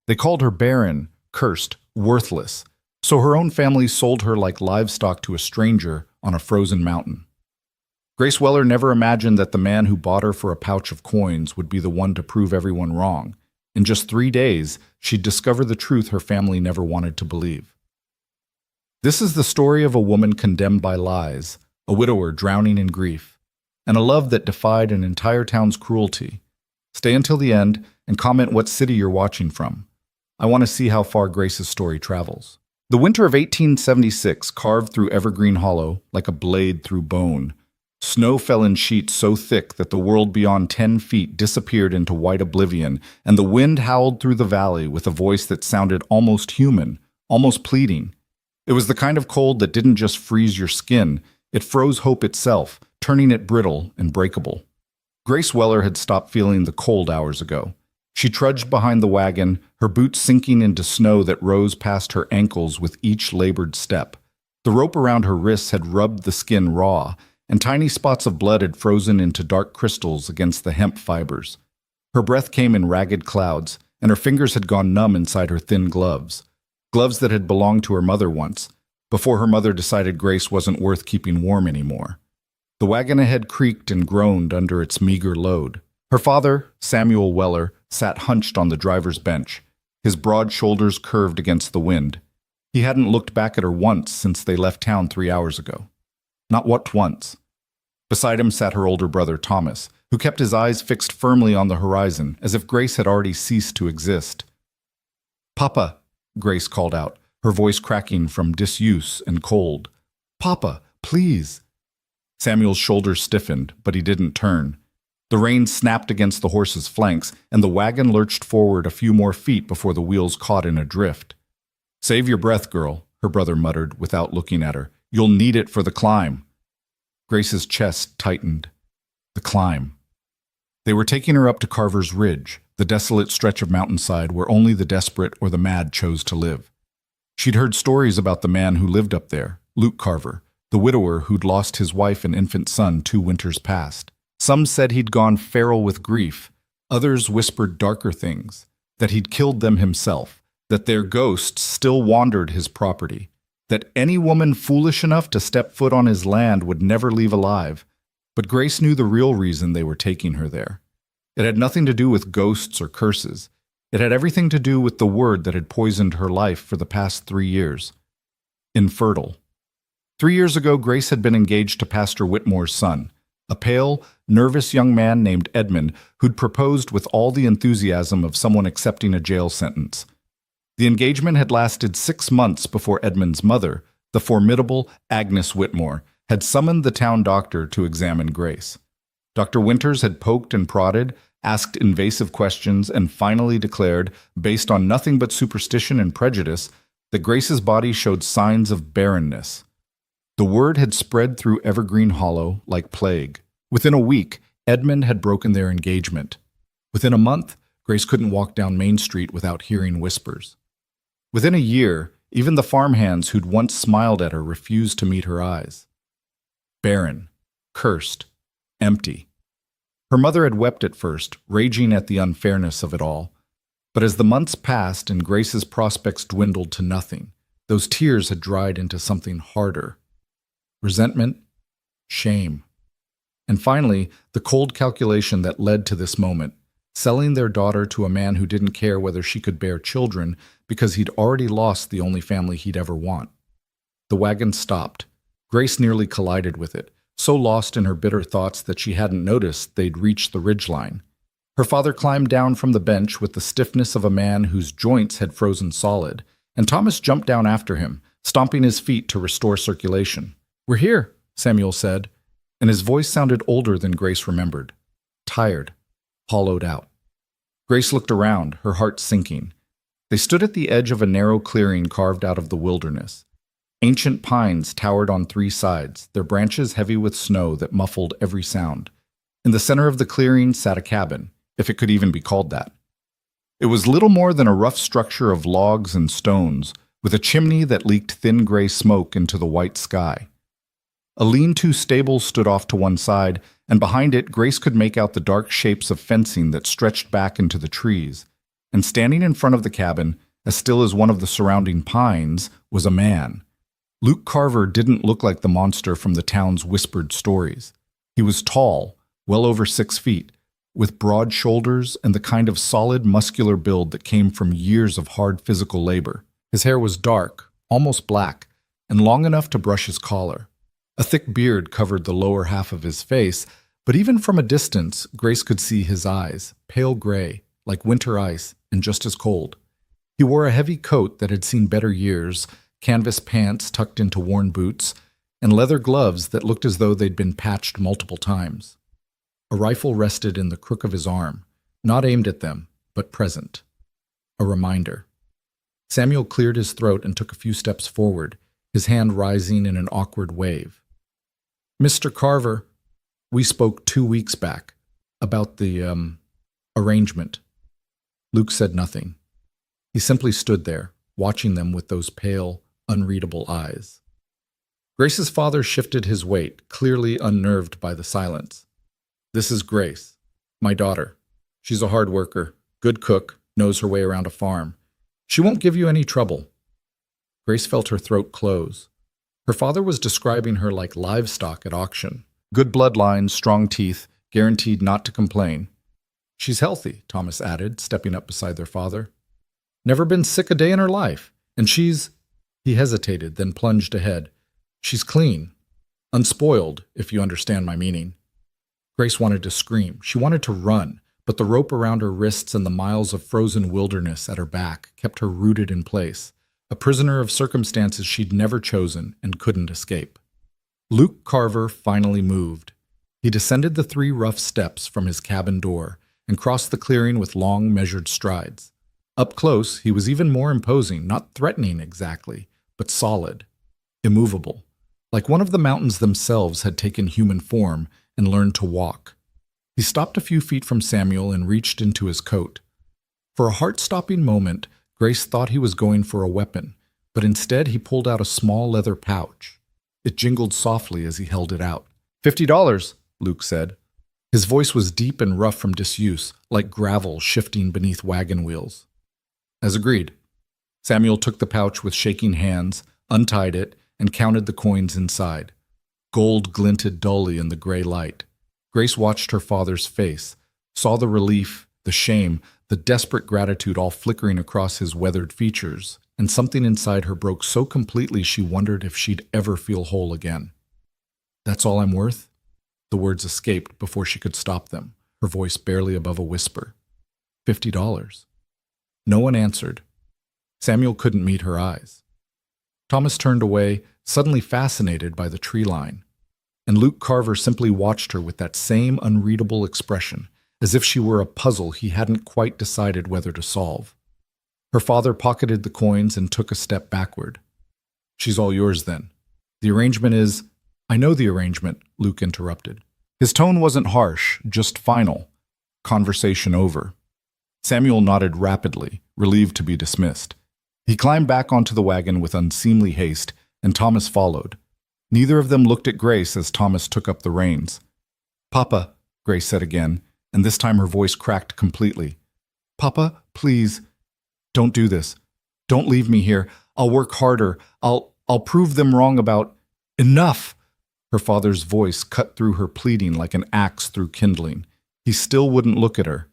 They called her barren, cursed, worthless, so her own family sold her like livestock to a stranger on a frozen mountain. Grace Weller never imagined that the man who bought her for a pouch of coins would be the one to prove everyone wrong. In just 3 days, she'd discover the truth her family never wanted to believe. This is the story of a woman condemned by lies, a widower drowning in grief, and a love that defied an entire town's cruelty. Stay until the end and comment what city you're watching from. I want to see how far Grace's story travels. The winter of 1876 carved through Evergreen Hollow like a blade through bone. Snow fell in sheets so thick that the world beyond 10 feet disappeared into white oblivion, and the wind howled through the valley with a voice that sounded almost human, almost pleading. It was the kind of cold that didn't just freeze your skin, it froze hope itself, turning it brittle and breakable. Grace Weller had stopped feeling the cold hours ago. She trudged behind the wagon, her boots sinking into snow that rose past her ankles with each labored step. The rope around her wrists had rubbed the skin raw, and tiny spots of blood had frozen into dark crystals against the hemp fibers. Her breath came in ragged clouds, and her fingers had gone numb inside her thin gloves. Gloves that had belonged to her mother once, before her mother decided Grace wasn't worth keeping warm anymore. The wagon ahead creaked and groaned under its meager load. Her father, Samuel Weller, sat hunched on the driver's bench, his broad shoulders curved against the wind. He hadn't looked back at her once since they left town 3 hours ago. Not what once. Beside him sat her older brother, Thomas, who kept his eyes fixed firmly on the horizon, as if Grace had already ceased to exist. "Papa," Grace called out, her voice cracking from disuse and cold. "Papa, please." Samuel's shoulders stiffened, but he didn't turn. The reins snapped against the horse's flanks, and the wagon lurched forward a few more feet before the wheels caught in a drift. "Save your breath, girl," her brother muttered without looking at her. "You'll need it for the climb." Grace's chest tightened. The climb. They were taking her up to Carver's Ridge, the desolate stretch of mountainside where only the desperate or the mad chose to live. She'd heard stories about the man who lived up there, Luke Carver, the widower who'd lost his wife and infant son 2 winters past. Some said he'd gone feral with grief. Others whispered darker things, that he'd killed them himself, that their ghosts still wandered his property, that any woman foolish enough to step foot on his land would never leave alive. But Grace knew the real reason they were taking her there. It had nothing to do with ghosts or curses. It had everything to do with the word that had poisoned her life for the past 3 years. Infertile. 3 years ago, Grace had been engaged to Pastor Whitmore's son, a pale, nervous young man named Edmund who'd proposed with all the enthusiasm of someone accepting a jail sentence. The engagement had lasted 6 months before Edmund's mother, the formidable Agnes Whitmore, had summoned the town doctor to examine Grace. Dr. Winters had poked and prodded, asked invasive questions, and finally declared, based on nothing but superstition and prejudice, that Grace's body showed signs of barrenness. The word had spread through Evergreen Hollow like plague. Within a week, Edmund had broken their engagement. Within a month, Grace couldn't walk down Main Street without hearing whispers. Within a year, even the farmhands who'd once smiled at her refused to meet her eyes. Barren, cursed, empty. Her mother had wept at first, raging at the unfairness of it all. But as the months passed and Grace's prospects dwindled to nothing, those tears had dried into something harder. Resentment, shame. And finally, the cold calculation that led to this moment, selling their daughter to a man who didn't care whether she could bear children because he'd already lost the only family he'd ever want. The wagon stopped. Grace nearly collided with it, so lost in her bitter thoughts that she hadn't noticed they'd reached the ridgeline. Her father climbed down from the bench with the stiffness of a man whose joints had frozen solid, and Thomas jumped down after him, stomping his feet to restore circulation. "We're here," Samuel said, and his voice sounded older than Grace remembered. Tired, hollowed out. Grace looked around, her heart sinking. They stood at the edge of a narrow clearing carved out of the wilderness. Ancient pines towered on 3 sides, their branches heavy with snow that muffled every sound. In the center of the clearing sat a cabin, if it could even be called that. It was little more than a rough structure of logs and stones, with a chimney that leaked thin gray smoke into the white sky. A lean-to stable stood off to one side, and behind it Grace could make out the dark shapes of fencing that stretched back into the trees. and standing in front of the cabin, as still as one of the surrounding pines, was a man. Luke Carver didn't look like the monster from the town's whispered stories. He was tall, well over 6 feet, with broad shoulders and the kind of solid, muscular build that came from years of hard physical labor. His hair was dark, almost black, and long enough to brush his collar. A thick beard covered the lower half of his face, but even from a distance, Grace could see his eyes, pale gray, like winter ice, and just as cold. He wore a heavy coat that had seen better years, canvas pants tucked into worn boots, and leather gloves that looked as though they'd been patched multiple times. A rifle rested in the crook of his arm, not aimed at them, but present. A reminder. Samuel cleared his throat and took a few steps forward, his hand rising in an awkward wave. "Mr. Carver, we spoke 2 weeks back about the, arrangement." Luke said nothing. He simply stood there, watching them with those pale, unreadable eyes. Grace's father shifted his weight, clearly unnerved by the silence. "This is Grace, my daughter. She's a hard worker, good cook, knows her way around a farm. She won't give you any trouble." Grace felt her throat close. Her father was describing her like livestock at auction. Good bloodlines, strong teeth, guaranteed not to complain. "She's healthy," Thomas added, stepping up beside their father. "Never been sick a day in her life. And she's—" He hesitated, then plunged ahead. "She's clean. Unspoiled, if you understand my meaning." Grace wanted to scream. She wanted to run, but the rope around her wrists and the miles of frozen wilderness at her back kept her rooted in place, a prisoner of circumstances she'd never chosen and couldn't escape. Luke Carver finally moved. He descended the 3 rough steps from his cabin door and crossed the clearing with long, measured strides. Up close, he was even more imposing, not threatening exactly, but solid, immovable, like one of the mountains themselves had taken human form and learned to walk. He stopped a few feet from Samuel and reached into his coat. For a heart-stopping moment, Grace thought he was going for a weapon, but instead he pulled out a small leather pouch. It jingled softly as he held it out. $50, Luke said. His voice was deep and rough from disuse, like gravel shifting beneath wagon wheels. As agreed. Samuel took the pouch with shaking hands, untied it, and counted the coins inside. Gold glinted dully in the gray light. Grace watched her father's face, saw the relief, the shame, the desperate gratitude all flickering across his weathered features, and something inside her broke so completely she wondered if she'd ever feel whole again. "That's all I'm worth?" The words escaped before she could stop them, her voice barely above a whisper. $50. No one answered. Samuel couldn't meet her eyes. Thomas turned away, suddenly fascinated by the tree line, and Luke Carver simply watched her with that same unreadable expression, as if she were a puzzle he hadn't quite decided whether to solve. Her father pocketed the coins and took a step backward. "She's all yours, then. The arrangement is—" "I know the arrangement," Luke interrupted. His tone wasn't harsh, just final. Conversation over. Samuel nodded rapidly, relieved to be dismissed. He climbed back onto the wagon with unseemly haste, and Thomas followed. Neither of them looked at Grace as Thomas took up the reins. "Papa," Grace said again, and this time her voice cracked completely. "Papa, please, don't do this. Don't leave me here. I'll work harder. I'll prove them wrong about—" "Enough!" Her father's voice cut through her pleading like an axe through kindling. He still wouldn't look at her.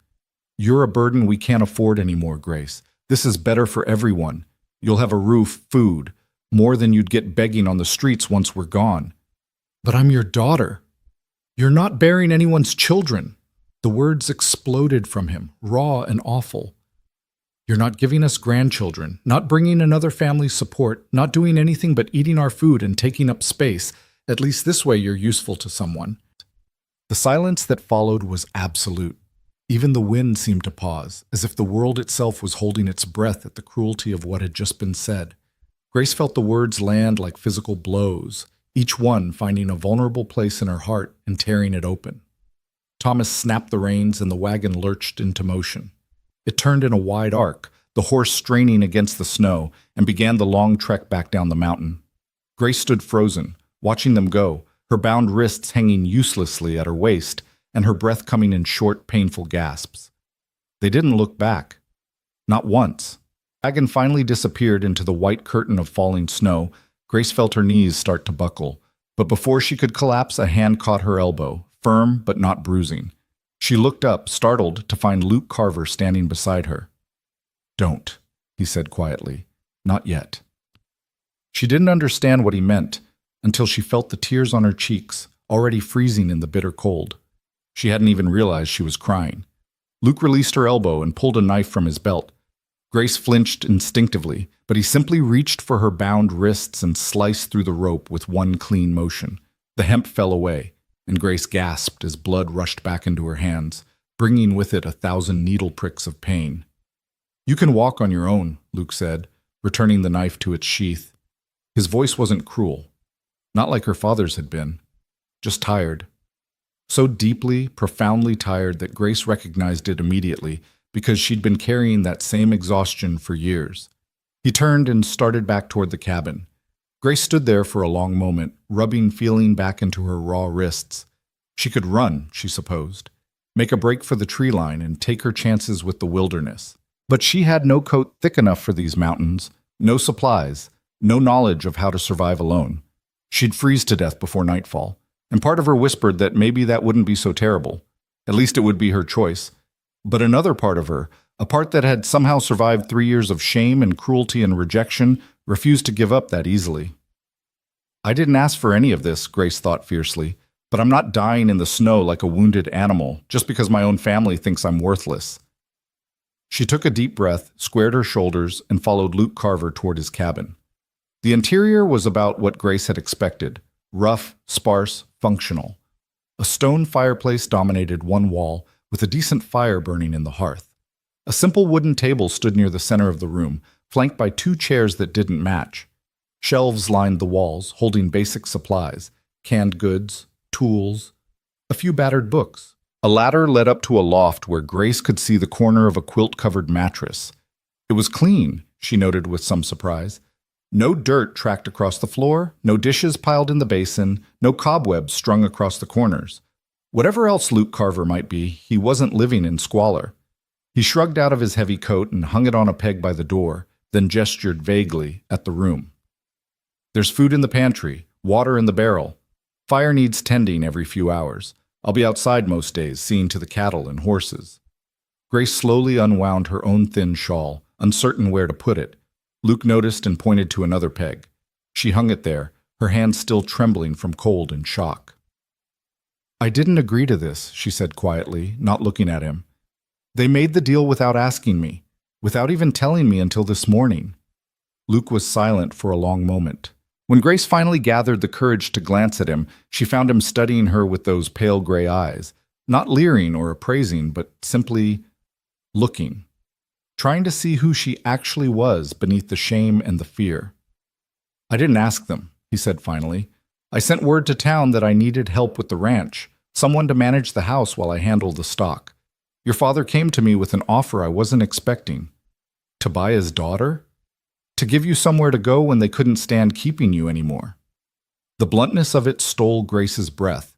"You're a burden we can't afford anymore, Grace. This is better for everyone. You'll have a roof, food, more than you'd get begging on the streets once we're gone." "But I'm your daughter. You're not bearing anyone's children." The words exploded from him, raw and awful. "You're not giving us grandchildren, not bringing another family's support, not doing anything but eating our food and taking up space. At least this way you're useful to someone." The silence that followed was absolute. Even the wind seemed to pause, as if the world itself was holding its breath at the cruelty of what had just been said. Grace felt the words land like physical blows, each one finding a vulnerable place in her heart and tearing it open. Thomas snapped the reins and the wagon lurched into motion. It turned in a wide arc, the horse straining against the snow, and began the long trek back down the mountain. Grace stood frozen, watching them go, her bound wrists hanging uselessly at her waist, and her breath coming in short, painful gasps. They didn't look back. Not once. The wagon finally disappeared into the white curtain of falling snow. Grace felt her knees start to buckle, but before she could collapse, a hand caught her elbow, firm but not bruising. She looked up, startled to find Luke Carver standing beside her. "Don't," he said quietly. "Not yet." She didn't understand what he meant until she felt the tears on her cheeks, already freezing in the bitter cold. She hadn't even realized she was crying. Luke released her elbow and pulled a knife from his belt. Grace flinched instinctively, but he simply reached for her bound wrists and sliced through the rope with one clean motion. The hemp fell away, and Grace gasped as blood rushed back into her hands, bringing with it 1,000 needle pricks of pain. "You can walk on your own," Luke said, returning the knife to its sheath. His voice wasn't cruel, not like her father's had been, just tired. So deeply, profoundly tired that Grace recognized it immediately because she'd been carrying that same exhaustion for years. He turned and started back toward the cabin. Grace stood there for a long moment, rubbing feeling back into her raw wrists. She could run, she supposed, make a break for the tree line and take her chances with the wilderness. But she had no coat thick enough for these mountains, no supplies, no knowledge of how to survive alone. She'd freeze to death before nightfall, and part of her whispered that maybe that wouldn't be so terrible. At least it would be her choice. But another part of her, a part that had somehow survived 3 years of shame and cruelty and rejection, refused to give up that easily. "I didn't ask for any of this," Grace thought fiercely, "but I'm not dying in the snow like a wounded animal just because my own family thinks I'm worthless." She took a deep breath, squared her shoulders, and followed Luke Carver toward his cabin. The interior was about what Grace had expected: rough, sparse, functional. A stone fireplace dominated one wall, with a decent fire burning in the hearth. A simple wooden table stood near the center of the room, flanked by 2 chairs that didn't match. Shelves lined the walls, holding basic supplies: canned goods, tools, a few battered books. A ladder led up to a loft where Grace could see the corner of a quilt-covered mattress. It was clean, she noted with some surprise. No dirt tracked across the floor, no dishes piled in the basin, no cobwebs strung across the corners. Whatever else Luke Carver might be, he wasn't living in squalor. He shrugged out of his heavy coat and hung it on a peg by the door, then gestured vaguely at the room. "There's food in the pantry, water in the barrel. Fire needs tending every few hours. I'll be outside most days, seeing to the cattle and horses." Grace slowly unwound her own thin shawl, uncertain where to put it. Luke noticed and pointed to another peg. She hung it there, her hands still trembling from cold and shock. "I didn't agree to this," she said quietly, not looking at him. "They made the deal without asking me, without even telling me until this morning." Luke was silent for a long moment. When Grace finally gathered the courage to glance at him, she found him studying her with those pale gray eyes, not leering or appraising, but simply looking, trying to see who she actually was beneath the shame and the fear. "I didn't ask them," he said finally. "I sent word to town that I needed help with the ranch, someone to manage the house while I handle the stock. Your father came to me with an offer I wasn't expecting. To buy his daughter? To give you somewhere to go when they couldn't stand keeping you anymore." The bluntness of it stole Grace's breath,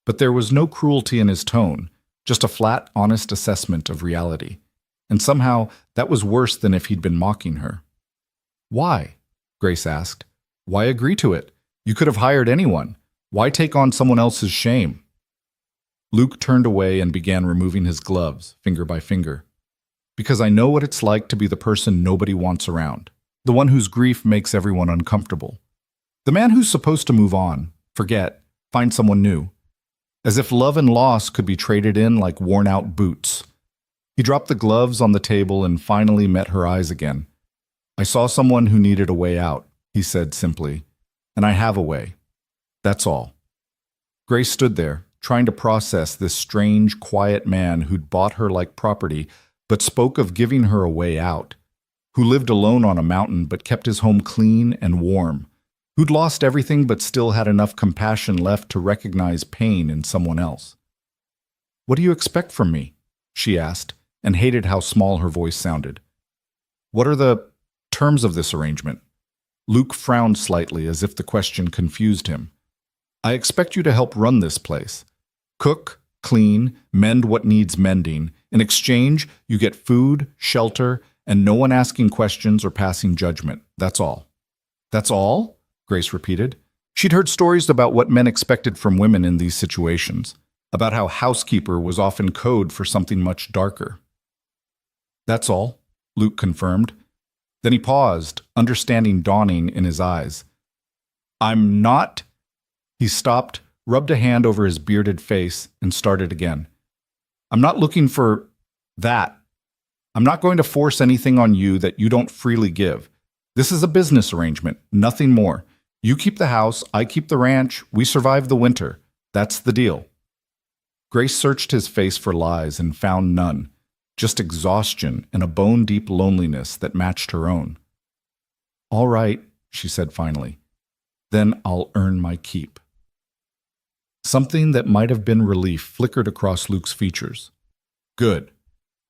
but there was no cruelty in his tone, just a flat, honest assessment of reality. And somehow, that was worse than if he'd been mocking her. "Why?" Grace asked. "Why agree to it? You could have hired anyone. Why take on someone else's shame?" Luke turned away and began removing his gloves, finger by finger. "Because I know what it's like to be the person nobody wants around, the one whose grief makes everyone uncomfortable. The man who's supposed to move on, forget, find someone new. As if love and loss could be traded in like worn-out boots." He dropped the gloves on the table and finally met her eyes again. "I saw someone who needed a way out," he said simply, "and I have a way. That's all." Grace stood there, trying to process this strange, quiet man who'd bought her like property but spoke of giving her a way out, who lived alone on a mountain but kept his home clean and warm, who'd lost everything but still had enough compassion left to recognize pain in someone else. "What do you expect from me?" she asked, and hated how small her voice sounded. "What are the terms of this arrangement?" Luke frowned slightly as if the question confused him. "I expect you to help run this place. Cook, clean, mend what needs mending. In exchange, you get food, shelter, and no one asking questions or passing judgment. That's all. That's all? Grace repeated. She'd heard stories about what men expected from women in these situations, about how housekeeper was often code for something much darker. That's all, Luke confirmed. Then he paused, understanding dawning in his eyes. I'm not... He stopped, rubbed a hand over his bearded face, and started again. I'm not looking for that. I'm not going to force anything on you that you don't freely give. This is a business arrangement, nothing more. You keep the house, I keep the ranch, we survive the winter. That's the deal. Grace searched his face for lies and found none, just exhaustion and a bone-deep loneliness that matched her own. All right, she said finally. Then I'll earn my keep. Something that might have been relief flickered across Luke's features. Good.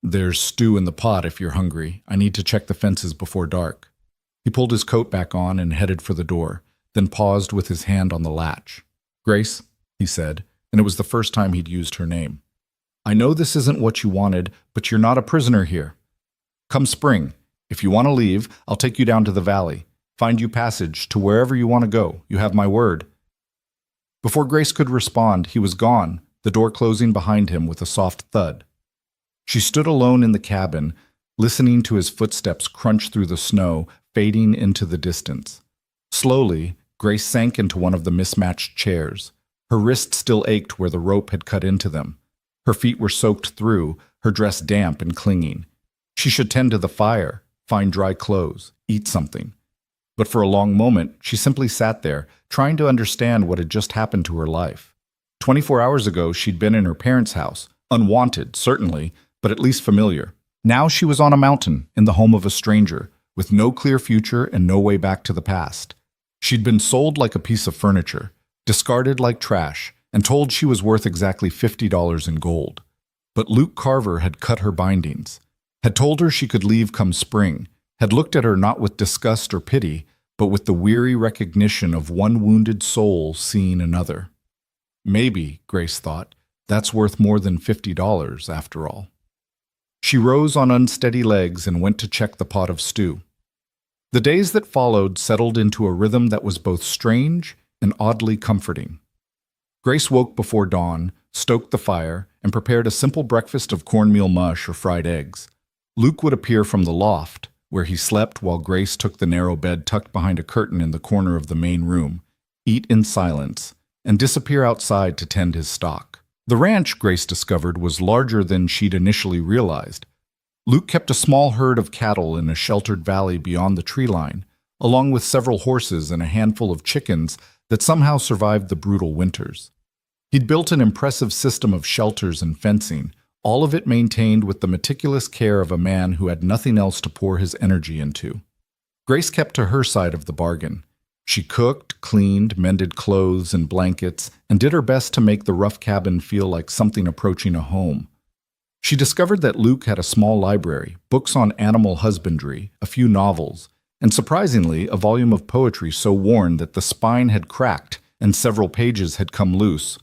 There's stew in the pot if you're hungry. I need to check the fences before dark. He pulled his coat back on and headed for the door, then paused with his hand on the latch. Grace, he said, and it was the first time he'd used her name. I know this isn't what you wanted, but you're not a prisoner here. Come spring. If you want to leave, I'll take you down to the valley. Find you passage to wherever you want to go. You have my word. Before Grace could respond, he was gone, the door closing behind him with a soft thud. She stood alone in the cabin, listening to his footsteps crunch through the snow, fading into the distance. Slowly, Grace sank into one of the mismatched chairs. Her wrists still ached where the rope had cut into them. Her feet were soaked through, her dress damp and clinging. She should tend to the fire, find dry clothes, eat something. But for a long moment, she simply sat there, trying to understand what had just happened to her life. 24 hours ago, she'd been in her parents' house, unwanted, certainly, but at least familiar. Now she was on a mountain, in the home of a stranger, with no clear future and no way back to the past. She'd been sold like a piece of furniture, discarded like trash, and told she was worth exactly $50 in gold. But Luke Carver had cut her bindings, had told her she could leave come spring, had looked at her not with disgust or pity, but with the weary recognition of one wounded soul seeing another. Maybe, Grace thought, that's worth more than $50 after all. She rose on unsteady legs and went to check the pot of stew. The days that followed settled into a rhythm that was both strange and oddly comforting. Grace woke before dawn, stoked the fire, and prepared a simple breakfast of cornmeal mush or fried eggs. Luke would appear from the loft, where he slept while Grace took the narrow bed tucked behind a curtain in the corner of the main room, eat in silence, and disappear outside to tend his stock. The ranch, Grace discovered, was larger than she'd initially realized. Luke kept a small herd of cattle in a sheltered valley beyond the tree line, along with several horses and a handful of chickens that somehow survived the brutal winters. He'd built an impressive system of shelters and fencing, all of it maintained with the meticulous care of a man who had nothing else to pour his energy into. Grace kept to her side of the bargain. She cooked, cleaned, mended clothes and blankets, and did her best to make the rough cabin feel like something approaching a home. She discovered that Luke had a small library, books on animal husbandry, a few novels, and surprisingly, a volume of poetry so worn that the spine had cracked and several pages had come loose.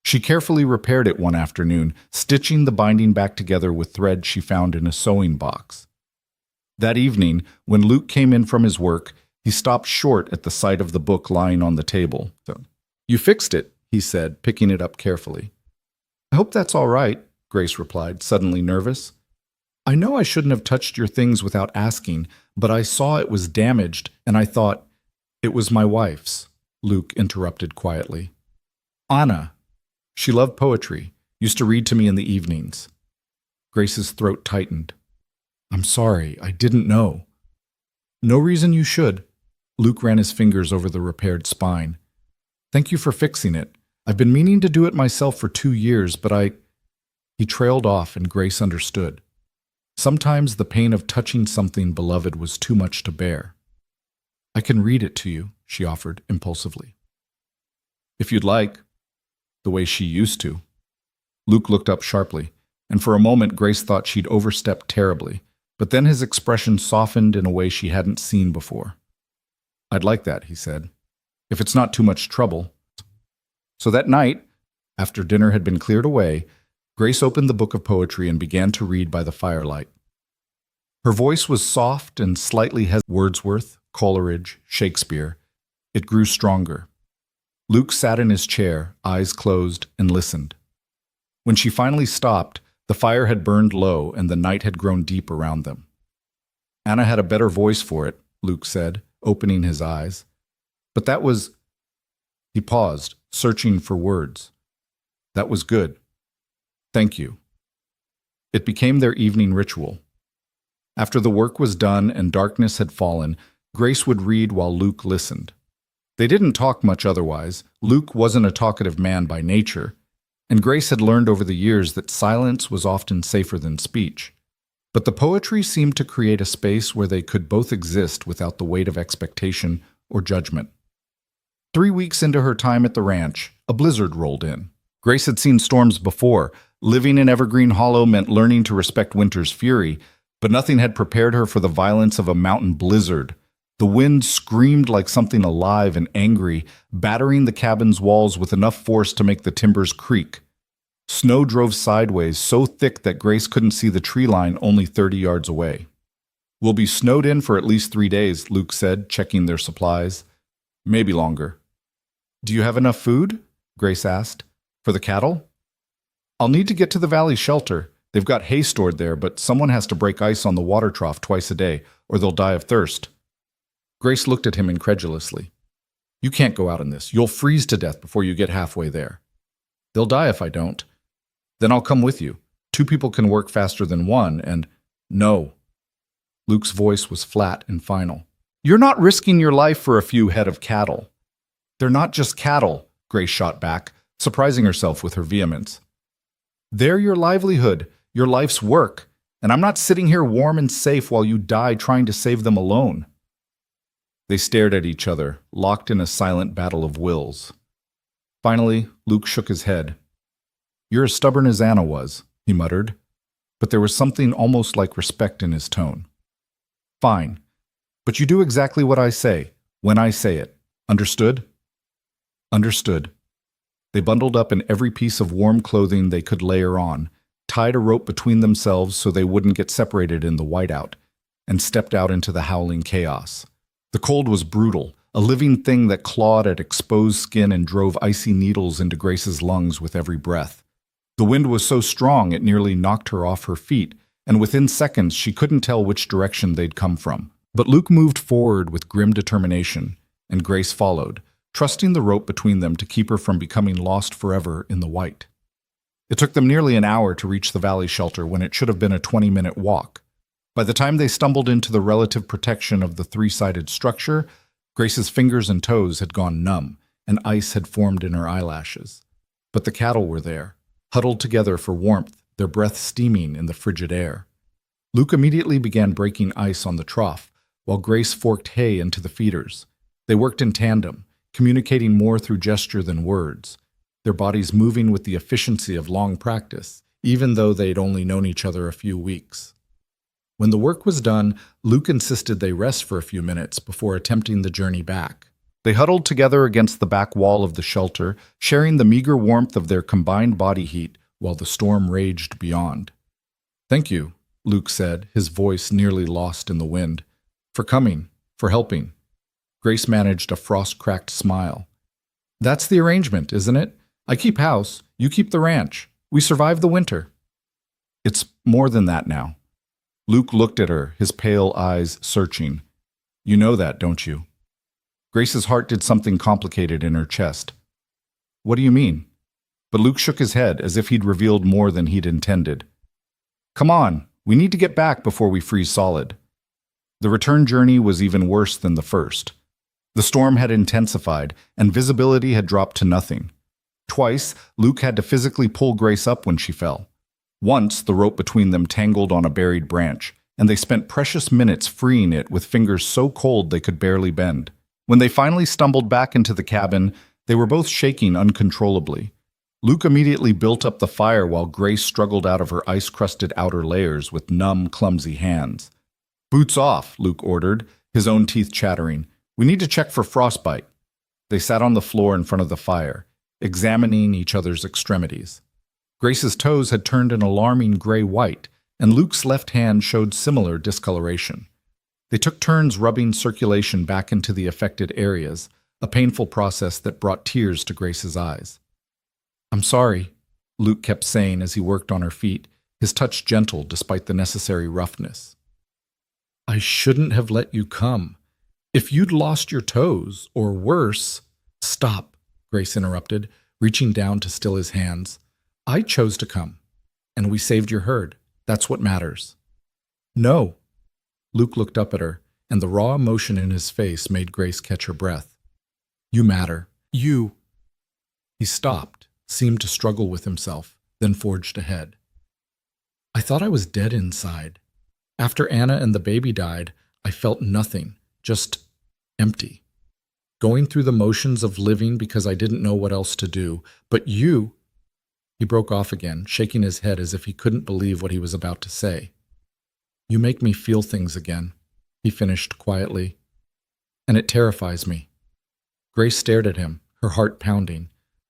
She carefully repaired it one afternoon, stitching the binding back together with thread she found in a sewing box. That evening, when Luke came in from his work, he stopped short at the sight of the book lying on the table. "You fixed it," he said, picking it up carefully. "I hope that's all right," Grace replied, suddenly nervous. "I know I shouldn't have touched your things without asking, but I saw it was damaged, and I thought it was my wife's," Luke interrupted quietly. "Anna. She loved poetry, used to read to me in the evenings." Grace's throat tightened. "I'm sorry, I didn't know." "No reason you should." Luke ran his fingers over the repaired spine. "Thank you for fixing it. I've been meaning to do it myself for 2 years, but He trailed off, and Grace understood. Sometimes the pain of touching something beloved was too much to bear. "I can read it to you," she offered impulsively. "If you'd like," the way she used to. Luke looked up sharply, and for a moment Grace thought she'd overstepped terribly, but then his expression softened in a way she hadn't seen before. "I'd like that," he said, "if it's not too much trouble." So that night, after dinner had been cleared away, Grace opened the book of poetry and began to read by the firelight. Her voice was soft and slightly Wordsworth, Coleridge, Shakespeare. It grew stronger. Luke sat in his chair, eyes closed, and listened. When she finally stopped, the fire had burned low and the night had grown deep around them. Anna had a better voice for it, Luke said, opening his eyes. But that was... He paused, searching for words. That was good. Thank you. It became their evening ritual. After the work was done and darkness had fallen, Grace would read while Luke listened. They didn't talk much otherwise. Luke wasn't a talkative man by nature, and Grace had learned over the years that silence was often safer than speech. But the poetry seemed to create a space where they could both exist without the weight of expectation or judgment. 3 weeks into her time at the ranch, a blizzard rolled in. Grace had seen storms before. Living in Evergreen Hollow meant learning to respect winter's fury, but nothing had prepared her for the violence of a mountain blizzard. The wind screamed like something alive and angry, battering the cabin's walls with enough force to make the timbers creak. Snow drove sideways, so thick that Grace couldn't see the tree line only 30 yards away. We'll be snowed in for at least 3 days, Luke said, checking their supplies. Maybe longer. Do you have enough food? Grace asked. For the cattle? I'll need to get to the valley shelter. They've got hay stored there, but someone has to break ice on the water trough twice a day, or they'll die of thirst. Grace looked at him incredulously. You can't go out in this. You'll freeze to death before you get halfway there. They'll die if I don't. Then I'll come with you. 2 people can work faster than one, and... No. Luke's voice was flat and final. You're not risking your life for a few head of cattle. They're not just cattle, Grace shot back, surprising herself with her vehemence. They're your livelihood, your life's work, and I'm not sitting here warm and safe while you die trying to save them alone. They stared at each other, locked in a silent battle of wills. Finally, Luke shook his head. You're as stubborn as Anna was, he muttered, but there was something almost like respect in his tone. Fine, but you do exactly what I say, when I say it. Understood? Understood. They bundled up in every piece of warm clothing they could layer on, tied a rope between themselves so they wouldn't get separated in the whiteout, and stepped out into the howling chaos. The cold was brutal, a living thing that clawed at exposed skin and drove icy needles into Grace's lungs with every breath. The wind was so strong it nearly knocked her off her feet, and within seconds she couldn't tell which direction they'd come from. But Luke moved forward with grim determination, and Grace followed, trusting the rope between them to keep her from becoming lost forever in the white. It took them nearly an hour to reach the valley shelter when it should have been a 20-minute walk. By the time they stumbled into the relative protection of the 3-sided structure, Grace's fingers and toes had gone numb, and ice had formed in her eyelashes. But the cattle were there, huddled together for warmth, their breath steaming in the frigid air. Luke immediately began breaking ice on the trough, while Grace forked hay into the feeders. They worked in tandem, communicating more through gesture than words, their bodies moving with the efficiency of long practice, even though they'd only known each other a few weeks. When the work was done, Luke insisted they rest for a few minutes before attempting the journey back. They huddled together against the back wall of the shelter, sharing the meager warmth of their combined body heat while the storm raged beyond. Thank you, Luke said, his voice nearly lost in the wind. For coming, for helping. Grace managed a frost-cracked smile. That's the arrangement, isn't it? I keep house, you keep the ranch. We survive the winter. It's more than that now. Luke looked at her, his pale eyes searching. You know that, don't you? Grace's heart did something complicated in her chest. What do you mean? But Luke shook his head as if he'd revealed more than he'd intended. Come on, we need to get back before we freeze solid. The return journey was even worse than the first. The storm had intensified, and visibility had dropped to nothing. Twice, Luke had to physically pull Grace up when she fell. Once, the rope between them tangled on a buried branch, and they spent precious minutes freeing it with fingers so cold they could barely bend. When they finally stumbled back into the cabin, they were both shaking uncontrollably. Luke immediately built up the fire while Grace struggled out of her ice-crusted outer layers with numb, clumsy hands. Boots off, Luke ordered, his own teeth chattering. We need to check for frostbite. They sat on the floor in front of the fire, examining each other's extremities. Grace's toes had turned an alarming gray-white, and Luke's left hand showed similar discoloration. They took turns rubbing circulation back into the affected areas, a painful process that brought tears to Grace's eyes. "I'm sorry," Luke kept saying as he worked on her feet, his touch gentle despite the necessary roughness. "I shouldn't have let you come. If you'd lost your toes, or worse—" "Stop," Grace interrupted, reaching down to still his hands. "I chose to come, and we saved your herd. That's what matters." "No." Luke looked up at her, and the raw emotion in his face made Grace catch her breath. "You matter. You—" He stopped, seemed to struggle with himself, then forged ahead. "I thought I was dead inside. After Anna and the baby died, I felt nothing, just empty. Going through the motions of living because I didn't know what else to do. But you—" He broke off again, shaking his head as if he couldn't believe what he was about to say. "You make me feel things again," he finished quietly. "And it terrifies me." Grace stared at him, her heart pounding.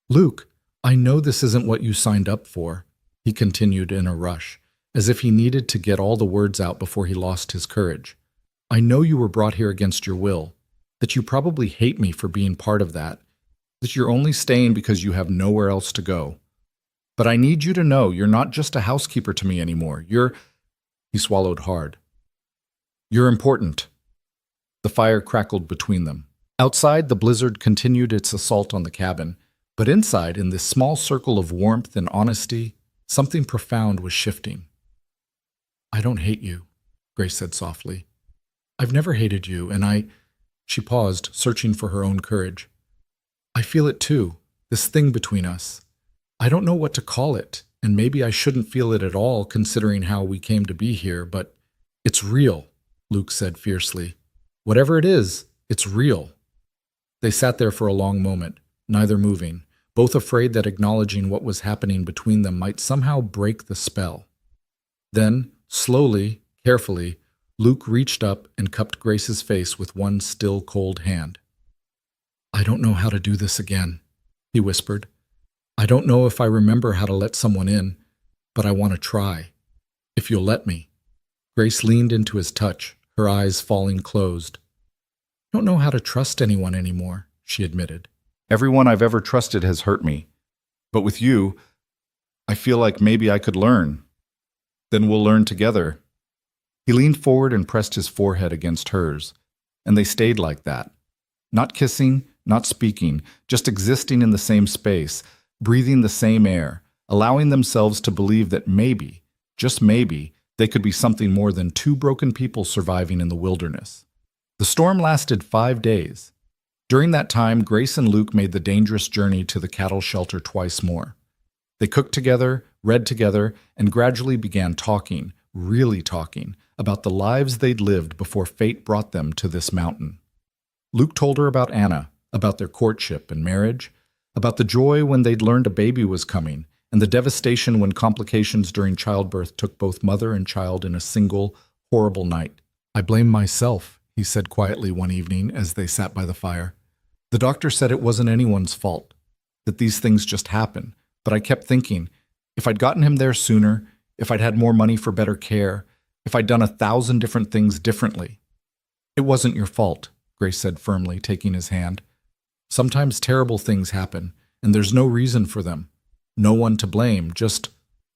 "Luke, I know this isn't what you signed up for," he continued in a rush, as if he needed to get all the words out before he lost his courage. "I know you were brought here against your will, that you probably hate me for being part of that you're only staying because you have nowhere else to go. But I need you to know you're not just a housekeeper to me anymore. He swallowed hard. "You're important." The fire crackled between them. Outside, the blizzard continued its assault on the cabin, but inside, in this small circle of warmth and honesty, something profound was shifting. "I don't hate you," Grace said softly. "I've never hated you, and She paused, searching for her own courage. "I feel it too, this thing between us. I don't know what to call it, and maybe I shouldn't feel it at all considering how we came to be here, but it's real," Luke said fiercely. "Whatever it is, it's real." They sat there for a long moment, neither moving, both afraid that acknowledging what was happening between them might somehow break the spell. Then, slowly, carefully, Luke reached up and cupped Grace's face with one still cold hand. "I don't know how to do this again," he whispered. "I don't know if I remember how to let someone in, but I want to try. If you'll let me." Grace leaned into his touch, her eyes falling closed. "I don't know how to trust anyone anymore," she admitted. "Everyone I've ever trusted has hurt me. But with you, I feel like maybe I could learn. Then we'll learn together." He leaned forward and pressed his forehead against hers, and they stayed like that. Not kissing, not speaking, just existing in the same space, breathing the same air, allowing themselves to believe that maybe, just maybe, they could be something more than two broken people surviving in the wilderness. The storm lasted 5 days. During that time, Grace and Luke made the dangerous journey to the cattle shelter twice more. They cooked together, read together, and gradually began talking, really talking, about the lives they'd lived before fate brought them to this mountain. Luke told her about Anna, about their courtship and marriage, about the joy when they'd learned a baby was coming, and the devastation when complications during childbirth took both mother and child in a single, horrible night. "I blame myself," he said quietly one evening as they sat by the fire. "The doctor said it wasn't anyone's fault, that these things just happen, but I kept thinking, if I'd gotten him there sooner, if I'd had more money for better care, if I'd done 1,000 different things differently." "It wasn't your fault," Grace said firmly, taking his hand. "Sometimes terrible things happen, and there's no reason for them. No one to blame, just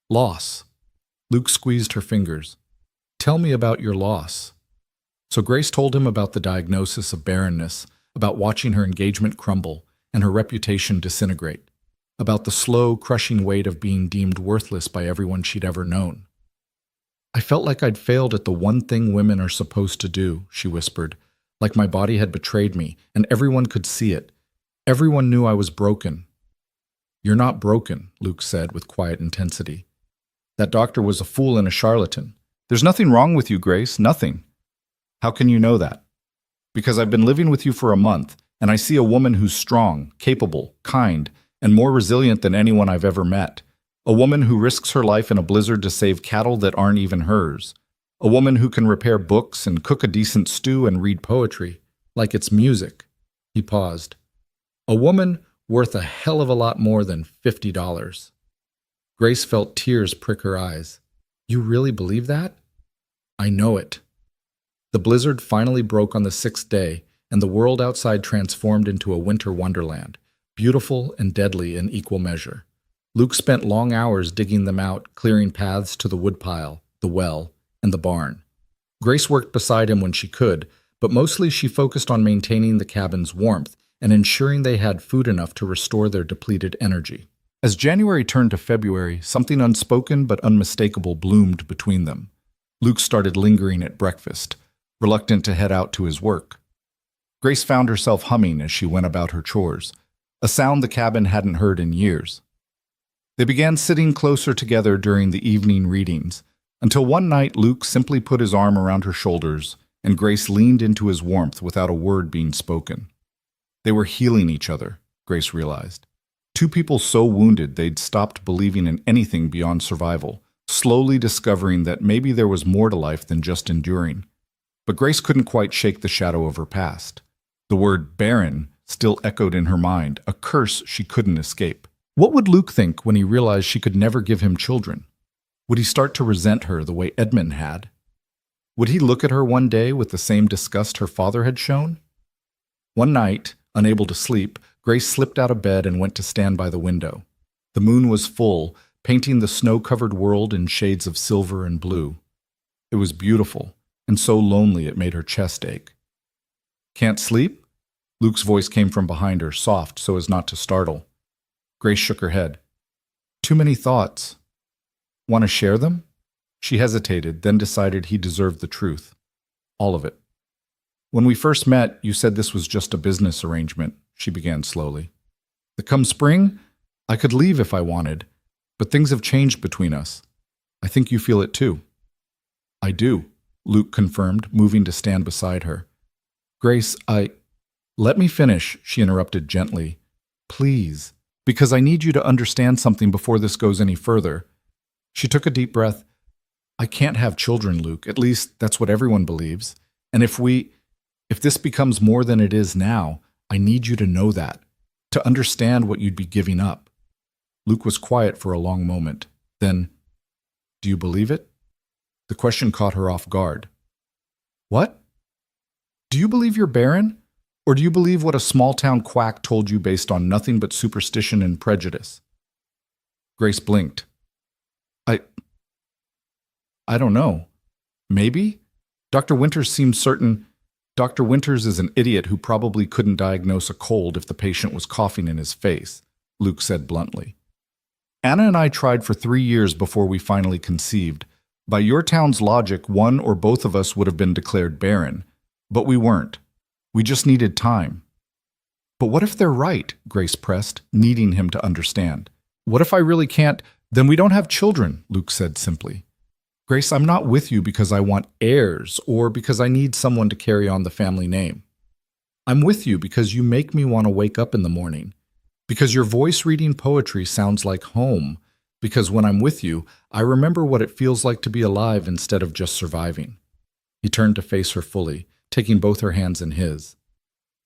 loss." Luke squeezed her fingers. "Tell me about your loss." So Grace told him about the diagnosis of barrenness, about watching her engagement crumble and her reputation disintegrate, about the slow, crushing weight of being deemed worthless by everyone she'd ever known. "I felt like I'd failed at the one thing women are supposed to do," she whispered, "like my body had betrayed me, and everyone could see it. Everyone knew I was broken." "You're not broken," Luke said with quiet intensity. "That doctor was a fool and a charlatan. There's nothing wrong with you, Grace, nothing." "How can you know that?" "Because I've been living with you for a month, and I see a woman who's strong, capable, kind, and more resilient than anyone I've ever met. A woman who risks her life in a blizzard to save cattle that aren't even hers. A woman who can repair books and cook a decent stew and read poetry, like it's music." He paused. "A woman worth a hell of a lot more than $50. Grace felt tears prick her eyes. You really believe that? I know it. The blizzard finally broke on the 6th day, and the world outside transformed into a winter wonderland, beautiful and deadly in equal measure. Luke spent long hours digging them out, clearing paths to the woodpile, the well, and the barn. Grace worked beside him when she could, but mostly she focused on maintaining the cabin's warmth and ensuring they had food enough to restore their depleted energy. As January turned to February, something unspoken but unmistakable bloomed between them. Luke started lingering at breakfast, reluctant to head out to his work. Grace found herself humming as she went about her chores, a sound the cabin hadn't heard in years. They began sitting closer together during the evening readings, until one night Luke simply put his arm around her shoulders and Grace leaned into his warmth without a word being spoken. They were healing each other, Grace realized. Two people so wounded they'd stopped believing in anything beyond survival, slowly discovering that maybe there was more to life than just enduring. But Grace couldn't quite shake the shadow of her past. The word barren still echoed in her mind, a curse she couldn't escape. What would Luke think when he realized she could never give him children? Would he start to resent her the way Edmund had? Would he look at her one day with the same disgust her father had shown? One night, unable to sleep, Grace slipped out of bed and went to stand by the window. The moon was full, painting the snow-covered world in shades of silver and blue. It was beautiful, and so lonely it made her chest ache. "Can't sleep?" Luke's voice came from behind her, soft so as not to startle. Grace shook her head. "Too many thoughts. Want to share them?" She hesitated, then decided he deserved the truth. All of it. "When we first met, you said this was just a business arrangement," she began slowly. "That come spring, I could leave if I wanted, but things have changed between us. I think you feel it too." "I do," Luke confirmed, moving to stand beside her. "Grace, Let me finish," she interrupted gently. "Please, because I need you to understand something before this goes any further." She took a deep breath. "I can't have children, Luke. At least that's what everyone believes. And if this becomes more than it is now, I need you to know that, to understand what you'd be giving up." Luke was quiet for a long moment. Then, "Do you believe it?" The question caught her off guard. "What? Do you believe you're barren? Or do you believe what a small-town quack told you based on nothing but superstition and prejudice?" Grace blinked. I don't know. Maybe? Dr. Winters seemed certain. Dr. Winters is an idiot who probably couldn't diagnose a cold if the patient was coughing in his face, Luke said bluntly. "Anna and I tried for 3 years before we finally conceived. By your town's logic, one or both of us would have been declared barren. But we weren't. We just needed time." "But what if they're right?" Grace pressed, needing him to understand. "What if I really can't? Then we don't have children," Luke said simply. "Grace, I'm not with you because I want heirs or because I need someone to carry on the family name. I'm with you because you make me want to wake up in the morning, because your voice reading poetry sounds like home, because when I'm with you, I remember what it feels like to be alive instead of just surviving." He turned to face her fully, taking both her hands in his.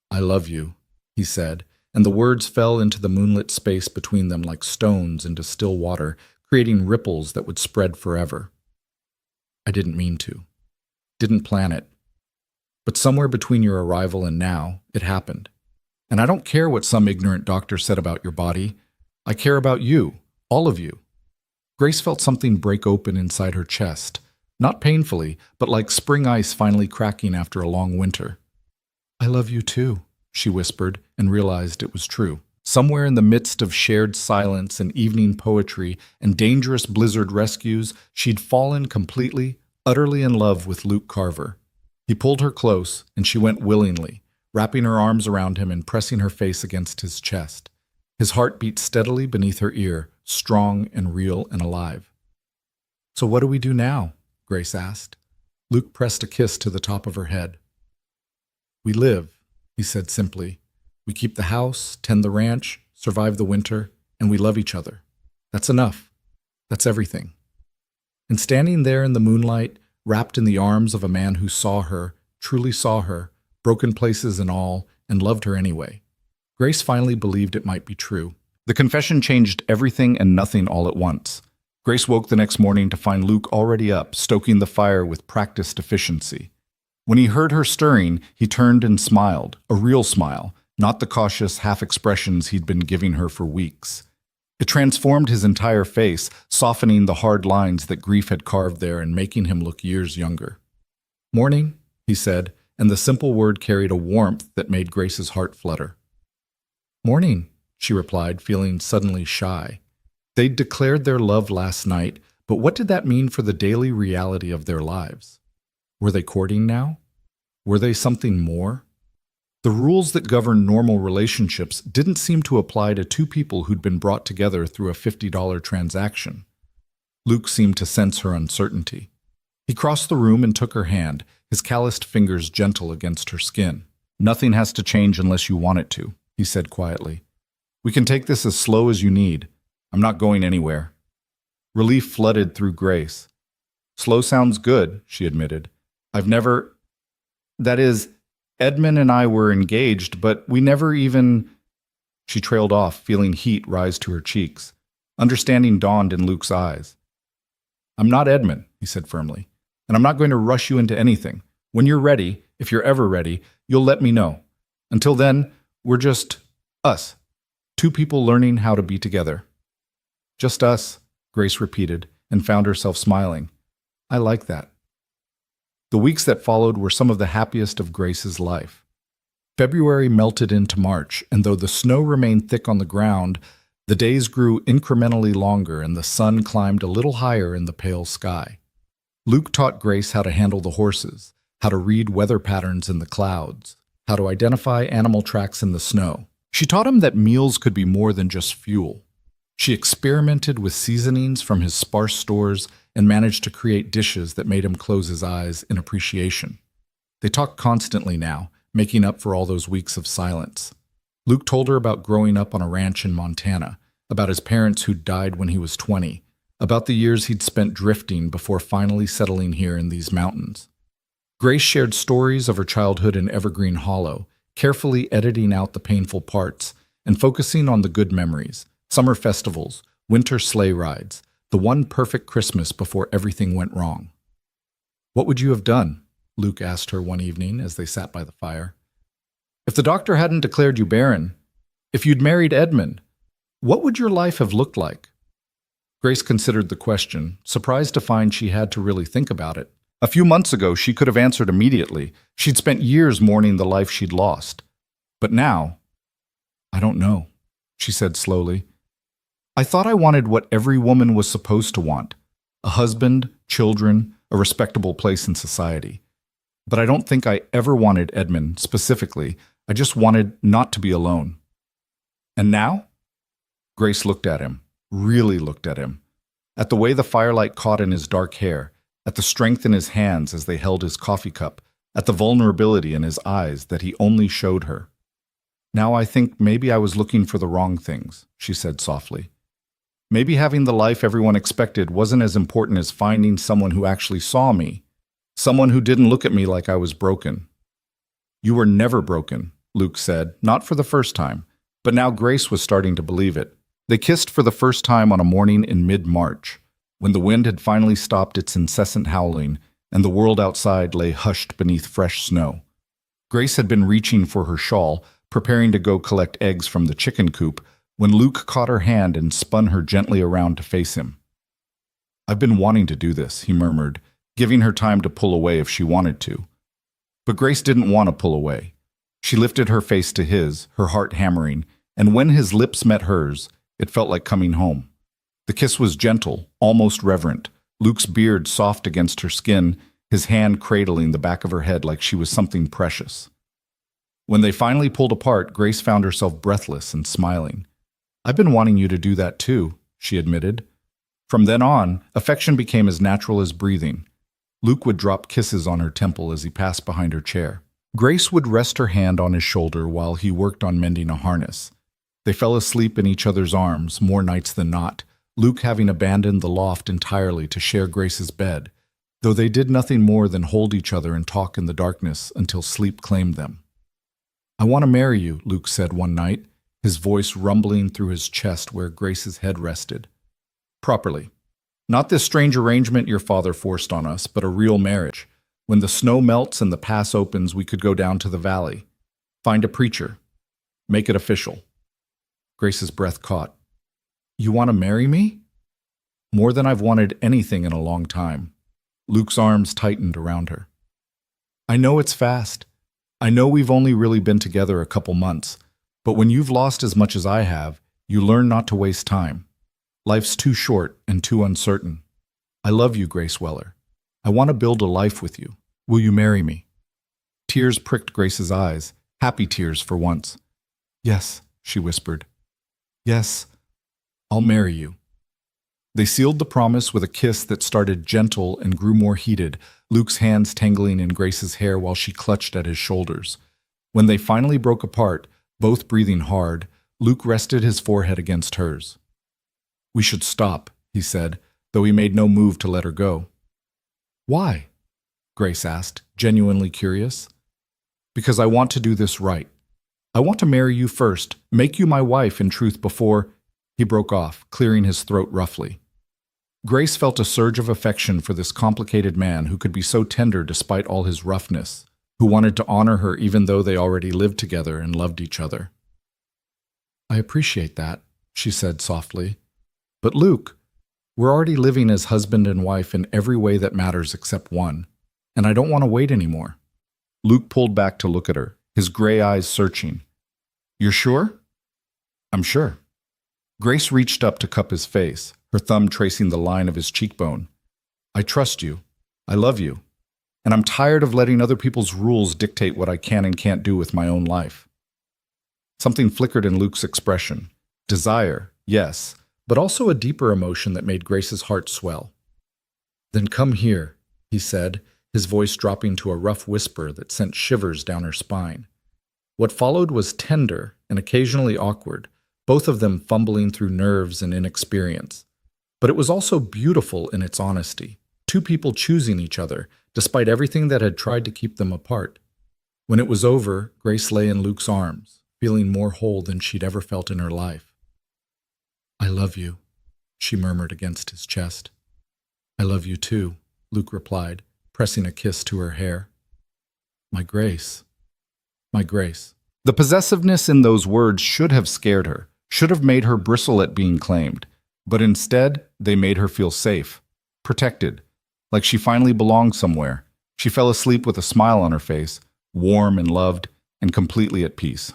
"I love you," he said, and the words fell into the moonlit space between them like stones into still water, creating ripples that would spread forever. "I didn't mean to. Didn't plan it. But somewhere between your arrival and now, it happened. And I don't care what some ignorant doctor said about your body. I care about you, all of you." Grace felt something break open inside her chest, not painfully, but like spring ice finally cracking after a long winter. "I love you too," she whispered, and realized it was true. Somewhere in the midst of shared silence and evening poetry and dangerous blizzard rescues, she'd fallen completely, utterly in love with Luke Carver. He pulled her close, and she went willingly, wrapping her arms around him and pressing her face against his chest. His heart beat steadily beneath her ear, strong and real and alive. "So what do we do now?" Grace asked. Luke pressed a kiss to the top of her head. "We live," he said simply. "We keep the house, tend the ranch, survive the winter, and we love each other. That's enough. That's everything." And standing there in the moonlight, wrapped in the arms of a man who saw her, truly saw her, broken places and all, and loved her anyway, Grace finally believed it might be true. The confession changed everything and nothing all at once. Grace woke the next morning to find Luke already up, stoking the fire with practiced efficiency. When he heard her stirring, he turned and smiled, a real smile, not the cautious half-expressions he'd been giving her for weeks. It transformed his entire face, softening the hard lines that grief had carved there and making him look years younger. "Morning," he said, and the simple word carried a warmth that made Grace's heart flutter. "Morning," she replied, feeling suddenly shy. They'd declared their love last night, but what did that mean for the daily reality of their lives? Were they courting now? Were they something more? The rules that govern normal relationships didn't seem to apply to two people who'd been brought together through a $50 transaction. Luke seemed to sense her uncertainty. He crossed the room and took her hand, his calloused fingers gentle against her skin. "Nothing has to change unless you want it to," he said quietly. "We can take this as slow as you need. I'm not going anywhere." Relief flooded through Grace. "Slow sounds good," she admitted. That is, Edmund and I were engaged, but we never even—" She trailed off, feeling heat rise to her cheeks. Understanding dawned in Luke's eyes. "I'm not Edmund," he said firmly, "and I'm not going to rush you into anything. When you're ready, if you're ever ready, you'll let me know. Until then, we're just us, two people learning how to be together." "Just us," Grace repeated, and found herself smiling. "I like that." The weeks that followed were some of the happiest of Grace's life. February melted into March, and though the snow remained thick on the ground, the days grew incrementally longer and the sun climbed a little higher in the pale sky. Luke taught Grace how to handle the horses, how to read weather patterns in the clouds, how to identify animal tracks in the snow. She taught him that meals could be more than just fuel. She experimented with seasonings from his sparse stores and managed to create dishes that made him close his eyes in appreciation. They talked constantly now, making up for all those weeks of silence. Luke told her about growing up on a ranch in Montana, about his parents who'd died when he was 20, about the years he'd spent drifting before finally settling here in these mountains. Grace shared stories of her childhood in Evergreen Hollow, carefully editing out the painful parts and focusing on the good memories, summer festivals, winter sleigh rides, the one perfect Christmas before everything went wrong. "What would you have done?" Luke asked her one evening as they sat by the fire. "If the doctor hadn't declared you barren, if you'd married Edmund, what would your life have looked like?" Grace considered the question, surprised to find she had to really think about it. A few months ago, she could have answered immediately. She'd spent years mourning the life she'd lost. But now, "I don't know," she said slowly. "I thought I wanted what every woman was supposed to want: a husband, children, a respectable place in society. But I don't think I ever wanted Edmund specifically. I just wanted not to be alone." "And now?" Grace looked at him, really looked at him, at the way the firelight caught in his dark hair, at the strength in his hands as they held his coffee cup, at the vulnerability in his eyes that he only showed her. "Now I think maybe I was looking for the wrong things," she said softly. "Maybe having the life everyone expected wasn't as important as finding someone who actually saw me, someone who didn't look at me like I was broken." "You were never broken," Luke said, not for the first time, but now Grace was starting to believe it. They kissed for the first time on a morning in mid-March, when the wind had finally stopped its incessant howling and the world outside lay hushed beneath fresh snow. Grace had been reaching for her shawl, preparing to go collect eggs from the chicken coop, when Luke caught her hand and spun her gently around to face him. "I've been wanting to do this," he murmured, giving her time to pull away if she wanted to. But Grace didn't want to pull away. She lifted her face to his, her heart hammering, and when his lips met hers, it felt like coming home. The kiss was gentle, almost reverent, Luke's beard soft against her skin, his hand cradling the back of her head like she was something precious. When they finally pulled apart, Grace found herself breathless and smiling. "I've been wanting you to do that too," she admitted. From then on, affection became as natural as breathing. Luke would drop kisses on her temple as he passed behind her chair. Grace would rest her hand on his shoulder while he worked on mending a harness. They fell asleep in each other's arms more nights than not, Luke having abandoned the loft entirely to share Grace's bed, though they did nothing more than hold each other and talk in the darkness until sleep claimed them. "I want to marry you," Luke said one night, his voice rumbling through his chest where Grace's head rested. "Properly." Not this strange arrangement your father forced on us, but a real marriage. When the snow melts and the pass opens, we could go down to the valley. Find a preacher. Make it official. Grace's breath caught. You want to marry me? More than I've wanted anything in a long time. Luke's arms tightened around her. I know it's fast. I know we've only really been together a couple months, but when you've lost as much as I have, you learn not to waste time. Life's too short and too uncertain. I love you, Grace Weller. I want to build a life with you. Will you marry me? Tears pricked Grace's eyes, happy tears for once. Yes, she whispered. Yes, I'll marry you. They sealed the promise with a kiss that started gentle and grew more heated, Luke's hands tangling in Grace's hair while she clutched at his shoulders. When they finally broke apart, both breathing hard, Luke rested his forehead against hers. We should stop, he said, though he made no move to let her go. Why? Grace asked, genuinely curious. Because I want to do this right. I want to marry you first, make you my wife in truth before— He broke off, clearing his throat roughly. Grace felt a surge of affection for this complicated man who could be so tender despite all his roughness, who wanted to honor her even though they already lived together and loved each other. I appreciate that, she said softly. But Luke, we're already living as husband and wife in every way that matters except one, and I don't want to wait anymore. Luke pulled back to look at her, his gray eyes searching. You're sure? I'm sure. Grace reached up to cup his face, her thumb tracing the line of his cheekbone. I trust you. I love you. And I'm tired of letting other people's rules dictate what I can and can't do with my own life. Something flickered in Luke's expression. Desire, yes, but also a deeper emotion that made Grace's heart swell. Then come here, he said, his voice dropping to a rough whisper that sent shivers down her spine. What followed was tender and occasionally awkward, both of them fumbling through nerves and inexperience. But it was also beautiful in its honesty, two people choosing each other, despite everything that had tried to keep them apart. When it was over, Grace lay in Luke's arms, feeling more whole than she'd ever felt in her life. I love you, she murmured against his chest. I love you too, Luke replied, pressing a kiss to her hair. My Grace. My Grace. The possessiveness in those words should have scared her, should have made her bristle at being claimed, but instead they made her feel safe, protected, like she finally belonged somewhere. She fell asleep with a smile on her face, warm and loved, and completely at peace.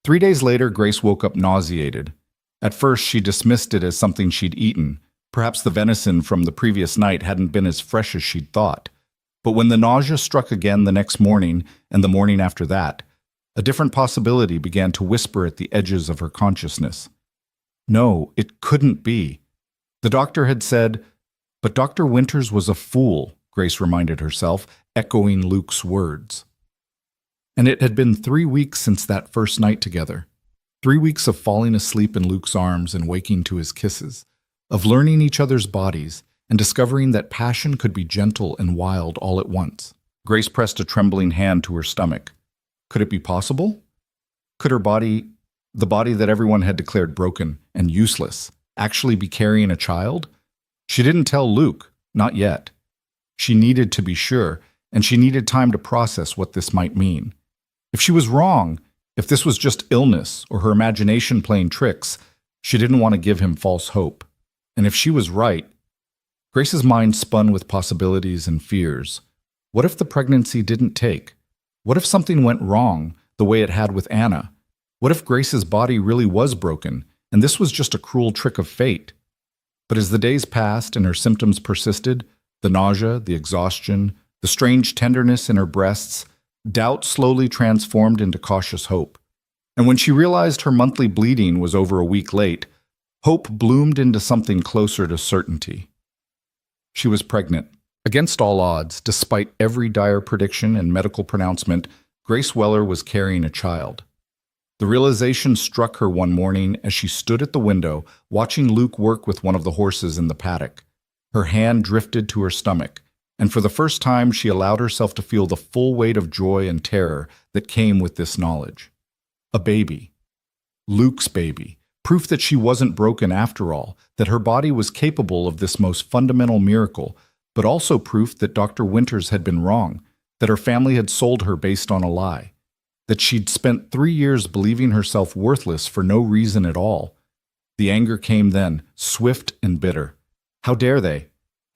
3 days later, Grace woke up nauseated. At first, she dismissed it as something she'd eaten. Perhaps the venison from the previous night hadn't been as fresh as she'd thought. But when the nausea struck again the next morning and the morning after that, a different possibility began to whisper at the edges of her consciousness. No, it couldn't be. The doctor had said, but Dr. Winters was a fool, Grace reminded herself, echoing Luke's words. And it had been 3 weeks since that first night together. 3 weeks of falling asleep in Luke's arms and waking to his kisses, of learning each other's bodies and discovering that passion could be gentle and wild all at once. Grace pressed a trembling hand to her stomach. Could it be possible? Could her body, the body that everyone had declared broken and useless, actually be carrying a child? She didn't tell Luke, not yet. She needed to be sure, and she needed time to process what this might mean. If she was wrong, if this was just illness or her imagination playing tricks, she didn't want to give him false hope. And if she was right, Grace's mind spun with possibilities and fears. What if the pregnancy didn't take? What if something went wrong, the way it had with Anna? What if Grace's body really was broken, and this was just a cruel trick of fate? But as the days passed and her symptoms persisted, the nausea, the exhaustion, the strange tenderness in her breasts, doubt slowly transformed into cautious hope. And when she realized her monthly bleeding was over a week late, hope bloomed into something closer to certainty. She was pregnant. Against all odds, despite every dire prediction and medical pronouncement, Grace Weller was carrying a child. The realization struck her one morning as she stood at the window, watching Luke work with one of the horses in the paddock. Her hand drifted to her stomach, and for the first time she allowed herself to feel the full weight of joy and terror that came with this knowledge. A baby. Luke's baby, Proof that she wasn't broken after all, that her body was capable of this most fundamental miracle, but also proof that Dr. Winters had been wrong, that her family had sold her based on a lie, that she'd spent 3 years believing herself worthless for no reason at all. The anger came then, swift and bitter. How dare they?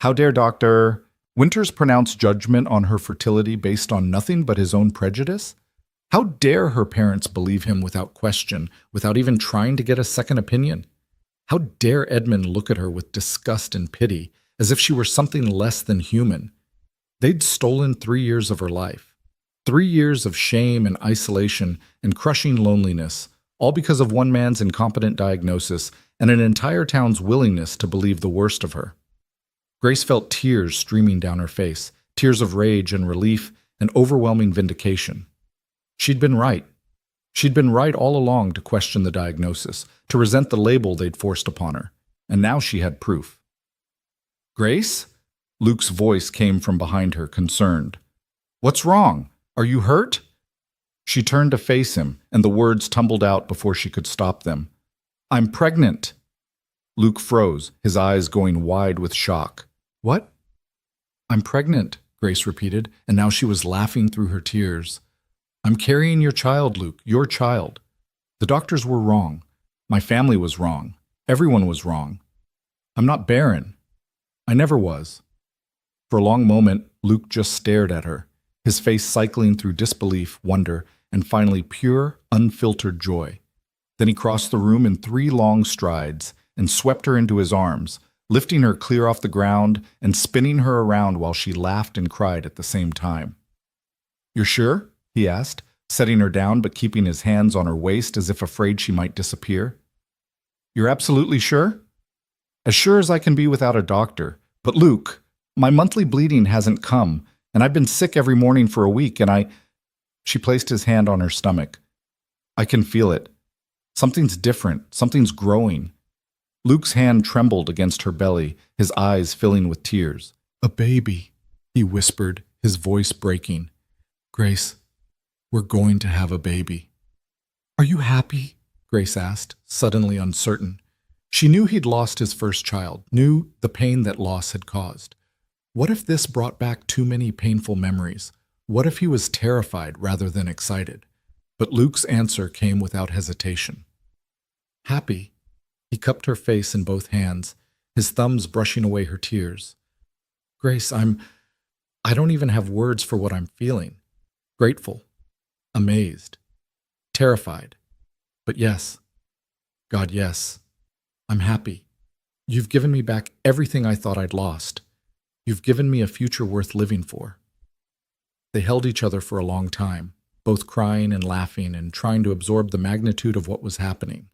How dare Dr. Winters pronounce judgment on her fertility based on nothing but his own prejudice? How dare her parents believe him without question, without even trying to get a second opinion? How dare Edmund look at her with disgust and pity, as if she were something less than human? They'd stolen 3 years of her life. 3 years of shame and isolation and crushing loneliness, all because of one man's incompetent diagnosis and an entire town's willingness to believe the worst of her. Grace felt tears streaming down her face, tears of rage and relief and overwhelming vindication. She'd been right. She'd been right all along to question the diagnosis, to resent the label they'd forced upon her, and now she had proof. "Grace?" Luke's voice came from behind her, concerned. "What's wrong? Are you hurt?" She turned to face him, and the words tumbled out before she could stop them. "I'm pregnant." Luke froze, his eyes going wide with shock. "What?" "I'm pregnant," Grace repeated, and now she was laughing through her tears. "I'm carrying your child, Luke, your child. The doctors were wrong. My family was wrong. Everyone was wrong. I'm not barren. I never was." For a long moment, Luke just stared at her, his face cycling through disbelief, wonder, and finally pure, unfiltered joy. Then he crossed the room in 3 long strides and swept her into his arms, lifting her clear off the ground and spinning her around while she laughed and cried at the same time. "You're sure?" he asked, setting her down but keeping his hands on her waist as if afraid she might disappear. "You're absolutely sure?" "As sure as I can be without a doctor. But Luke, my monthly bleeding hasn't come, and I've been sick every morning for a week, and She placed his hand on her stomach. "I can feel it. Something's different. Something's growing." Luke's hand trembled against her belly, his eyes filling with tears. "A baby," he whispered, his voice breaking. "Grace, we're going to have a baby." "Are you happy?" Grace asked, suddenly uncertain. She knew he'd lost his first child, knew the pain that loss had caused. What if this brought back too many painful memories? What if he was terrified rather than excited? But Luke's answer came without hesitation. "Happy." He cupped her face in both hands, his thumbs brushing away her tears. "Grace, I don't even have words for what I'm feeling. Grateful, amazed, terrified. But yes, God, yes, I'm happy. You've given me back everything I thought I'd lost. You've given me a future worth living for." They held each other for a long time, both crying and laughing and trying to absorb the magnitude of what was happening.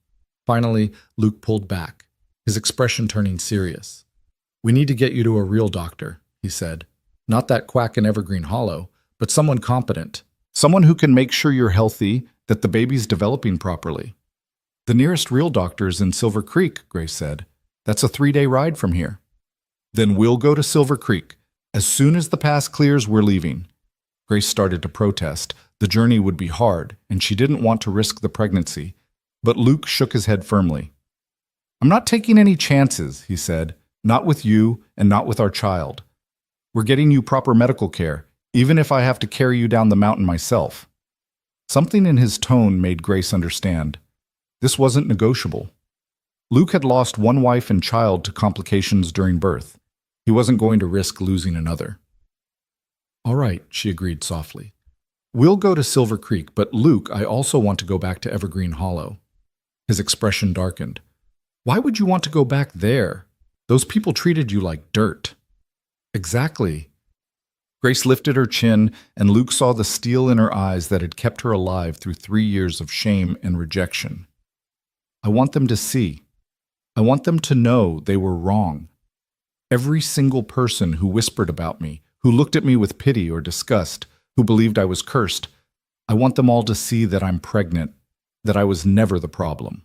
Finally, Luke pulled back, his expression turning serious. "We need to get you to a real doctor," he said. "Not that quack in Evergreen Hollow, but someone competent. Someone who can make sure you're healthy, that the baby's developing properly." "The nearest real doctor is in Silver Creek," Grace said. "That's a 3-day ride from here." "Then we'll go to Silver Creek. As soon as the pass clears, we're leaving." Grace started to protest. The journey would be hard, and she didn't want to risk the pregnancy. But Luke shook his head firmly. "I'm not taking any chances," he said. "Not with you and not with our child. We're getting you proper medical care, even if I have to carry you down the mountain myself." Something in his tone made Grace understand. This wasn't negotiable. Luke had lost one wife and child to complications during birth. He wasn't going to risk losing another. "All right," she agreed softly. "We'll go to Silver Creek, but Luke, I also want to go back to Evergreen Hollow." His expression darkened. "Why would you want to go back there? Those people treated you like dirt." "Exactly." Grace lifted her chin, and Luke saw the steel in her eyes that had kept her alive through 3 years of shame and rejection. "I want them to see. I want them to know they were wrong. Every single person who whispered about me, who looked at me with pity or disgust, who believed I was cursed, I want them all to see that I'm pregnant, that I was never the problem."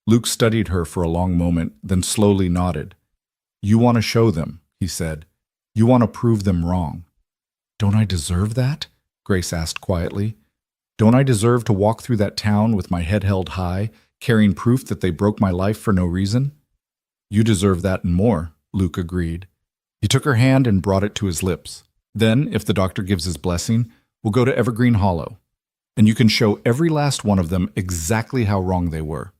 Luke studied her for a long moment, then slowly nodded. "You want to show them," he said. "You want to prove them wrong." "Don't I deserve that?" Grace asked quietly. Don't I deserve to walk through that town with my head held high, carrying proof that they broke my life for no reason? You deserve that and more, Luke agreed. He took her hand and brought it to his lips. Then, if the doctor gives his blessing, we'll go to Evergreen Hollow, and you can show every last one of them exactly how wrong they were.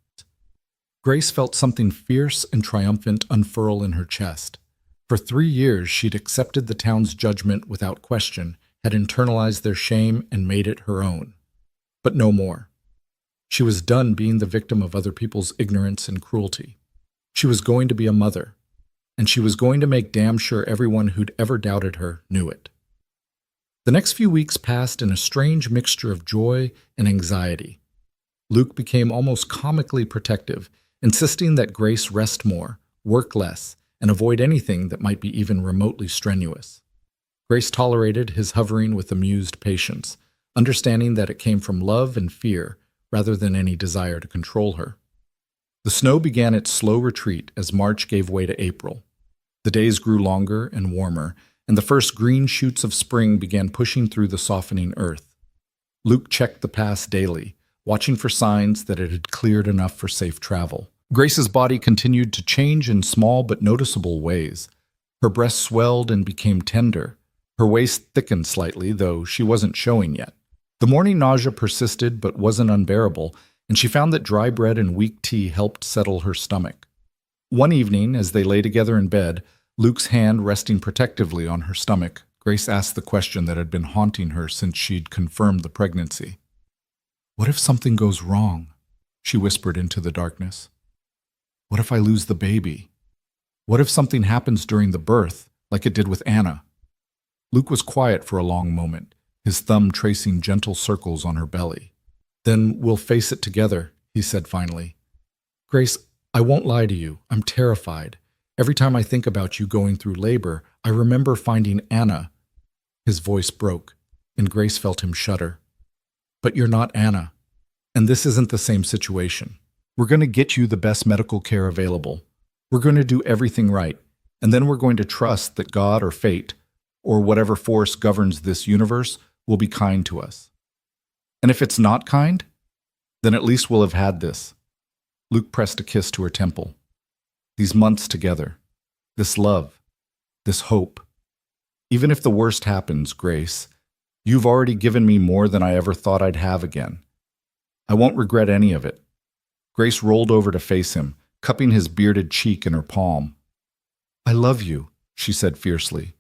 Grace felt something fierce and triumphant unfurl in her chest. For 3 years, she'd accepted the town's judgment without question, had internalized their shame and made it her own. But no more. She was done being the victim of other people's ignorance and cruelty. She was going to be a mother, and she was going to make damn sure everyone who'd ever doubted her knew it. The next few weeks passed in a strange mixture of joy and anxiety. Luke became almost comically protective, insisting that Grace rest more, work less, and avoid anything that might be even remotely strenuous. Grace tolerated his hovering with amused patience, understanding that it came from love and fear rather than any desire to control her. The snow began its slow retreat as March gave way to April. The days grew longer and warmer, and the first green shoots of spring began pushing through the softening earth. Luke checked the pass daily, watching for signs that it had cleared enough for safe travel. Grace's body continued to change in small but noticeable ways. Her breasts swelled and became tender. Her waist thickened slightly, though she wasn't showing yet. The morning nausea persisted but wasn't unbearable, and she found that dry bread and weak tea helped settle her stomach. One evening, as they lay together in bed, Luke's hand resting protectively on her stomach, Grace asked the question that had been haunting her since she'd confirmed the pregnancy. "What if something goes wrong?" she whispered into the darkness. "What if I lose the baby? What if something happens during the birth, like it did with Anna?" Luke was quiet for a long moment, his thumb tracing gentle circles on her belly. "Then we'll face it together," he said finally. "Grace, I won't lie to you. I'm terrified. Every time I think about you going through labor, I remember finding Anna." His voice broke, and Grace felt him shudder. "But you're not Anna, and this isn't the same situation. We're going to get you the best medical care available. We're going to do everything right, and then we're going to trust that God or fate, or whatever force governs this universe, will be kind to us. And if it's not kind, then at least we'll have had this." Luke pressed a kiss to her temple. "These months together, this love, this hope. Even if the worst happens, Grace, you've already given me more than I ever thought I'd have again. I won't regret any of it." Grace rolled over to face him, cupping his bearded cheek in her palm. "I love you," she said fiercely,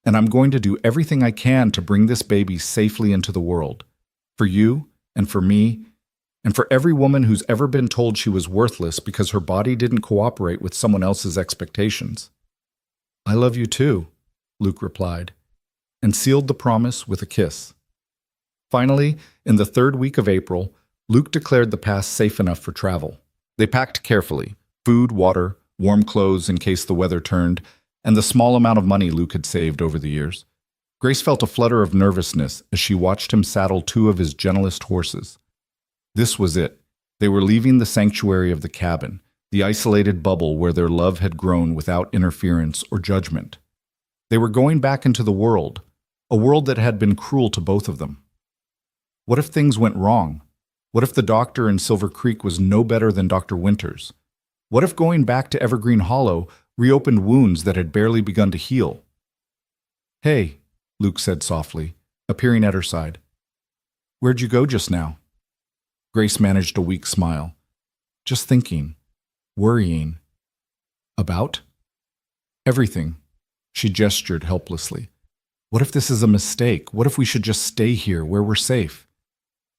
"and I'm going to do everything I can to bring this baby safely into the world. For you, and for me, and for every woman who's ever been told she was worthless because her body didn't cooperate with someone else's expectations." "I love you too," Luke replied, and sealed the promise with a kiss. Finally, in the 3rd week of April, Luke declared the pass safe enough for travel. They packed carefully: food, water, warm clothes in case the weather turned, and the small amount of money Luke had saved over the years. Grace felt a flutter of nervousness as she watched him saddle 2 of his gentlest horses. This was it. They were leaving the sanctuary of the cabin, the isolated bubble where their love had grown without interference or judgment. They were going back into the world, a world that had been cruel to both of them. What if things went wrong? What if the doctor in Silver Creek was no better than Dr. Winters? What if going back to Evergreen Hollow reopened wounds that had barely begun to heal? "Hey," Luke said softly, appearing at her side. "Where'd you go just now?" Grace managed a weak smile. "Just thinking, worrying." "About?" "Everything." She gestured helplessly. "What if this is a mistake? What if we should just stay here where we're safe?"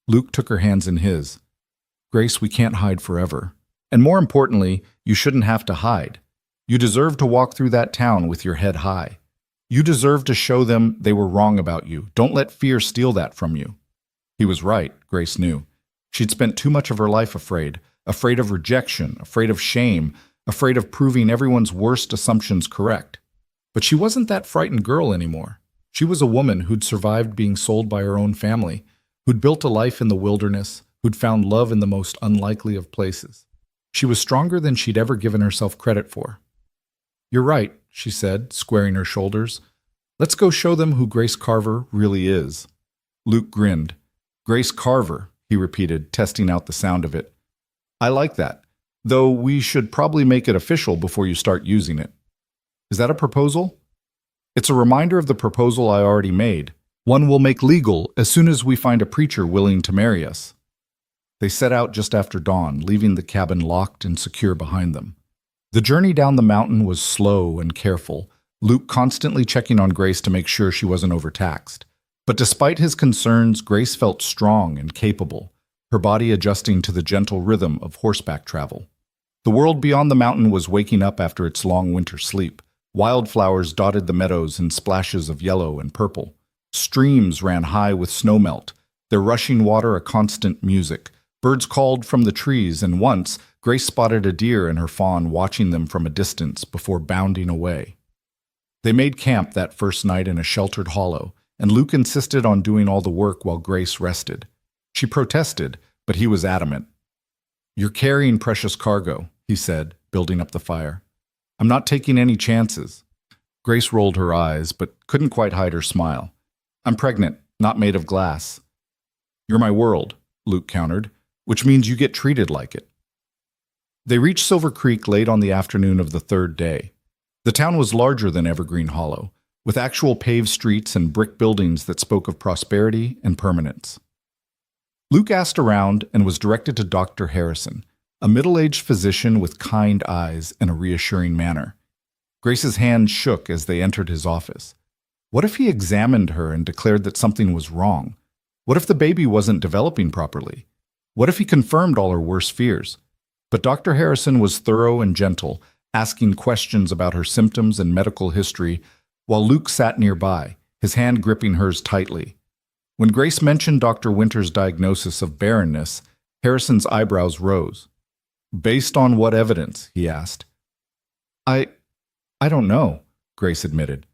Luke took her hands in his. "Grace, we can't hide forever. And more importantly, you shouldn't have to hide. You deserve to walk through that town with your head high. You deserve to show them they were wrong about you. Don't let fear steal that from you." He was right, Grace knew. She'd spent too much of her life afraid of rejection, afraid of shame, afraid of proving everyone's worst assumptions correct. But she wasn't that frightened girl anymore. She was a woman who'd survived being sold by her own family, who'd built a life in the wilderness, who'd found love in the most unlikely of places. She was stronger than she'd ever given herself credit for. "You're right," she said, squaring her shoulders. "Let's go show them who Grace Carver really is." Luke grinned. Grace Carver, he repeated, testing out the sound of it. I like that, though we should probably make it official before you start using it. Is that a proposal? It's a reminder of the proposal I already made. One we'll make legal as soon as we find a preacher willing to marry us. They set out just after dawn, leaving the cabin locked and secure behind them. The journey down the mountain was slow and careful, Luke constantly checking on Grace to make sure she wasn't overtaxed. But despite his concerns, Grace felt strong and capable, her body adjusting to the gentle rhythm of horseback travel. The world beyond the mountain was waking up after its long winter sleep. Wildflowers dotted the meadows in splashes of yellow and purple. Streams ran high with snowmelt, their rushing water a constant music. Birds called from the trees, and once, Grace spotted a deer and her fawn watching them from a distance before bounding away. They made camp that first night in a sheltered hollow, and Luke insisted on doing all the work while Grace rested. She protested, but he was adamant. "You're carrying precious cargo," he said, building up the fire. "I'm not taking any chances." Grace rolled her eyes, but couldn't quite hide her smile. "I'm pregnant, not made of glass." "You're my world," Luke countered, "which means you get treated like it." They reached Silver Creek late on the afternoon of the third day. The town was larger than Evergreen Hollow, with actual paved streets and brick buildings that spoke of prosperity and permanence. Luke asked around and was directed to Dr. Harrison, a middle-aged physician with kind eyes and a reassuring manner. Grace's hand shook as they entered his office. What if he examined her and declared that something was wrong? What if the baby wasn't developing properly? What if he confirmed all her worst fears? But Dr. Harrison was thorough and gentle, asking questions about her symptoms and medical history, while Luke sat nearby, his hand gripping hers tightly. When Grace mentioned Dr. Winter's diagnosis of barrenness, Harrison's eyebrows rose. "Based on what evidence?" he asked. I don't know," Grace admitted.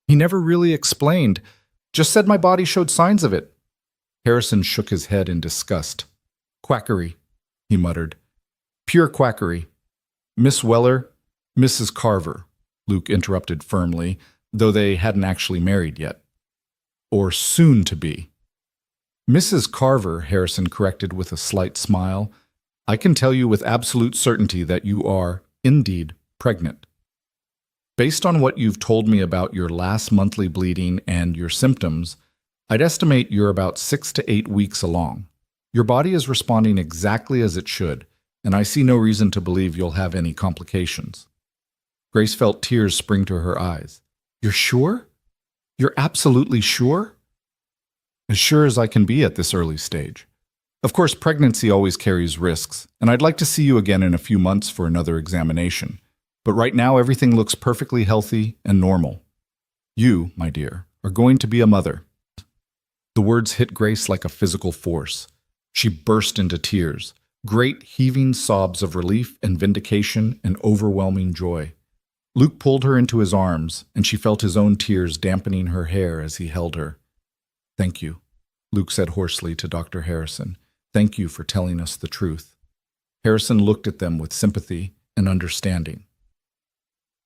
He never really explained, just said my body showed signs of it." Harrison shook his head in disgust. "Quackery," he muttered. "Pure quackery." "Miss Weller, Mrs. Carver," Luke interrupted firmly, though they hadn't actually married yet. "Or soon to be." "Mrs. Carver," Harrison corrected with a slight smile, "I can tell you with absolute certainty that you are, indeed, pregnant. Based on what you've told me about your last monthly bleeding and your symptoms, I'd estimate you're about 6 to 8 weeks along. Your body is responding exactly as it should, and I see no reason to believe you'll have any complications." Grace felt tears spring to her eyes. "You're sure? You're absolutely sure?" "As sure as I can be at this early stage. Of course, pregnancy always carries risks, and I'd like to see you again in a few months for another examination. But right now, everything looks perfectly healthy and normal. You, my dear, are going to be a mother." The words hit Grace like a physical force. She burst into tears, great heaving sobs of relief and vindication and overwhelming joy. Luke pulled her into his arms, and she felt his own tears dampening her hair as he held her. "Thank you," Luke said hoarsely to Dr. Harrison. "Thank you for telling us the truth." Harrison looked at them with sympathy and understanding.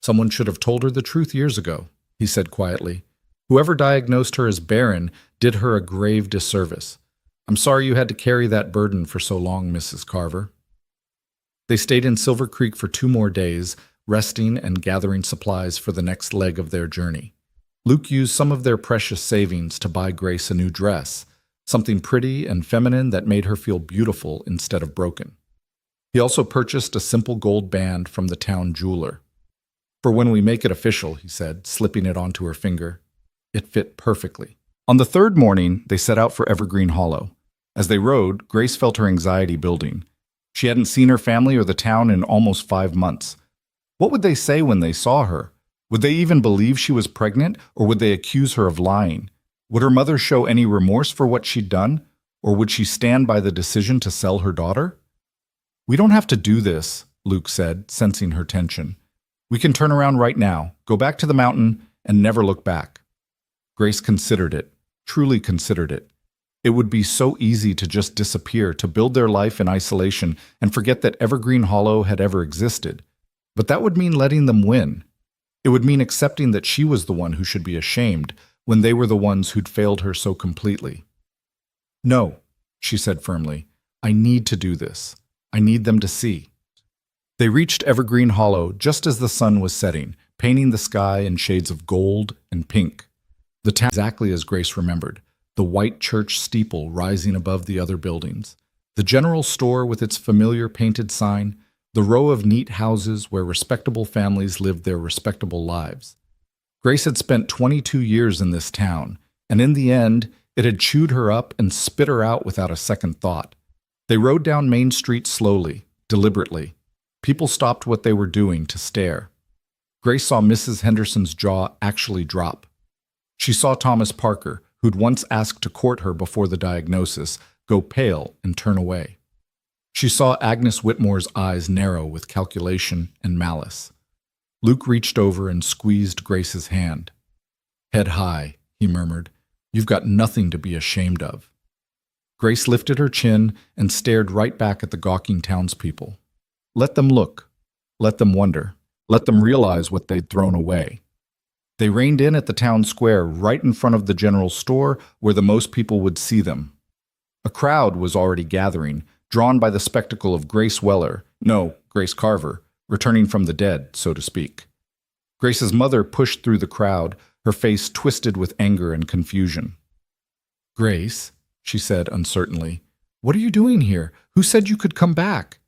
"Someone should have told her the truth years ago," he said quietly. "Whoever diagnosed her as barren did her a grave disservice. I'm sorry you had to carry that burden for so long, Mrs. Carver." They stayed in Silver Creek for 2 more days, resting and gathering supplies for the next leg of their journey. Luke used some of their precious savings to buy Grace a new dress, something pretty and feminine that made her feel beautiful instead of broken. He also purchased a simple gold band from the town jeweler. "For when we make it official," he said, slipping it onto her finger. It fit perfectly. On the 3rd morning, they set out for Evergreen Hollow. As they rode, Grace felt her anxiety building. She hadn't seen her family or the town in almost 5 months. What would they say when they saw her? Would they even believe she was pregnant, or would they accuse her of lying? Would her mother show any remorse for what she'd done, or would she stand by the decision to sell her daughter? "We don't have to do this," Luke said, sensing her tension. "We can turn around right now, go back to the mountain, and never look back." Grace considered it, truly considered it. It would be so easy to just disappear, to build their life in isolation and forget that Evergreen Hollow had ever existed. But that would mean letting them win. It would mean accepting that she was the one who should be ashamed when they were the ones who'd failed her so completely. No, she said firmly. I need to do this. I need them to see. They reached Evergreen Hollow just as the sun was setting, painting the sky in shades of gold and pink. The town exactly as Grace remembered, the white church steeple rising above the other buildings, the general store with its familiar painted sign, the row of neat houses where respectable families lived their respectable lives. Grace had spent 22 years in this town, and in the end, it had chewed her up and spit her out without a second thought. They rode down Main Street slowly, deliberately. People stopped what they were doing to stare. Grace saw Mrs. Henderson's jaw actually drop. She saw Thomas Parker, who'd once asked to court her before the diagnosis, go pale and turn away. She saw Agnes Whitmore's eyes narrow with calculation and malice. Luke reached over and squeezed Grace's hand. Head high, he murmured. You've got nothing to be ashamed of. Grace lifted her chin and stared right back at the gawking townspeople. Let them look. Let them wonder. Let them realize what they'd thrown away. They reined in at the town square right in front of the general store where the most people would see them. A crowd was already gathering, drawn by the spectacle of Grace Carver, returning from the dead, so to speak. Grace's mother pushed through the crowd, her face twisted with anger and confusion. Grace, she said uncertainly, what are you doing here? Who said you could come back?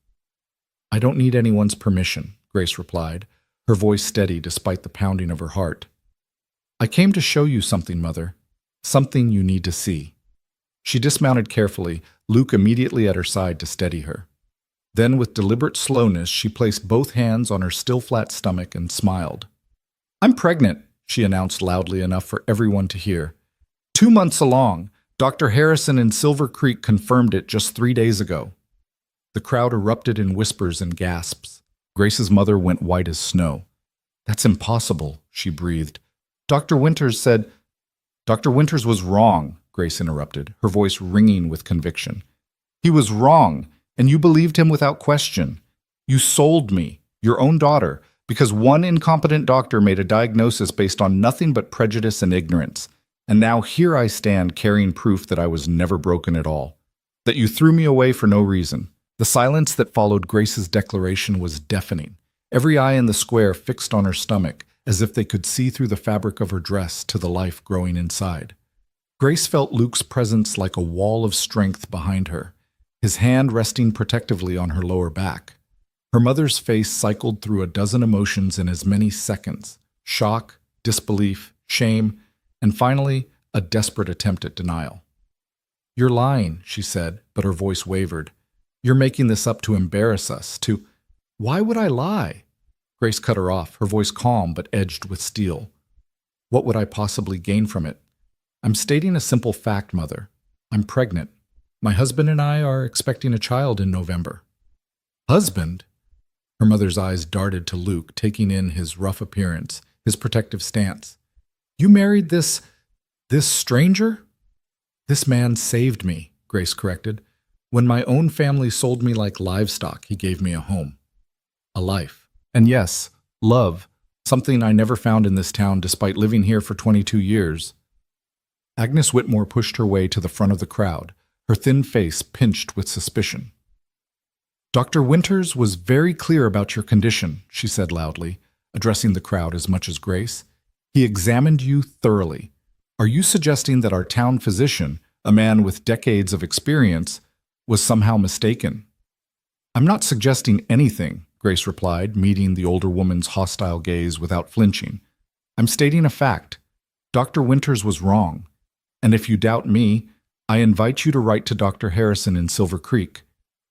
I don't need anyone's permission, Grace replied, her voice steady despite the pounding of her heart. I came to show you something, Mother. Something you need to see. She dismounted carefully, Luke immediately at her side to steady her. Then, with deliberate slowness, she placed both hands on her still flat stomach and smiled. I'm pregnant, she announced loudly enough for everyone to hear. 2 months along. Dr. Harrison in Silver Creek confirmed it just 3 days ago. The crowd erupted in whispers and gasps. Grace's mother went white as snow. That's impossible, she breathed. Dr. Winters was wrong, Grace interrupted, her voice ringing with conviction. He was wrong, and you believed him without question. You sold me, your own daughter, because one incompetent doctor made a diagnosis based on nothing but prejudice and ignorance. And now here I stand carrying proof that I was never broken at all, that you threw me away for no reason. The silence that followed Grace's declaration was deafening, every eye in the square fixed on her stomach, as if they could see through the fabric of her dress to the life growing inside. Grace felt Luke's presence like a wall of strength behind her, his hand resting protectively on her lower back. Her mother's face cycled through a dozen emotions in as many seconds: shock, disbelief, shame, and finally, a desperate attempt at denial. You're lying, she said, but her voice wavered. You're making this up to embarrass us, to... Why would I lie? Grace cut her off, her voice calm but edged with steel. What would I possibly gain from it? I'm stating a simple fact, Mother. I'm pregnant. My husband and I are expecting a child in November. Husband? Her mother's eyes darted to Luke, taking in his rough appearance, his protective stance. You married this stranger? This man saved me, Grace corrected. When my own family sold me like livestock, he gave me a home. A life. And yes, love, something I never found in this town despite living here for 22 years. Agnes Whitmore pushed her way to the front of the crowd, her thin face pinched with suspicion. Dr. Winters was very clear about your condition, she said loudly, addressing the crowd as much as Grace. He examined you thoroughly. Are you suggesting that our town physician, a man with decades of experience, was somehow mistaken? I'm not suggesting anything, Grace replied, meeting the older woman's hostile gaze without flinching. I'm stating a fact. Dr. Winters was wrong. And if you doubt me, I invite you to write to Dr. Harrison in Silver Creek.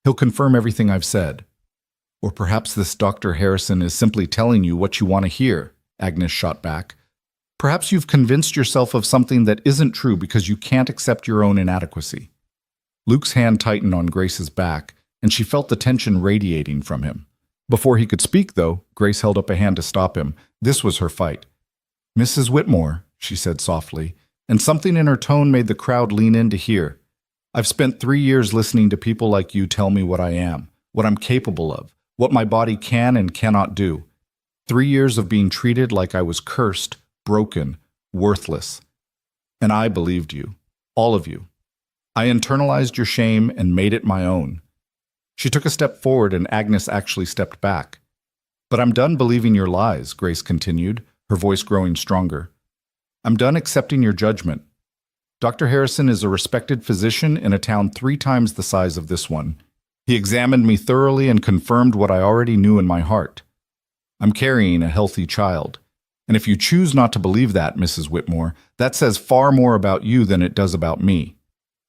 He'll confirm everything I've said. Or perhaps this Dr. Harrison is simply telling you what you want to hear, Agnes shot back. Perhaps you've convinced yourself of something that isn't true because you can't accept your own inadequacy. Luke's hand tightened on Grace's back, and she felt the tension radiating from him. Before he could speak, though, Grace held up a hand to stop him. This was her fight. Mrs. Whitmore, she said softly, and something in her tone made the crowd lean in to hear. I've spent 3 years listening to people like you tell me what I am, what I'm capable of, what my body can and cannot do. 3 years of being treated like I was cursed, broken, worthless. And I believed you, all of you. I internalized your shame and made it my own. She took a step forward and Agnes actually stepped back. But I'm done believing your lies, Grace continued, her voice growing stronger. I'm done accepting your judgment. Dr. Harrison is a respected physician in a town 3 times the size of this one. He examined me thoroughly and confirmed what I already knew in my heart. I'm carrying a healthy child. And if you choose not to believe that, Mrs. Whitmore, that says far more about you than it does about me.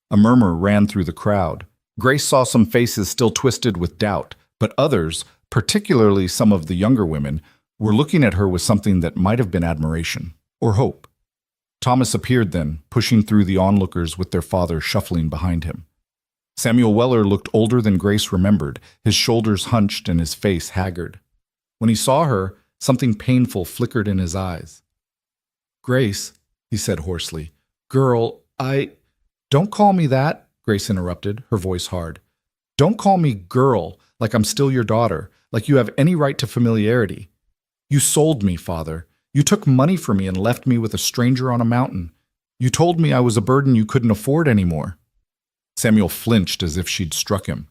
A murmur ran through the crowd. Grace saw some faces still twisted with doubt, but others, particularly some of the younger women, were looking at her with something that might have been admiration or hope. Thomas appeared then, pushing through the onlookers with their father shuffling behind him. Samuel Weller looked older than Grace remembered, his shoulders hunched and his face haggard. When he saw her, something painful flickered in his eyes. "Grace," he said hoarsely. "Girl, Don't call me that," Grace interrupted, her voice hard. "Don't call me girl, like I'm still your daughter, like you have any right to familiarity. You sold me, Father. You took money from me and left me with a stranger on a mountain. You told me I was a burden you couldn't afford anymore." Samuel flinched as if she'd struck him.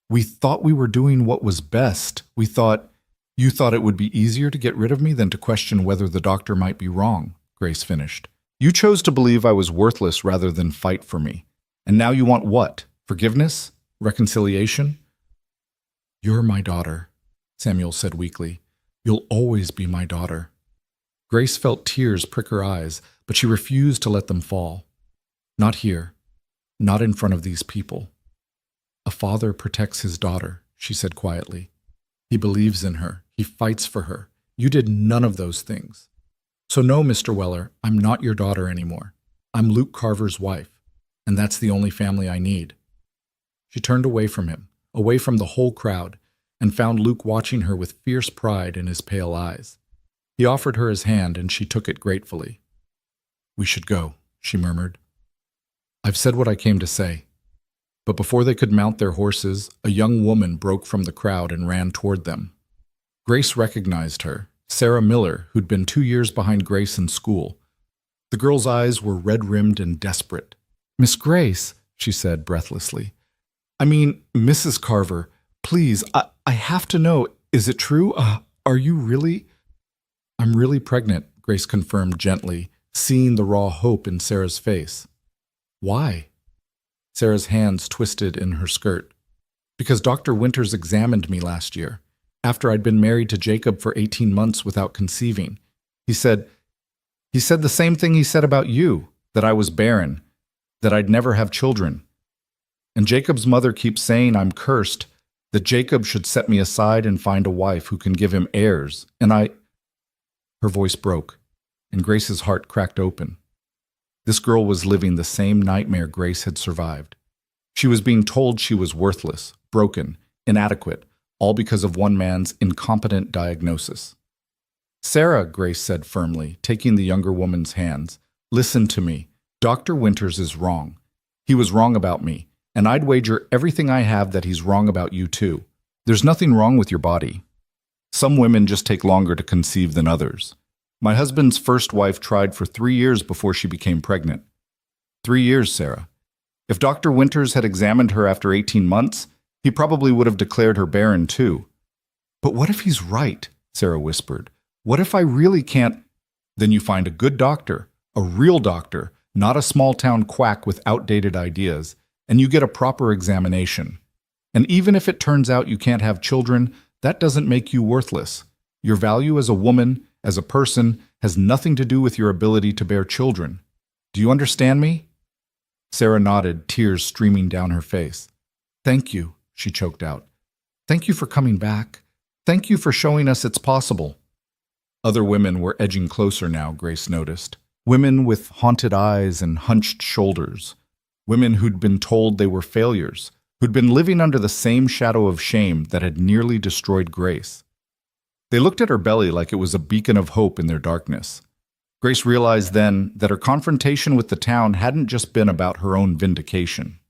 "We thought we were doing what was best. You thought it would be easier to get rid of me than to question whether the doctor might be wrong," Grace finished. "You chose to believe I was worthless rather than fight for me. And now you want what? Forgiveness? Reconciliation?" "You're my daughter," Samuel said weakly. "You'll always be my daughter." Grace felt tears prick her eyes, but she refused to let them fall. "Not here. Not in front of these people. A father protects his daughter," she said quietly. "He believes in her. He fights for her. You did none of those things. So no, Mr. Weller, I'm not your daughter anymore. I'm Luke Carver's wife, and that's the only family I need." She turned away from him, away from the whole crowd, and found Luke watching her with fierce pride in his pale eyes. He offered her his hand, and she took it gratefully. "We should go," she murmured. "I've said what I came to say." But before they could mount their horses, a young woman broke from the crowd and ran toward them. Grace recognized her, Sarah Miller, who'd been 2 years behind Grace in school. The girl's eyes were red-rimmed and desperate. "Miss Grace," she said breathlessly. Mrs. Carver, please, I have to know, is it true? Are you really?" "I'm really pregnant," Grace confirmed gently, seeing the raw hope in Sarah's face. "Why?" Sarah's hands twisted in her skirt. "Because Dr. Winters examined me last year, after I'd been married to Jacob for 18 months without conceiving. He said the same thing he said about you, that I was barren, that I'd never have children. And Jacob's mother keeps saying I'm cursed, that Jacob should set me aside and find a wife who can give him heirs, and I—" Her voice broke, and Grace's heart cracked open. This girl was living the same nightmare Grace had survived. She was being told she was worthless, broken, inadequate, all because of one man's incompetent diagnosis. "Sarah," Grace said firmly, taking the younger woman's hands, "listen to me. Dr. Winters is wrong. He was wrong about me, and I'd wager everything I have that he's wrong about you too. There's nothing wrong with your body. Some women just take longer to conceive than others. My husband's first wife tried for 3 years before she became pregnant. 3 years, Sarah. If Dr. Winters had examined her after 18 months, he probably would have declared her barren too." "But what if he's right?" Sarah whispered. "What if I really can't—" "Then you find a good doctor, a real doctor, not a small-town quack with outdated ideas, and you get a proper examination. And even if it turns out you can't have children, that doesn't make you worthless. Your value as a woman, as a person, has nothing to do with your ability to bear children. Do you understand me?" Sarah nodded, tears streaming down her face. "Thank you," she choked out. "Thank you for coming back. Thank you for showing us it's possible." Other women were edging closer now, Grace noticed. Women with haunted eyes and hunched shoulders. Women who'd been told they were failures, who'd been living under the same shadow of shame that had nearly destroyed Grace. They looked at her belly like it was a beacon of hope in their darkness. Grace realized then that her confrontation with the town hadn't just been about her own vindication.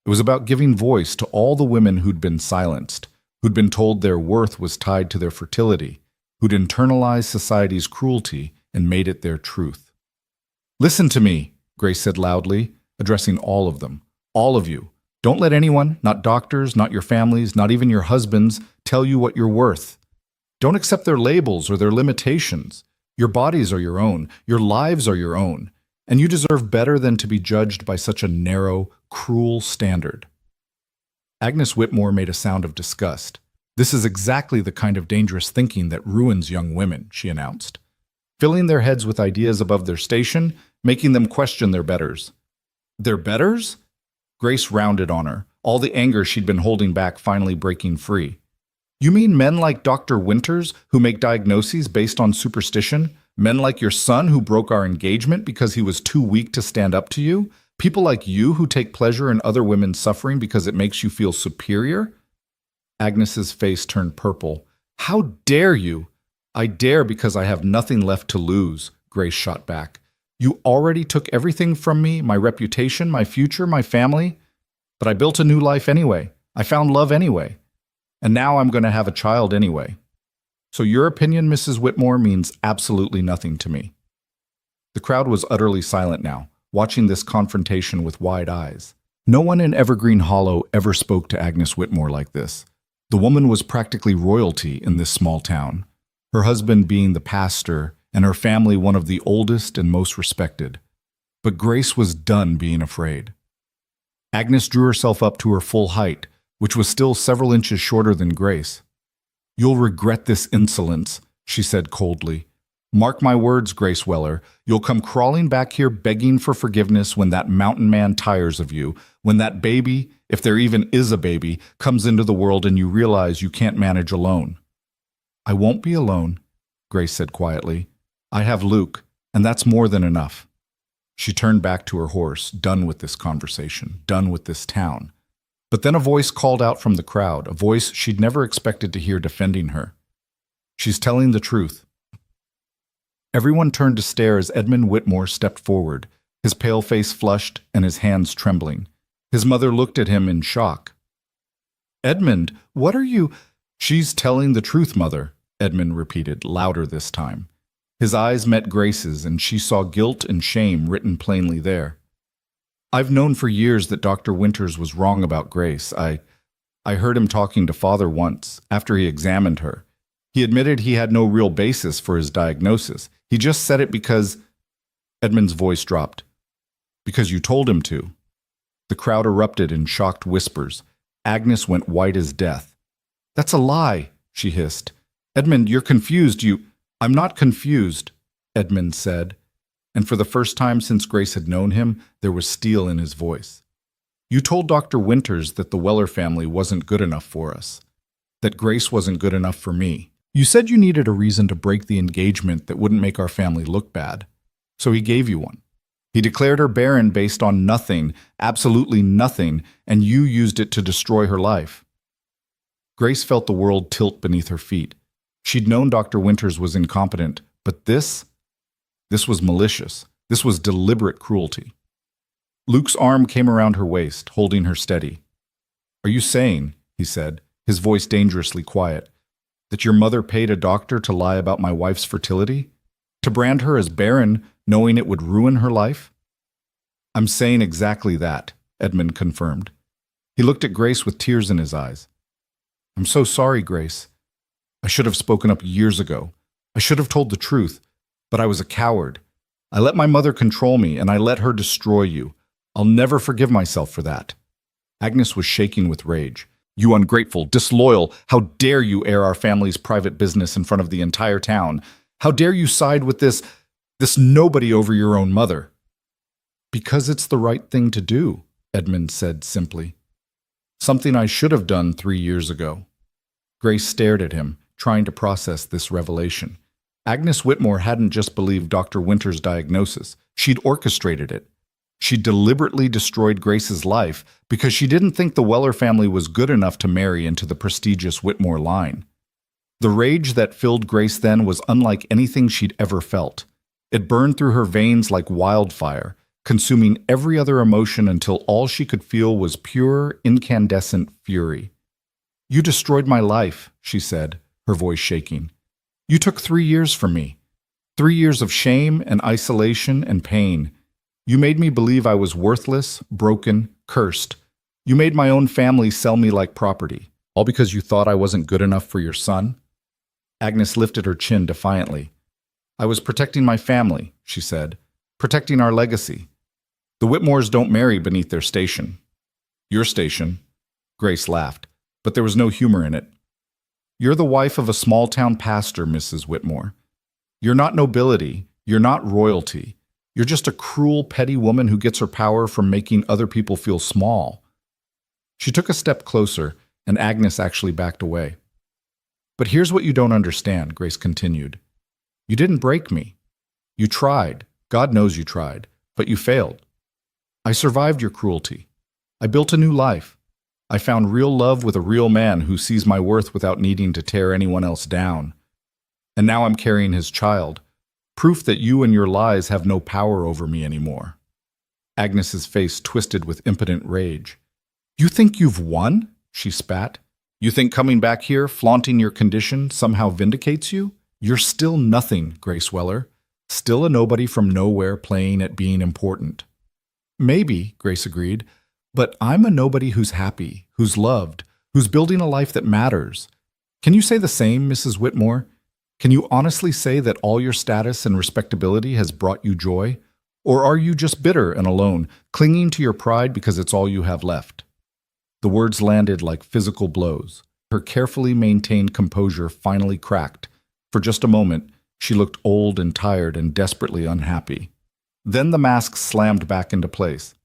It was about giving voice to all the women who'd been silenced, who'd been told their worth was tied to their fertility, who'd internalized society's cruelty and made it their truth. "Listen to me," Grace said loudly, addressing all of them, All of you. Don't let anyone, not doctors, not your families, not even your husbands, tell you what you're worth. Don't accept their labels or their limitations. Your bodies are your own. Your lives are your own. And you deserve better than to be judged by such a narrow, cruel standard. Agnes Whitmore made a sound of disgust. This is exactly the kind of dangerous thinking that ruins young women, she announced. Filling their heads with ideas above their station, making them question their betters. Their betters? Grace rounded on her, all the anger she'd been holding back finally breaking free. You mean men like Dr. Winters, who make diagnoses based on superstition? Men like your son, who broke our engagement because he was too weak to stand up to you? People like you, who take pleasure in other women's suffering because it makes you feel superior? Agnes's face turned purple. How dare you? I dare because I have nothing left to lose, Grace shot back. You already took everything from me, my reputation, my future, my family. But I built a new life anyway. I found love anyway. And now I'm going to have a child anyway. So your opinion, Mrs. Whitmore, means absolutely nothing to me. The crowd was utterly silent now, watching this confrontation with wide eyes. No one in Evergreen Hollow ever spoke to Agnes Whitmore like this. The woman was practically royalty in this small town, her husband being the pastor and her family one of the oldest and most respected. But Grace was done being afraid. Agnes drew herself up to her full height, which was still several inches shorter than Grace. You'll regret this insolence, she said coldly. Mark my words, Grace Weller, you'll come crawling back here begging for forgiveness when that mountain man tires of you, when that baby, if there even is a baby, comes into the world and you realize you can't manage alone. I won't be alone, Grace said quietly. I have Luke, and that's more than enough. She turned back to her horse, done with this conversation, done with this town. But then a voice called out from the crowd, a voice she'd never expected to hear defending her. She's telling the truth. Everyone turned to stare as Edmund Whitmore stepped forward, his pale face flushed and his hands trembling. His mother looked at him in shock. Edmund, what are you— She's telling the truth, Mother, Edmund repeated, louder this time. His eyes met Grace's, and she saw guilt and shame written plainly there. I've known for years that Dr. Winters was wrong about Grace. I heard him talking to Father once, after he examined her. He admitted he had no real basis for his diagnosis. He just said it because— Edmund's voice dropped. Because you told him to. The crowd erupted in shocked whispers. Agnes went white as death. That's a lie, she hissed. Edmund, you're confused. I'm not confused, Edmund said. And for the first time since Grace had known him, there was steel in his voice. You told Dr. Winters that the Weller family wasn't good enough for us, that Grace wasn't good enough for me. You said you needed a reason to break the engagement that wouldn't make our family look bad, so he gave you one. He declared her barren based on nothing, absolutely nothing, and you used it to destroy her life. Grace felt the world tilt beneath her feet. She'd known Dr. Winters was incompetent, but this was malicious. This was deliberate cruelty. Luke's arm came around her waist, holding her steady. Are you saying, he said, his voice dangerously quiet, that your mother paid a doctor to lie about my wife's fertility? To brand her as barren, knowing it would ruin her life? I'm saying exactly that, Edmund confirmed. He looked at Grace with tears in his eyes. I'm so sorry, Grace. I should have spoken up years ago. I should have told the truth, but I was a coward. I let my mother control me, and I let her destroy you. I'll never forgive myself for that. Agnes was shaking with rage. You ungrateful, disloyal, how dare you air our family's private business in front of the entire town? How dare you side with this nobody over your own mother? Because it's the right thing to do, Edmund said simply. Something I should have done 3 years ago. Grace stared at him, trying to process this revelation. Agnes Whitmore hadn't just believed Dr. Winters' diagnosis. She'd orchestrated it. She deliberately destroyed Grace's life because she didn't think the Weller family was good enough to marry into the prestigious Whitmore line. The rage that filled Grace then was unlike anything she'd ever felt. It burned through her veins like wildfire, consuming every other emotion until all she could feel was pure, incandescent fury. You destroyed my life, she said, her voice shaking. You took 3 years from me. 3 years of shame and isolation and pain. You made me believe I was worthless, broken, cursed. You made my own family sell me like property, all because you thought I wasn't good enough for your son?" Agnes lifted her chin defiantly. "I was protecting my family," she said, "protecting our legacy. The Whitmores don't marry beneath their station." "Your station?" Grace laughed, but there was no humor in it. "You're the wife of a small-town pastor, Mrs. Whitmore. You're not nobility. You're not royalty. You're just a cruel, petty woman who gets her power from making other people feel small." She took a step closer, and Agnes actually backed away. "But here's what you don't understand," Grace continued. "You didn't break me. You tried. God knows you tried. But you failed. I survived your cruelty. I built a new life. I found real love with a real man who sees my worth without needing to tear anyone else down. And now I'm carrying his child. Proof that you and your lies have no power over me anymore." Agnes's face twisted with impotent rage. "You think you've won?" she spat. "You think coming back here, flaunting your condition, somehow vindicates you? You're still nothing, Grace Weller. Still a nobody from nowhere playing at being important." "Maybe," Grace agreed, "but I'm a nobody who's happy, who's loved, who's building a life that matters. Can you say the same, Mrs. Whitmore? Can you honestly say that all your status and respectability has brought you joy? Or are you just bitter and alone, clinging to your pride because it's all you have left?" The words landed like physical blows. Her carefully maintained composure finally cracked. For just a moment, she looked old and tired and desperately unhappy. Then the mask slammed back into place.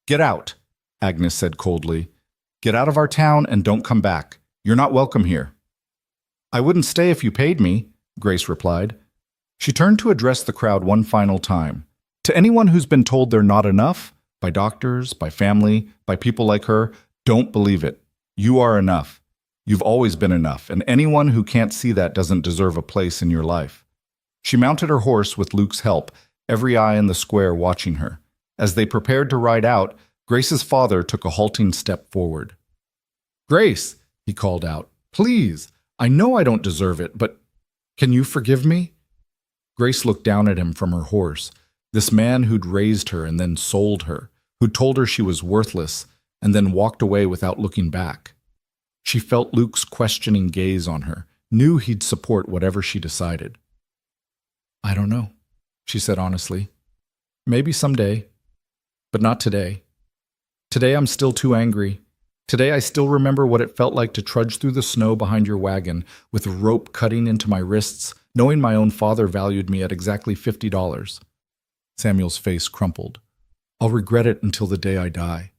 "Get out," Agnes said coldly. "Get out of our town and don't come back. You're not welcome here." "I wouldn't stay if you paid me," Grace replied. She turned to address the crowd one final time. "To anyone who's been told they're not enough, by doctors, by family, by people like her, don't believe it. You are enough. You've always been enough, and anyone who can't see that doesn't deserve a place in your life." She mounted her horse with Luke's help, every eye in the square watching her. As they prepared to ride out, Grace's father took a halting step forward. "Grace," he called out, "please, I know I don't deserve it, but can you forgive me?" Grace looked down at him from her horse, this man who'd raised her and then sold her, who'd told her she was worthless and then walked away without looking back. She felt Luke's questioning gaze on her, knew he'd support whatever she decided. "I don't know," she said honestly. "Maybe someday, but not today. Today I'm still too angry. Today I still remember what it felt like to trudge through the snow behind your wagon with a rope cutting into my wrists, knowing my own father valued me at exactly $50. Samuel's face crumpled. "I'll regret it until the day I die."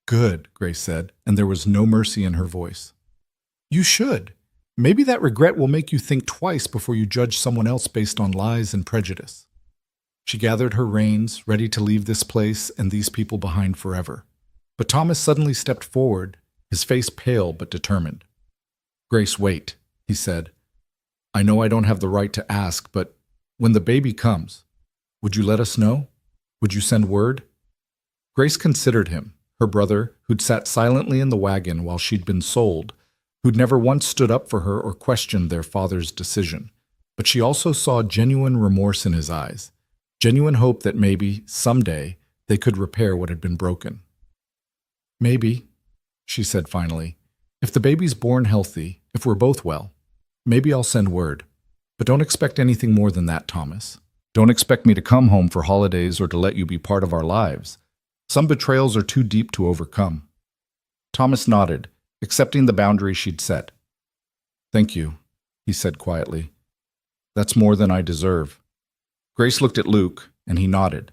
"Good," Grace said, and there was no mercy in her voice. "You should. Maybe that regret will make you think twice before you judge someone else based on lies and prejudice." She gathered her reins, ready to leave this place and these people behind forever. But Thomas suddenly stepped forward, his face pale but determined. "Grace, wait," he said. "I know I don't have the right to ask, but when the baby comes, would you let us know? Would you send word?" Grace considered him, her brother, who'd sat silently in the wagon while she'd been sold, who'd never once stood up for her or questioned their father's decision. But she also saw genuine remorse in his eyes, genuine hope that maybe, someday, they could repair what had been broken. "Maybe," she said finally, "if the baby's born healthy, if we're both well, maybe I'll send word. But don't expect anything more than that, Thomas. Don't expect me to come home for holidays or to let you be part of our lives. Some betrayals are too deep to overcome." Thomas nodded, accepting the boundary she'd set. "Thank you," he said quietly. "That's more than I deserve." Grace looked at Luke, and he nodded.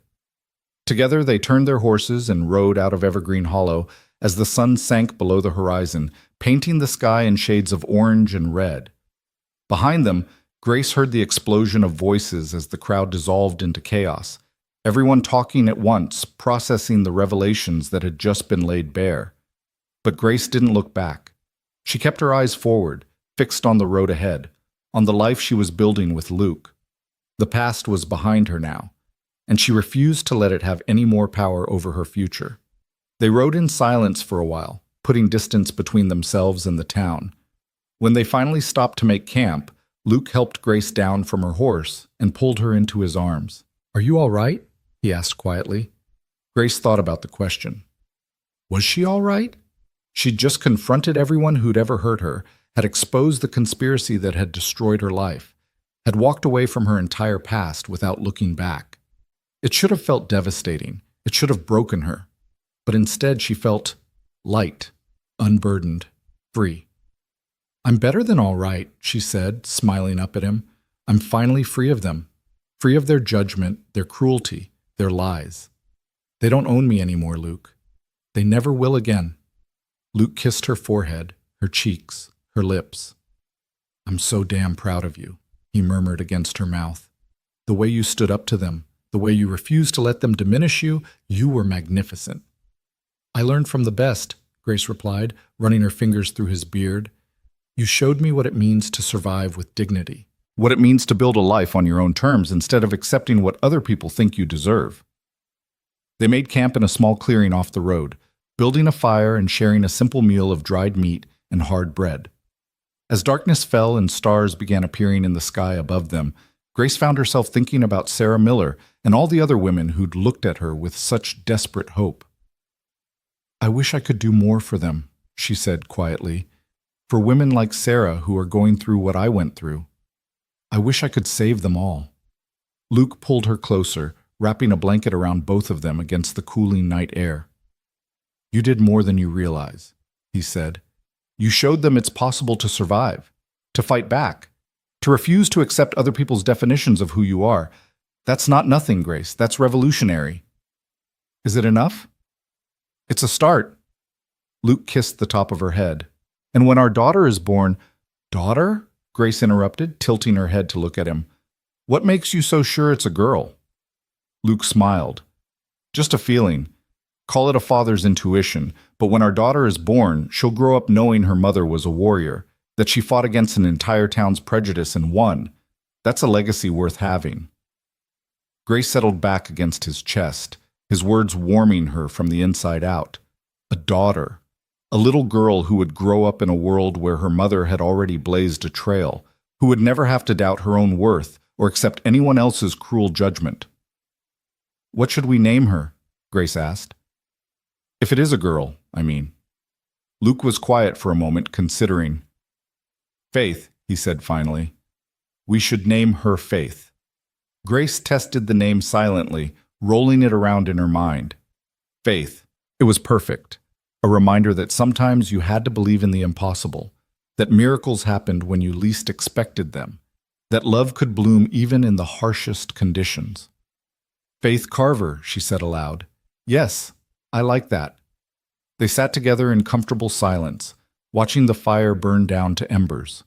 Together they turned their horses and rode out of Evergreen Hollow as the sun sank below the horizon, painting the sky in shades of orange and red. Behind them, Grace heard the explosion of voices as the crowd dissolved into chaos, everyone talking at once, processing the revelations that had just been laid bare. But Grace didn't look back. She kept her eyes forward, fixed on the road ahead, on the life she was building with Luke. The past was behind her now, and she refused to let it have any more power over her future. They rode in silence for a while, putting distance between themselves and the town. When they finally stopped to make camp, Luke helped Grace down from her horse and pulled her into his arms. "Are you all right?" he asked quietly. Grace thought about the question. Was she all right? She'd just confronted everyone who'd ever hurt her, had exposed the conspiracy that had destroyed her life, had walked away from her entire past without looking back. It should have felt devastating. It should have broken her. But instead she felt light, unburdened, free. I'm better than all right, she said, smiling up at him. I'm finally free of them, free of their judgment, their cruelty, their lies. They don't own me anymore, Luke. They never will again. Luke kissed her forehead, her cheeks, her lips. I'm so damn proud of you, he murmured against her mouth. The way you stood up to them, the way you refused to let them diminish you, you were magnificent. I learned from the best, Grace replied, running her fingers through his beard. You showed me what it means to survive with dignity, what it means to build a life on your own terms instead of accepting what other people think you deserve. They made camp in a small clearing off the road, building a fire and sharing a simple meal of dried meat and hard bread. As darkness fell and stars began appearing in the sky above them, Grace found herself thinking about Sarah Miller and all the other women who'd looked at her with such desperate hope. I wish I could do more for them, she said quietly, for women like Sarah who are going through what I went through. I wish I could save them all. Luke pulled her closer, wrapping a blanket around both of them against the cooling night air. You did more than you realize, he said. You showed them it's possible to survive, to fight back, to refuse to accept other people's definitions of who you are. That's not nothing, Grace. That's revolutionary. Is it enough? It's a start. Luke kissed the top of her head. And when our daughter is born— Daughter? Grace interrupted, tilting her head to look at him. What makes you so sure it's a girl? Luke smiled. Just a feeling. Call it a father's intuition, but when our daughter is born, she'll grow up knowing her mother was a warrior, that she fought against an entire town's prejudice and won. That's a legacy worth having. Grace settled back against his chest, his words warming her from the inside out. A daughter. A little girl who would grow up in a world where her mother had already blazed a trail, who would never have to doubt her own worth or accept anyone else's cruel judgment. What should we name her? Grace asked. If it is a girl, I mean. Luke was quiet for a moment, considering. Faith, he said finally. We should name her Faith. Grace tested the name silently, rolling it around in her mind. Faith. It was perfect. A reminder that sometimes you had to believe in the impossible, that miracles happened when you least expected them, that love could bloom even in the harshest conditions. Faith Carver, she said aloud. Yes, I like that. They sat together in comfortable silence, watching the fire burn down to embers.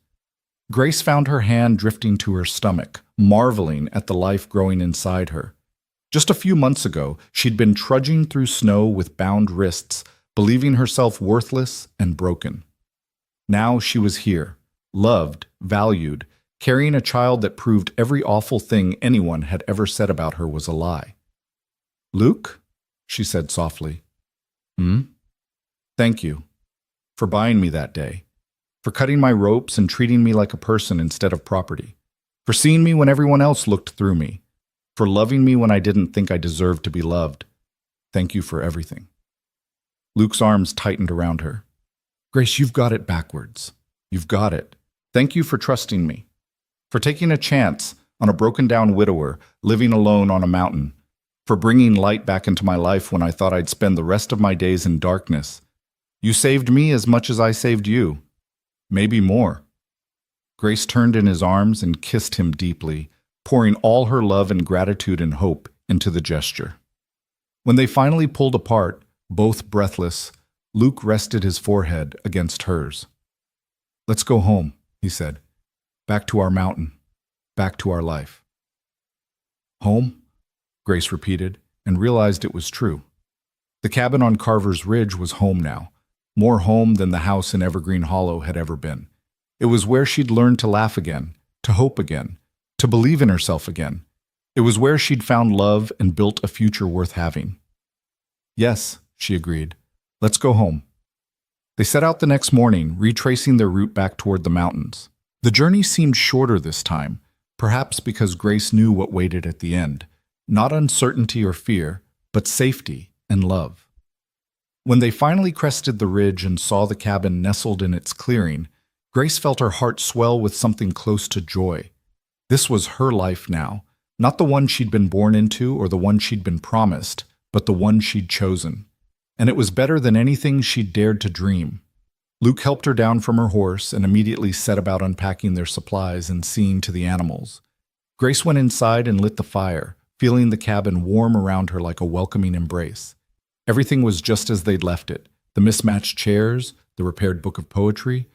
Grace found her hand drifting to her stomach, marveling at the life growing inside her. Just a few months ago, she'd been trudging through snow with bound wrists, believing herself worthless and broken. Now she was here, loved, valued, carrying a child that proved every awful thing anyone had ever said about her was a lie. Luke? She said softly. Thank you. For buying me that day. For cutting my ropes and treating me like a person instead of property. For seeing me when everyone else looked through me. For loving me when I didn't think I deserved to be loved. Thank you for everything. Luke's arms tightened around her. Grace, you've got it backwards. You've got it. Thank you for trusting me. For taking a chance on a broken-down widower living alone on a mountain. For bringing light back into my life when I thought I'd spend the rest of my days in darkness. You saved me as much as I saved you. Maybe more. Grace turned in his arms and kissed him deeply, pouring all her love and gratitude and hope into the gesture. When they finally pulled apart, both breathless, Luke rested his forehead against hers. Let's go home, he said. Back to our mountain. Back to our life. Home? Grace repeated, and realized it was true. The cabin on Carver's Ridge was home now, more home than the house in Evergreen Hollow had ever been. It was where she'd learned to laugh again, to hope again, to believe in herself again. It was where she'd found love and built a future worth having. Yes, she agreed. Let's go home. They set out the next morning, retracing their route back toward the mountains. The journey seemed shorter this time, perhaps because Grace knew what waited at the end. not uncertainty or fear, but safety and love. When they finally crested the ridge and saw the cabin nestled in its clearing, Grace felt her heart swell with something close to joy. This was her life now, not the one she'd been born into or the one she'd been promised, but the one she'd chosen. And it was better than anything she'd dared to dream. Luke helped her down from her horse and immediately set about unpacking their supplies and seeing to the animals. Grace went inside and lit the fire, feeling the cabin warm around her like a welcoming embrace. Everything was just as they'd left it: the mismatched chairs, the repaired book of poetry,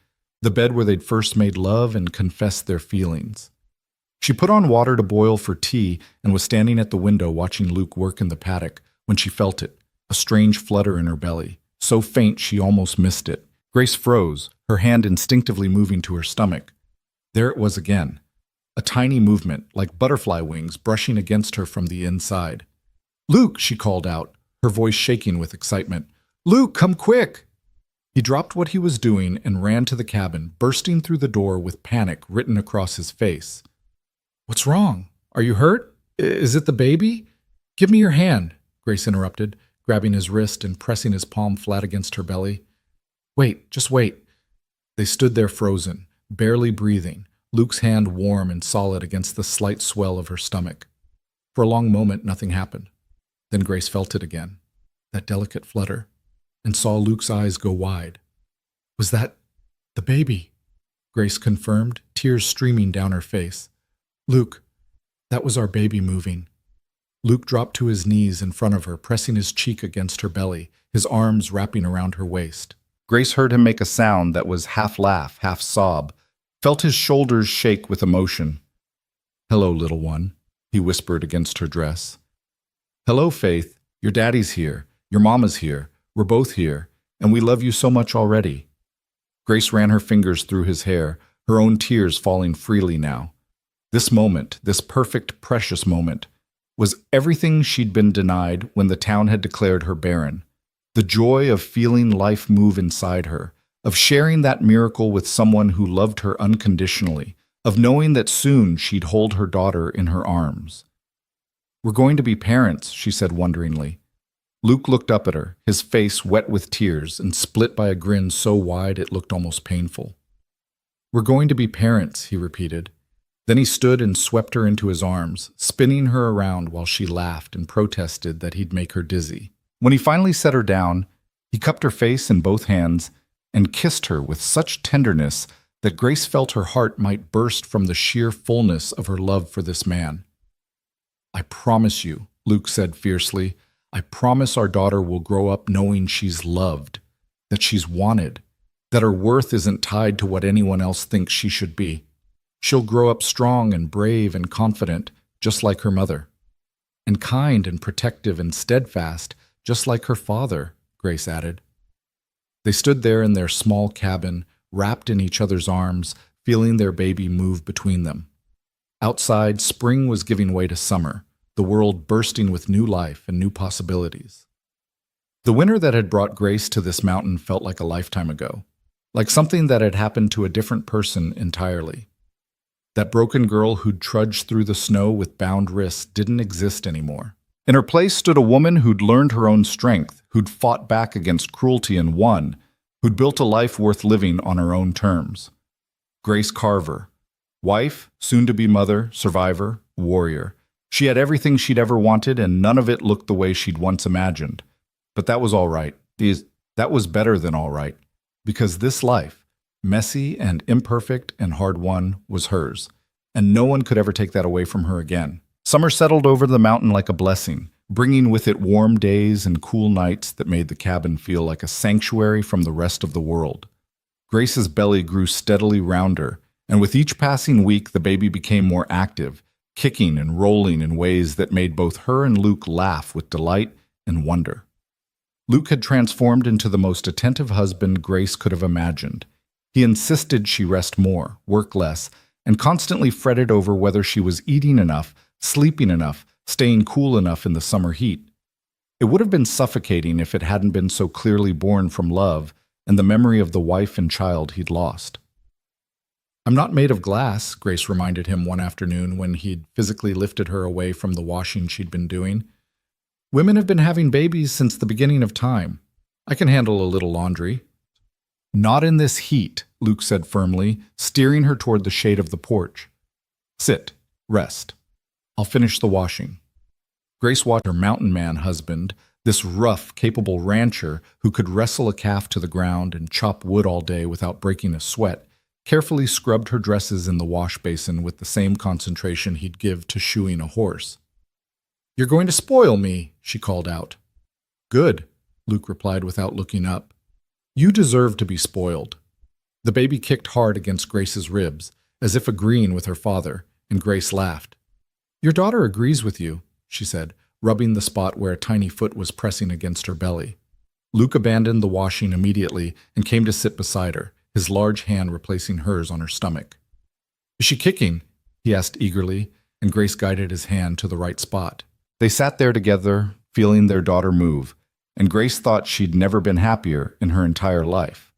the bed where they'd first made love and confessed their feelings. She put on water to boil for tea and was standing at the window watching Luke work in the paddock when she felt it, a strange flutter in her belly, so faint she almost missed it. Grace froze, her hand instinctively moving to her stomach. There it was again, a tiny movement, like butterfly wings brushing against her from the inside. "Luke!" she called out, her voice shaking with excitement. "Luke, come quick!" He dropped what he was doing and ran to the cabin, bursting through the door with panic written across his face. "What's wrong? Are you hurt? Is it the baby?" "Give me your hand," Grace interrupted, grabbing his wrist and pressing his palm flat against her belly. "Wait, just wait." They stood there frozen, barely breathing, Luke's hand warm and solid against the slight swell of her stomach. For a long moment, nothing happened. Then Grace felt it again, that delicate flutter, and saw Luke's eyes go wide. "Was that the baby?" Grace confirmed, tears streaming down her face. "Luke, that was our baby moving." Luke dropped to his knees in front of her, pressing his cheek against her belly, his arms wrapping around her waist. Grace heard him make a sound that was half laugh, half sob, felt his shoulders shake with emotion. "Hello, little one," he whispered against her dress. "Hello, Faith. Your daddy's here. Your mama's here. We're both here, and we love you so much already." Grace ran her fingers through his hair, her own tears falling freely now. This moment, this perfect, precious moment, was everything she'd been denied when the town had declared her barren. The joy of feeling life move inside her, of sharing that miracle with someone who loved her unconditionally, of knowing that soon she'd hold her daughter in her arms. "We're going to be parents," she said wonderingly. Luke looked up at her, his face wet with tears and split by a grin so wide it looked almost painful. "We're going to be parents," he repeated. Then he stood and swept her into his arms, spinning her around while she laughed and protested that he'd make her dizzy. When he finally set her down, he cupped her face in both hands and kissed her with such tenderness that Grace felt her heart might burst from the sheer fullness of her love for this man. "I promise you," Luke said fiercely, "I promise our daughter will grow up knowing she's loved, that she's wanted, that her worth isn't tied to what anyone else thinks she should be. She'll grow up strong and brave and confident, just like her mother. And kind and protective and steadfast, just like her father," Grace added. They stood there in their small cabin, wrapped in each other's arms, feeling their baby move between them. Outside, spring was giving way to summer, the world bursting with new life and new possibilities. The winter that had brought Grace to this mountain felt like a lifetime ago, like something that had happened to a different person entirely. That broken girl who'd trudged through the snow with bound wrists didn't exist anymore. In her place stood a woman who'd learned her own strength, who'd fought back against cruelty and won, who'd built a life worth living on her own terms. Grace Carver. Wife, soon-to-be mother, survivor, warrior. She had everything she'd ever wanted, and none of it looked the way she'd once imagined. But that was all right. That was better than all right. Because this life, messy and imperfect and hard-won, was hers, and no one could ever take that away from her again. Summer settled over the mountain like a blessing, bringing with it warm days and cool nights that made the cabin feel like a sanctuary from the rest of the world. Grace's belly grew steadily rounder, and with each passing week the baby became more active, kicking and rolling in ways that made both her and Luke laugh with delight and wonder. Luke had transformed into the most attentive husband Grace could have imagined. He insisted she rest more, work less, and constantly fretted over whether she was eating enough, sleeping enough, staying cool enough in the summer heat. It would have been suffocating if it hadn't been so clearly born from love and the memory of the wife and child he'd lost. I'm not made of glass, Grace reminded him one afternoon when he'd physically lifted her away from the washing she'd been doing. Women have been having babies since the beginning of time. I can handle a little laundry. Not in this heat, Luke said firmly, steering her toward the shade of the porch. Sit. Rest. I'll finish the washing. Grace watched her mountain man husband, this rough, capable rancher who could wrestle a calf to the ground and chop wood all day without breaking a sweat, carefully scrubbed her dresses in the wash basin with the same concentration he'd give to shoeing a horse. "You're going to spoil me," she called out. "Good," Luke replied without looking up. "You deserve to be spoiled." The baby kicked hard against Grace's ribs, as if agreeing with her father, and Grace laughed. "Your daughter agrees with you," she said, rubbing the spot where a tiny foot was pressing against her belly. Luke abandoned the washing immediately and came to sit beside her, his large hand replacing hers on her stomach. "Is she kicking?" he asked eagerly, and Grace guided his hand to the right spot. They sat there together, feeling their daughter move, and Grace thought she'd never been happier in her entire life.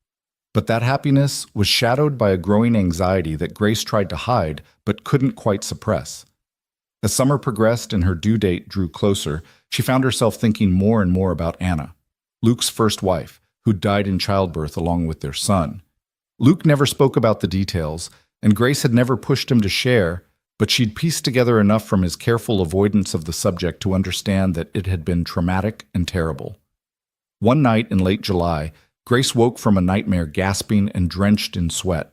But that happiness was shadowed by a growing anxiety that Grace tried to hide but couldn't quite suppress. As summer progressed and her due date drew closer, she found herself thinking more and more about Anna, Luke's first wife, who died in childbirth along with their son. Luke never spoke about the details, and Grace had never pushed him to share, but she'd pieced together enough from his careful avoidance of the subject to understand that it had been traumatic and terrible. One night in late July, Grace woke from a nightmare gasping and drenched in sweat.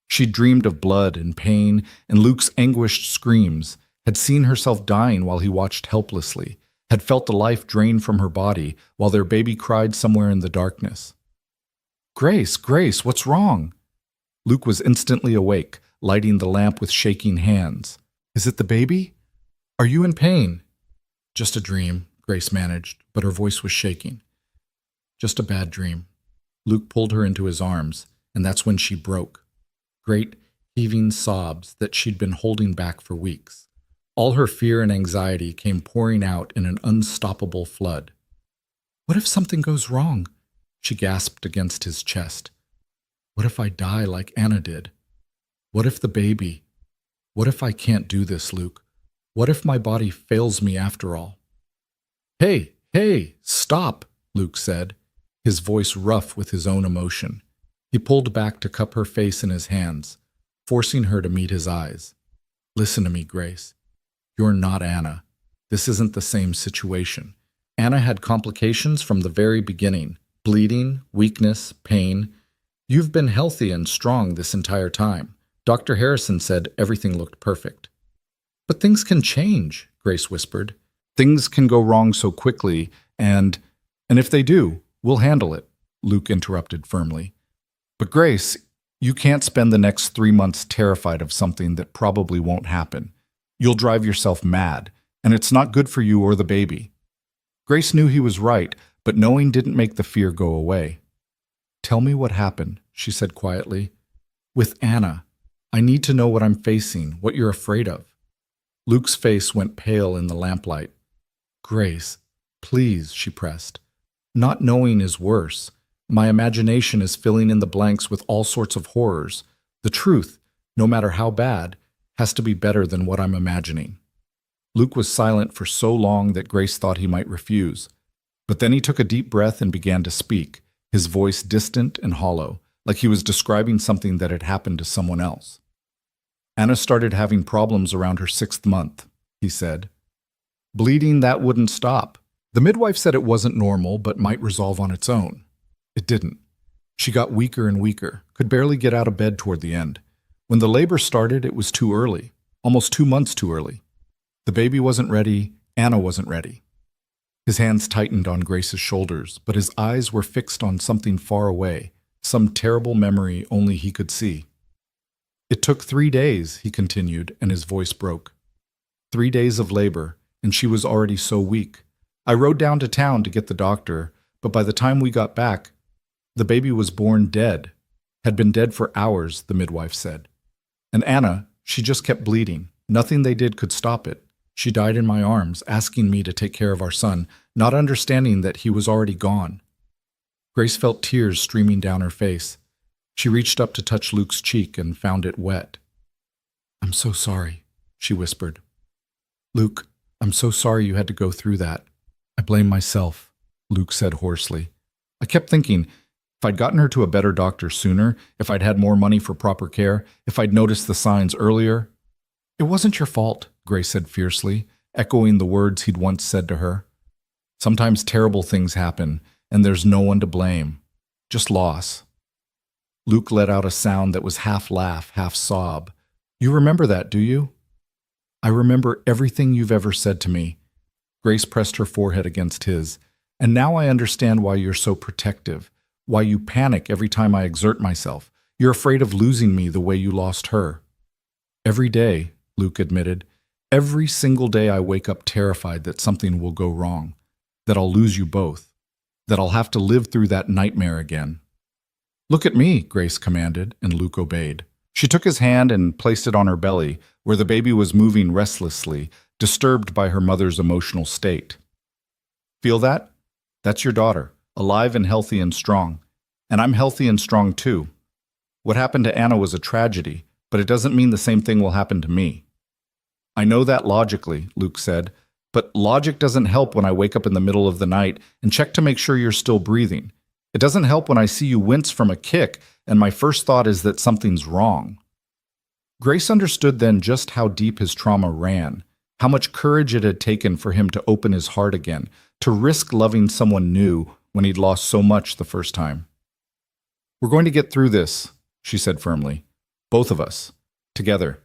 She'd dreamed of blood and pain and Luke's anguished screams, had seen herself dying while he watched helplessly, had felt the life drain from her body while their baby cried somewhere in the darkness. "Grace, Grace, what's wrong?" Luke was instantly awake, lighting the lamp with shaking hands. "Is it the baby? Are you in pain?" "Just a dream," Grace managed, but her voice was shaking. "Just a bad dream." Luke pulled her into his arms, and that's when she broke. Great, heaving sobs that she'd been holding back for weeks. All her fear and anxiety came pouring out in an unstoppable flood. "What if something goes wrong?" she gasped against his chest. "What if I die like Anna did? What if the baby? What if I can't do this, Luke? What if my body fails me after all?" Hey, stop," Luke said, his voice rough with his own emotion. He pulled back to cup her face in his hands, forcing her to meet his eyes. "Listen to me, Grace. You're not Anna. This isn't the same situation. Anna had complications from the very beginning. Bleeding, weakness, pain. You've been healthy and strong this entire time. Dr. Harrison said everything looked perfect." "But things can change," Grace whispered. "Things can go wrong so quickly, and if they do, we'll handle it," Luke interrupted firmly. "But Grace, you can't spend the next 3 months terrified of something that probably won't happen. You'll drive yourself mad, and it's not good for you or the baby." Grace knew he was right, but knowing didn't make the fear go away. "Tell me what happened," she said quietly. "With Anna. I need to know what I'm facing, what you're afraid of." Luke's face went pale in the lamplight. "Grace, please," she pressed. "Not knowing is worse. My imagination is filling in the blanks with all sorts of horrors. The truth, no matter how bad, has to be better than what I'm imagining." Luke was silent for so long that Grace thought he might refuse. But then he took a deep breath and began to speak, his voice distant and hollow, like he was describing something that had happened to someone else. "Anna started having problems around her 6th month, he said. Bleeding that wouldn't stop. The midwife said it wasn't normal but might resolve on its own. It didn't. She got weaker and weaker, could barely get out of bed toward the end. When the labor started, it was too early, almost 2 months too early. The baby wasn't ready, Anna wasn't ready." His hands tightened on Grace's shoulders, but his eyes were fixed on something far away, some terrible memory only he could see. "It took 3 days, he continued, and his voice broke. 3 days of labor, and she was already so weak. I rode down to town to get the doctor, but by the time we got back, the baby was born dead. Had been dead for hours, the midwife said. And Anna, she just kept bleeding. Nothing they did could stop it. She died in my arms, asking me to take care of our son, not understanding that he was already gone." Grace felt tears streaming down her face. She reached up to touch Luke's cheek and found it wet. "I'm so sorry," she whispered. "Luke, I'm so sorry you had to go through that. I blame myself," Luke said hoarsely. "I kept thinking, if I'd gotten her to a better doctor sooner, if I'd had more money for proper care, if I'd noticed the signs earlier—" "It wasn't your fault," Grace said fiercely, echoing the words he'd once said to her. "Sometimes terrible things happen, and there's no one to blame. Just loss." Luke let out a sound that was half laugh, half sob. "You remember that, do you?" "I remember everything you've ever said to me." Grace pressed her forehead against his. "And now I understand why you're so protective, why you panic every time I exert myself. You're afraid of losing me the way you lost her." "Every day," Luke admitted, "every single day I wake up terrified that something will go wrong, that I'll lose you both, that I'll have to live through that nightmare again." "Look at me," Grace commanded, and Luke obeyed. She took his hand and placed it on her belly, where the baby was moving restlessly, disturbed by her mother's emotional state. "Feel that? That's your daughter, alive and healthy and strong. And I'm healthy and strong too. What happened to Anna was a tragedy, but it doesn't mean the same thing will happen to me." "I know that logically," Luke said, "but logic doesn't help when I wake up in the middle of the night and check to make sure you're still breathing. It doesn't help when I see you wince from a kick and my first thought is that something's wrong." Grace understood then just how deep his trauma ran, how much courage it had taken for him to open his heart again, to risk loving someone new when he'd lost so much the first time. "We're going to get through this," she said firmly. "Both of us. Together.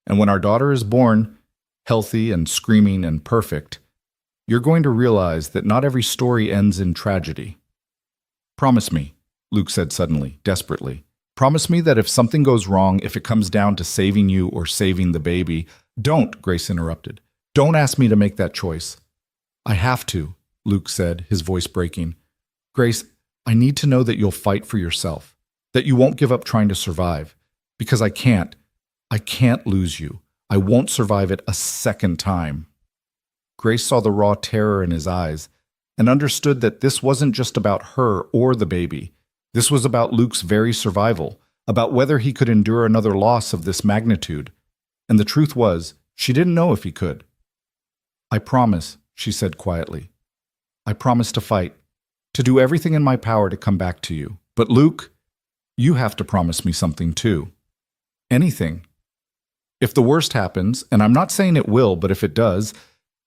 And when our daughter is born, healthy and screaming and perfect, you're going to realize that not every story ends in tragedy. Promise me," Luke said suddenly, desperately. "Promise me that if something goes wrong, if it comes down to saving you or saving the baby—" "Don't," Grace interrupted. "Don't ask me to make that choice." "I have to," Luke said, his voice breaking. "Grace, I need to know that you'll fight for yourself, that you won't give up trying to survive, because I can't lose you. I won't survive it a second time." Grace saw the raw terror in his eyes and understood that this wasn't just about her or the baby. This was about Luke's very survival, about whether he could endure another loss of this magnitude. And the truth was, she didn't know if he could. "I promise," she said quietly. "I promise to fight, to do everything in my power to come back to you. But Luke, you have to promise me something too. Anything. If the worst happens, and I'm not saying it will, but if it does,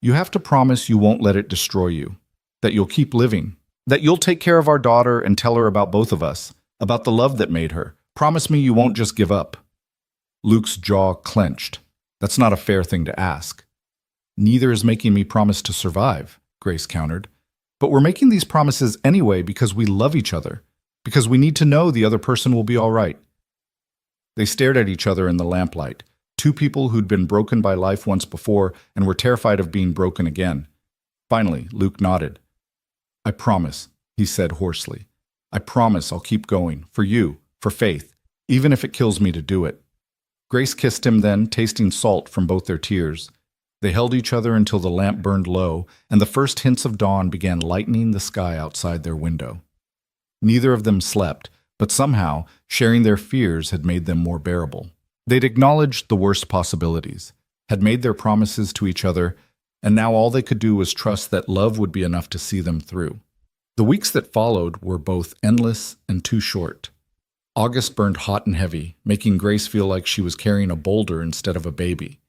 you have to promise you won't let it destroy you, that you'll keep living, that you'll take care of our daughter and tell her about both of us, about the love that made her. Promise me you won't just give up." Luke's jaw clenched. That's not a fair thing to ask. "Neither is making me promise to survive," Grace countered. "But we're making these promises anyway because we love each other, because we need to know the other person will be all right." They stared at each other in the lamplight, two people who'd been broken by life once before and were terrified of being broken again. Finally, Luke nodded. "I promise," he said hoarsely. "I promise I'll keep going, for you, for Faith, even if it kills me to do it." Grace kissed him then, tasting salt from both their tears. They held each other until the lamp burned low, and the first hints of dawn began lightening the sky outside their window. Neither of them slept, but somehow, sharing their fears had made them more bearable. They'd acknowledged the worst possibilities, had made their promises to each other, and now all they could do was trust that love would be enough to see them through. The weeks that followed were both endless and too short. August burned hot and heavy, making Grace feel like she was carrying a boulder instead of a baby.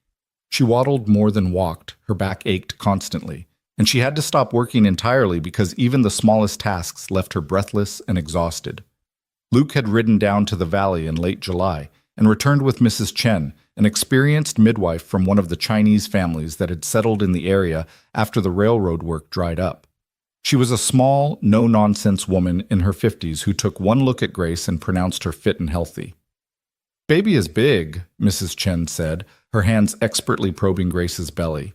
She waddled more than walked, her back ached constantly, and she had to stop working entirely because even the smallest tasks left her breathless and exhausted. Luke had ridden down to the valley in late July and returned with Mrs. Chen, an experienced midwife from one of the Chinese families that had settled in the area after the railroad work dried up. She was a small, no-nonsense woman in her 50s who took one look at Grace and pronounced her fit and healthy. "Baby is big," Mrs. Chen said, her hands expertly probing Grace's belly.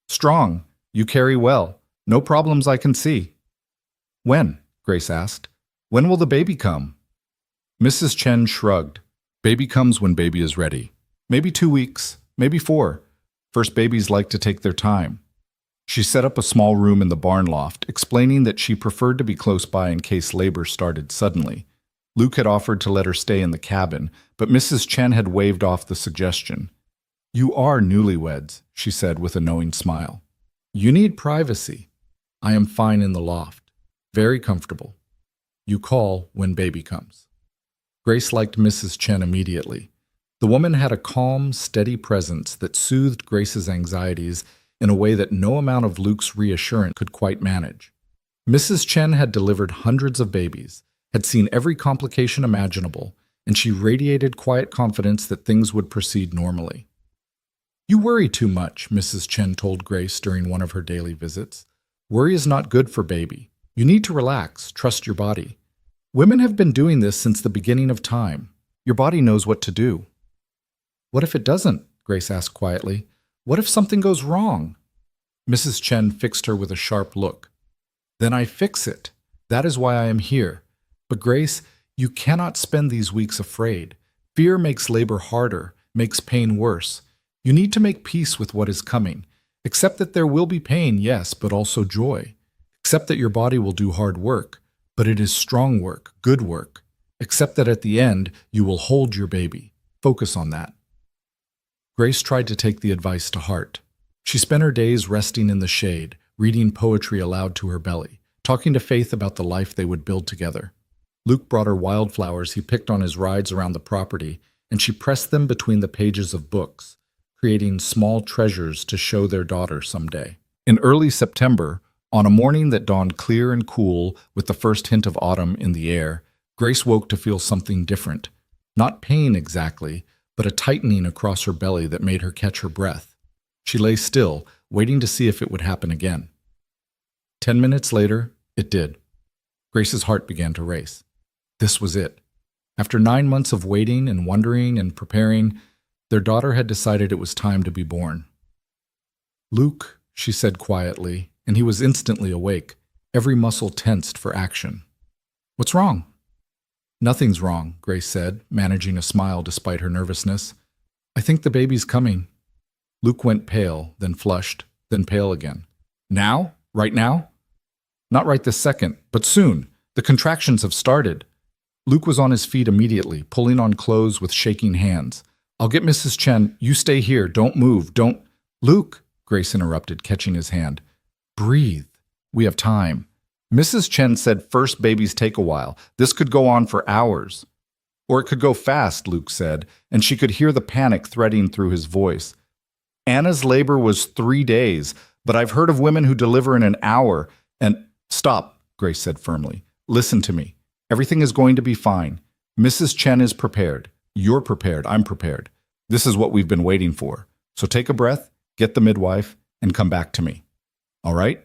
"Strong. You carry well. No problems I can see." "When?" Grace asked. "When will the baby come?" Mrs. Chen shrugged. "Baby comes when baby is ready. Maybe 2 weeks, maybe 4. First babies like to take their time." She set up a small room in the barn loft, explaining that she preferred to be close by in case labor started suddenly. Luke had offered to let her stay in the cabin, but Mrs. Chen had waved off the suggestion. "You are newlyweds," she said with a knowing smile. "You need privacy. I am fine in the loft. Very comfortable. You call when baby comes." Grace liked Mrs. Chen immediately. The woman had a calm, steady presence that soothed Grace's anxieties in a way that no amount of Luke's reassurance could quite manage. Mrs. Chen had delivered hundreds of babies, had seen every complication imaginable, and she radiated quiet confidence that things would proceed normally. "You worry too much," Mrs. Chen told Grace during one of her daily visits. "Worry is not good for baby. You need to relax, trust your body. Women have been doing this since the beginning of time. Your body knows what to do." "What if it doesn't?" Grace asked quietly. "What if something goes wrong?" Mrs. Chen fixed her with a sharp look. "Then I fix it. That is why I am here. But Grace, you cannot spend these weeks afraid. Fear makes labor harder, makes pain worse. You need to make peace with what is coming. Accept that there will be pain, yes, but also joy. Accept that your body will do hard work, but it is strong work, good work. Accept that at the end, you will hold your baby. Focus on that." Grace tried to take the advice to heart. She spent her days resting in the shade, reading poetry aloud to her belly, talking to Faith about the life they would build together. Luke brought her wildflowers he picked on his rides around the property, and she pressed them between the pages of books, creating small treasures to show their daughter someday. In early September, on a morning that dawned clear and cool with the first hint of autumn in the air, Grace woke to feel something different. Not pain exactly, but a tightening across her belly that made her catch her breath. She lay still, waiting to see if it would happen again. 10 minutes later, it did. Grace's heart began to race. This was it. After 9 months of waiting and wondering and preparing, their daughter had decided it was time to be born. "Luke," she said quietly, and he was instantly awake, every muscle tensed for action. "What's wrong?" "Nothing's wrong," Grace said, managing a smile despite her nervousness. "I think the baby's coming." Luke went pale, then flushed, then pale again. "Now? Right now?" "Not right this second, but soon. The contractions have started." Luke was on his feet immediately, pulling on clothes with shaking hands. "I'll get Mrs. Chen. You stay here. Don't move. Don't—" "Luke," Grace interrupted, catching his hand. "Breathe. We have time." Mrs. Chen said first babies take a while. This could go on for hours. "Or it could go fast," Luke said, and she could hear the panic threading through his voice. "Anna's labor was 3 days, but I've heard of women who deliver in an hour, and—" "Stop," Grace said firmly. "Listen to me. Everything is going to be fine. Mrs. Chen is prepared. You're prepared. I'm prepared. This is what we've been waiting for. So take a breath, get the midwife, and come back to me. All right?"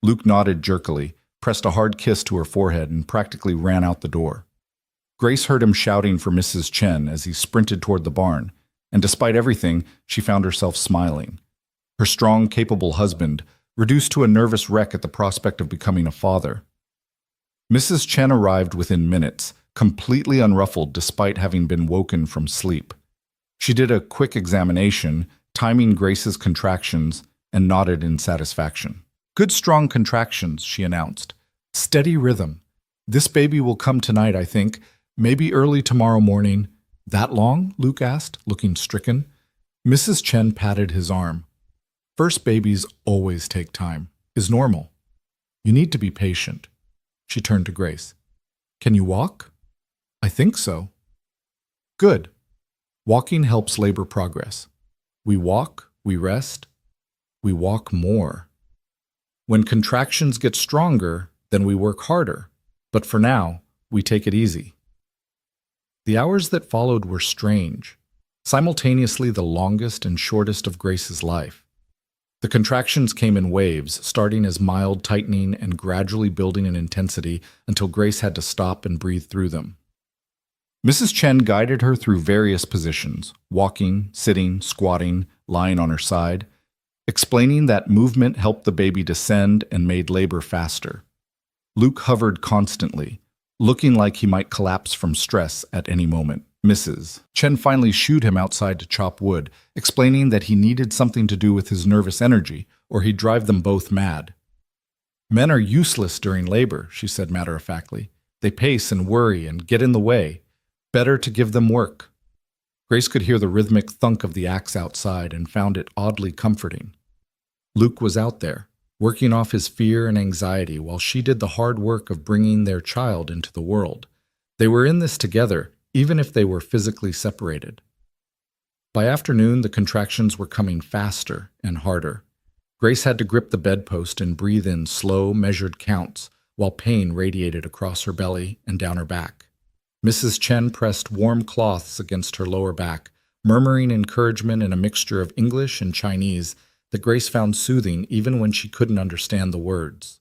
Luke nodded jerkily, pressed a hard kiss to her forehead, and practically ran out the door. Grace heard him shouting for Mrs. Chen as he sprinted toward the barn, and despite everything, she found herself smiling. Her strong, capable husband, reduced to a nervous wreck at the prospect of becoming a father. Mrs. Chen arrived within minutes, completely unruffled despite having been woken from sleep. She did a quick examination, timing Grace's contractions, and nodded in satisfaction. "Good strong contractions," she announced. "Steady rhythm. This baby will come tonight, I think. Maybe early tomorrow morning." "That long?" Luke asked, looking stricken. Mrs. Chen patted his arm. "First babies always take time. Is normal. You need to be patient." She turned to Grace. "Can you walk?" "I think so." "Good. Walking helps labor progress. We walk, we rest, we walk more. When contractions get stronger, then we work harder. But for now, we take it easy." The hours that followed were strange, simultaneously the longest and shortest of Grace's life. The contractions came in waves, starting as mild tightening and gradually building in intensity until Grace had to stop and breathe through them. Mrs. Chen guided her through various positions, walking, sitting, squatting, lying on her side, explaining that movement helped the baby descend and made labor faster. Luke hovered constantly, looking like he might collapse from stress at any moment. Mrs. Chen finally shooed him outside to chop wood, explaining that he needed something to do with his nervous energy, or he'd drive them both mad. "Men are useless during labor," she said matter-of-factly. They pace and worry and get in the way. Better to give them work. Grace could hear the rhythmic thunk of the axe outside and found it oddly comforting. Luke was out there, working off his fear and anxiety while she did the hard work of bringing their child into the world. They were in this together, even if they were physically separated. By afternoon, the contractions were coming faster and harder. Grace had to grip the bedpost and breathe in slow, measured counts, while pain radiated across her belly and down her back. Mrs. Chen pressed warm cloths against her lower back, murmuring encouragement in a mixture of English and Chinese that Grace found soothing even when she couldn't understand the words.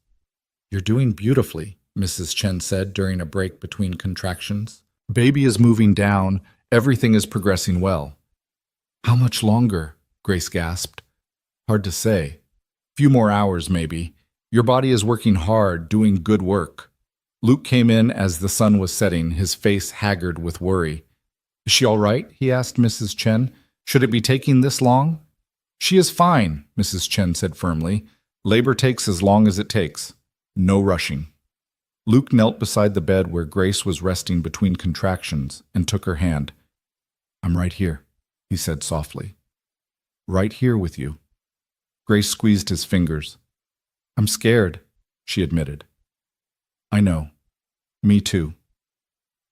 "You're doing beautifully," Mrs. Chen said during a break between contractions. "Baby is moving down. Everything is progressing well." "How much longer?" Grace gasped. "Hard to say. Few more hours, maybe. Your body is working hard, doing good work." Luke came in as the sun was setting, his face haggard with worry. "Is she all right?" he asked Mrs. Chen. "Should it be taking this long?" "She is fine," Mrs. Chen said firmly. "Labor takes as long as it takes. No rushing." Luke knelt beside the bed where Grace was resting between contractions and took her hand. "I'm right here," he said softly. "Right here with you." Grace squeezed his fingers. "I'm scared," she admitted. "I know. Me too."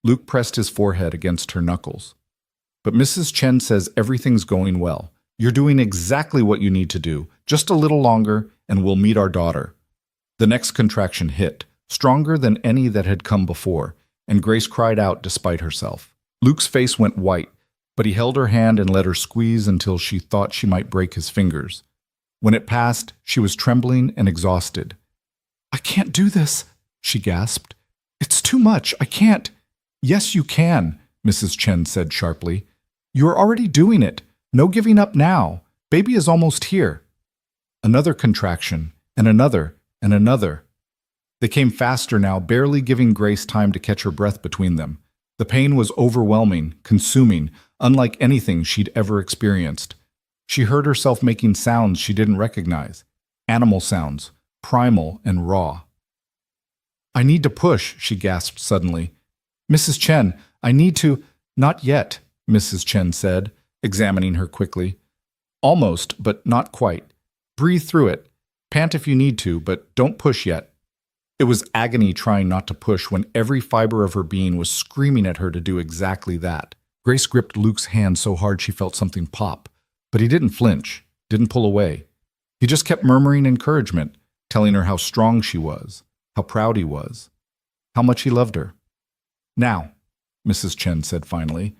Luke pressed his forehead against her knuckles. "But Mrs. Chen says everything's going well. You're doing exactly what you need to do. Just a little longer, and we'll meet our daughter." The next contraction hit, stronger than any that had come before, and Grace cried out despite herself. Luke's face went white, but he held her hand and let her squeeze until she thought she might break his fingers. When it passed, she was trembling and exhausted. "I can't do this," she gasped. "It's too much. I can't." "Yes, you can," Mrs. Chen said sharply. "You're already doing it. No giving up now. Baby is almost here." Another contraction, and another, and another. They came faster now, barely giving Grace time to catch her breath between them. The pain was overwhelming, consuming, unlike anything she'd ever experienced. She heard herself making sounds she didn't recognize. Animal sounds, primal and raw. "I need to push," she gasped suddenly. "Mrs. Chen, I need to—" "Not yet," Mrs. Chen said, examining her quickly. "Almost, but not quite. Breathe through it. Pant if you need to, but don't push yet." It was agony trying not to push when every fiber of her being was screaming at her to do exactly that. Grace gripped Luke's hand so hard she felt something pop, but he didn't flinch, didn't pull away. He just kept murmuring encouragement, telling her how strong she was, how proud he was, how much he loved her. "Now," Mrs. Chen said finally.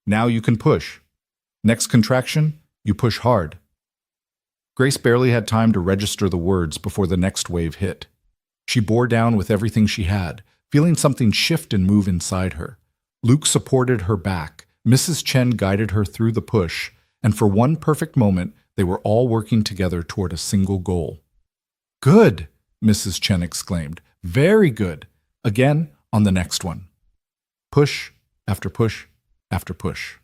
"Now you can push. Next contraction, you push hard." Grace barely had time to register the words before the next wave hit. She bore down with everything she had, feeling something shift and move inside her. Luke supported her back, Mrs. Chen guided her through the push, and for one perfect moment, they were all working together toward a single goal. "Good!" Mrs. Chen exclaimed. "Very good! Again on the next one." Push after push after push.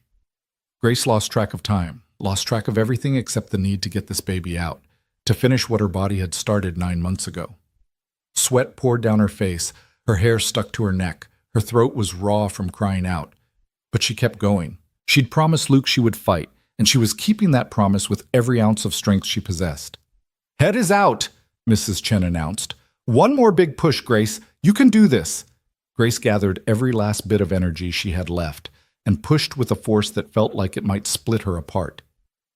Grace lost track of time, lost track of everything except the need to get this baby out, to finish what her body had started 9 months ago. Sweat poured down her face, her hair stuck to her neck, her throat was raw from crying out. But she kept going. She'd promised Luke she would fight, and she was keeping that promise with every ounce of strength she possessed. "Head is out," Mrs. Chen announced. "One more big push, Grace. You can do this." Grace gathered every last bit of energy she had left and pushed with a force that felt like it might split her apart.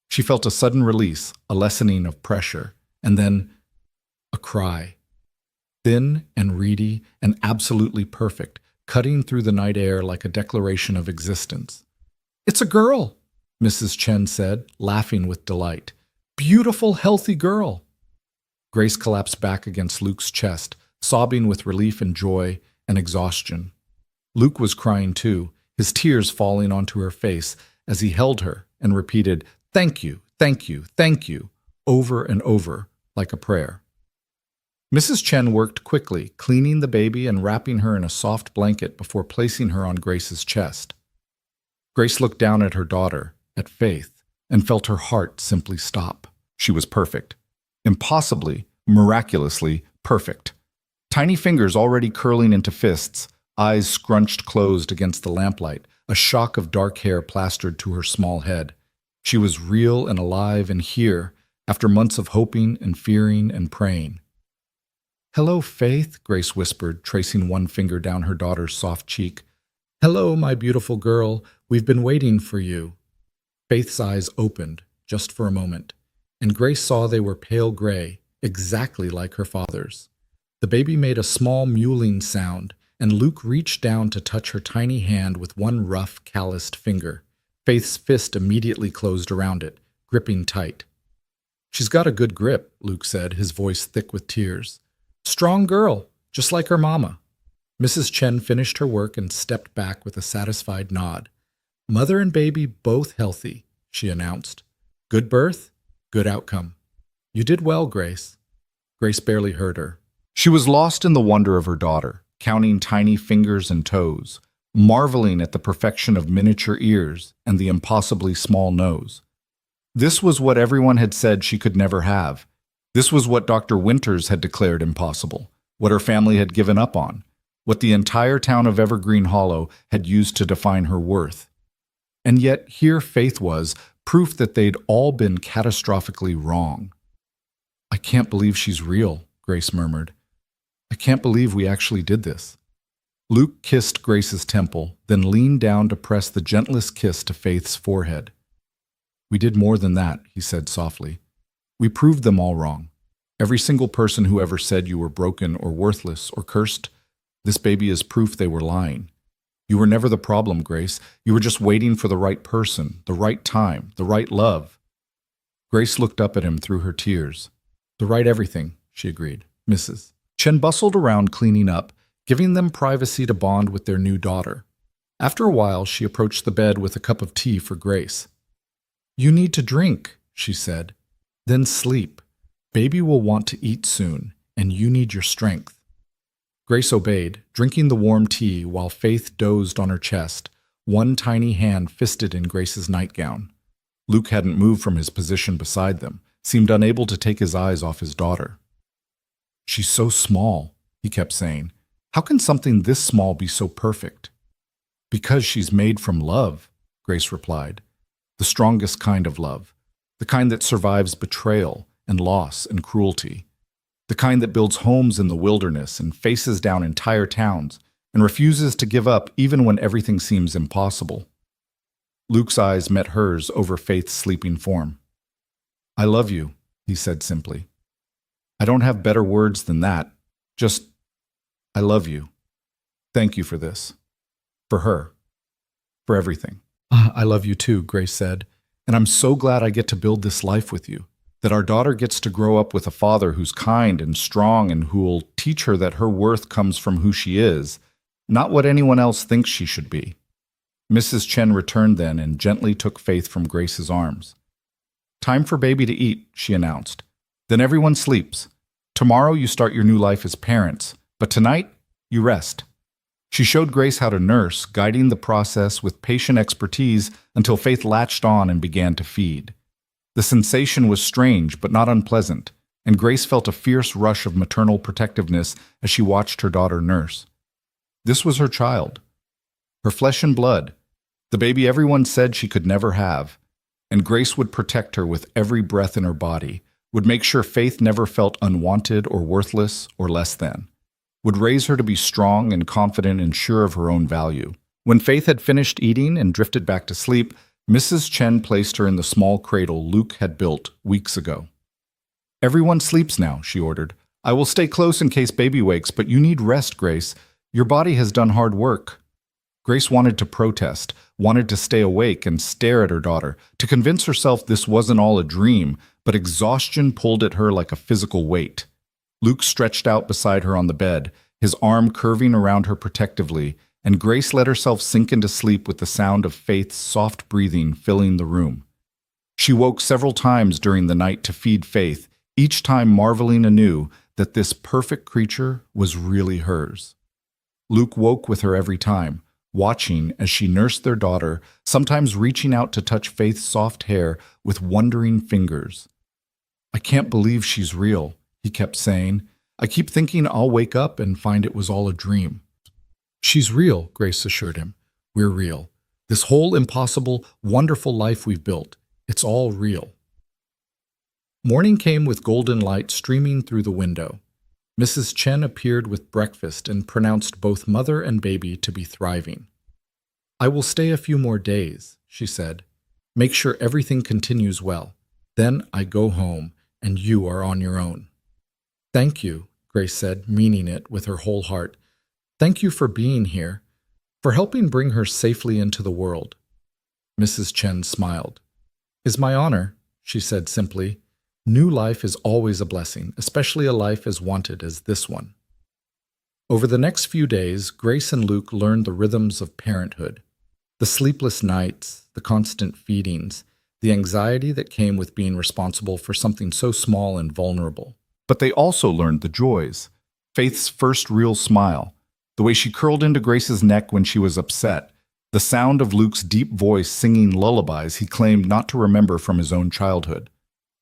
She felt a sudden release, a lessening of pressure, and then a cry. Thin and reedy and absolutely perfect, cutting through the night air like a declaration of existence. "It's a girl," Mrs. Chen said, laughing with delight. "Beautiful, healthy girl." Grace collapsed back against Luke's chest, sobbing with relief and joy and exhaustion. Luke was crying too, his tears falling onto her face as he held her and repeated, "Thank you, thank you, thank you," over and over, like a prayer. Mrs. Chen worked quickly, cleaning the baby and wrapping her in a soft blanket before placing her on Grace's chest. Grace looked down at her daughter, at Faith, and felt her heart simply stop. She was perfect. Impossibly, miraculously perfect. Tiny fingers already curling into fists, eyes scrunched closed against the lamplight, a shock of dark hair plastered to her small head. She was real and alive and here, after months of hoping and fearing and praying. "Hello, Faith," Grace whispered, tracing one finger down her daughter's soft cheek. "Hello, my beautiful girl. We've been waiting for you." Faith's eyes opened, just for a moment, and Grace saw they were pale gray, exactly like her father's. The baby made a small mewling sound, and Luke reached down to touch her tiny hand with one rough, calloused finger. Faith's fist immediately closed around it, gripping tight. "She's got a good grip," Luke said, his voice thick with tears. "Strong girl, just like her mama." Mrs. Chen finished her work and stepped back with a satisfied nod. "Mother and baby both healthy," she announced. "Good birth, good outcome. You did well, Grace." Grace barely heard her. She was lost in the wonder of her daughter, counting tiny fingers and toes, marveling at the perfection of miniature ears and the impossibly small nose. This was what everyone had said she could never have. This was what Dr. Winters had declared impossible, what her family had given up on, what the entire town of Evergreen Hollow had used to define her worth. And yet here Faith was, proof that they'd all been catastrophically wrong. "I can't believe she's real," Grace murmured. "I can't believe we actually did this." Luke kissed Grace's temple, then leaned down to press the gentlest kiss to Faith's forehead. "We did more than that," he said softly. "We proved them all wrong. Every single person who ever said you were broken or worthless or cursed, this baby is proof they were lying. You were never the problem, Grace. You were just waiting for the right person, the right time, the right love." Grace looked up at him through her tears. "The right everything," she agreed. "Mrs." Chen bustled around cleaning up, giving them privacy to bond with their new daughter. After a while, she approached the bed with a cup of tea for Grace. "You need to drink," she said. "Then sleep. Baby will want to eat soon, and you need your strength." Grace obeyed, drinking the warm tea while Faith dozed on her chest, one tiny hand fisted in Grace's nightgown. Luke hadn't moved from his position beside them, seemed unable to take his eyes off his daughter. "She's so small," he kept saying. "How can something this small be so perfect?" "Because she's made from love," Grace replied. "The strongest kind of love. The kind that survives betrayal and loss and cruelty. The kind that builds homes in the wilderness and faces down entire towns and refuses to give up even when everything seems impossible." Luke's eyes met hers over Faith's sleeping form. "I love you," he said simply. "I don't have better words than that. Just, I love you. Thank you for this. For her. For everything." "I love you too," Grace said. "And I'm so glad I get to build this life with you. That our daughter gets to grow up with a father who's kind and strong and who'll teach her that her worth comes from who she is, not what anyone else thinks she should be." Mrs. Chen returned then and gently took Faith from Grace's arms. "Time for baby to eat," she announced. "Then everyone sleeps. Tomorrow you start your new life as parents, but tonight you rest." She showed Grace how to nurse, guiding the process with patient expertise until Faith latched on and began to feed. The sensation was strange but not unpleasant, and Grace felt a fierce rush of maternal protectiveness as she watched her daughter nurse. This was her child, her flesh and blood, the baby everyone said she could never have, and Grace would protect her with every breath in her body, would make sure Faith never felt unwanted or worthless or less than, would raise her to be strong and confident and sure of her own value. When Faith had finished eating and drifted back to sleep, Mrs. Chen placed her in the small cradle Luke had built weeks ago. "Everyone sleeps now," she ordered. "I will stay close in case baby wakes, but you need rest, Grace. Your body has done hard work." Grace wanted to protest, wanted to stay awake and stare at her daughter, to convince herself this wasn't all a dream, but exhaustion pulled at her like a physical weight. Luke stretched out beside her on the bed, his arm curving around her protectively, and Grace let herself sink into sleep with the sound of Faith's soft breathing filling the room. She woke several times during the night to feed Faith, each time marveling anew that this perfect creature was really hers. Luke woke with her every time, watching as she nursed their daughter, sometimes reaching out to touch Faith's soft hair with wondering fingers. "I can't believe she's real," he kept saying. I keep thinking I'll wake up and find it was all a dream." "She's real," Grace assured him. "We're real. This whole impossible, wonderful life we've built, it's all real." Morning came with golden light streaming through the window. Mrs. Chen appeared with breakfast and pronounced both mother and baby to be thriving. "I will stay a few more days," she said. "Make sure everything continues well. Then I go home, and you are on your own." "Thank you," Grace said, meaning it with her whole heart. "Thank you for being here, for helping bring her safely into the world." Mrs. Chen smiled. "It's my honor," she said simply. "New life is always a blessing, especially a life as wanted as this one." Over the next few days, Grace and Luke learned the rhythms of parenthood. The sleepless nights, the constant feedings, the anxiety that came with being responsible for something so small and vulnerable. But they also learned the joys. Faith's first real smile, the way she curled into Grace's neck when she was upset, the sound of Luke's deep voice singing lullabies he claimed not to remember from his own childhood.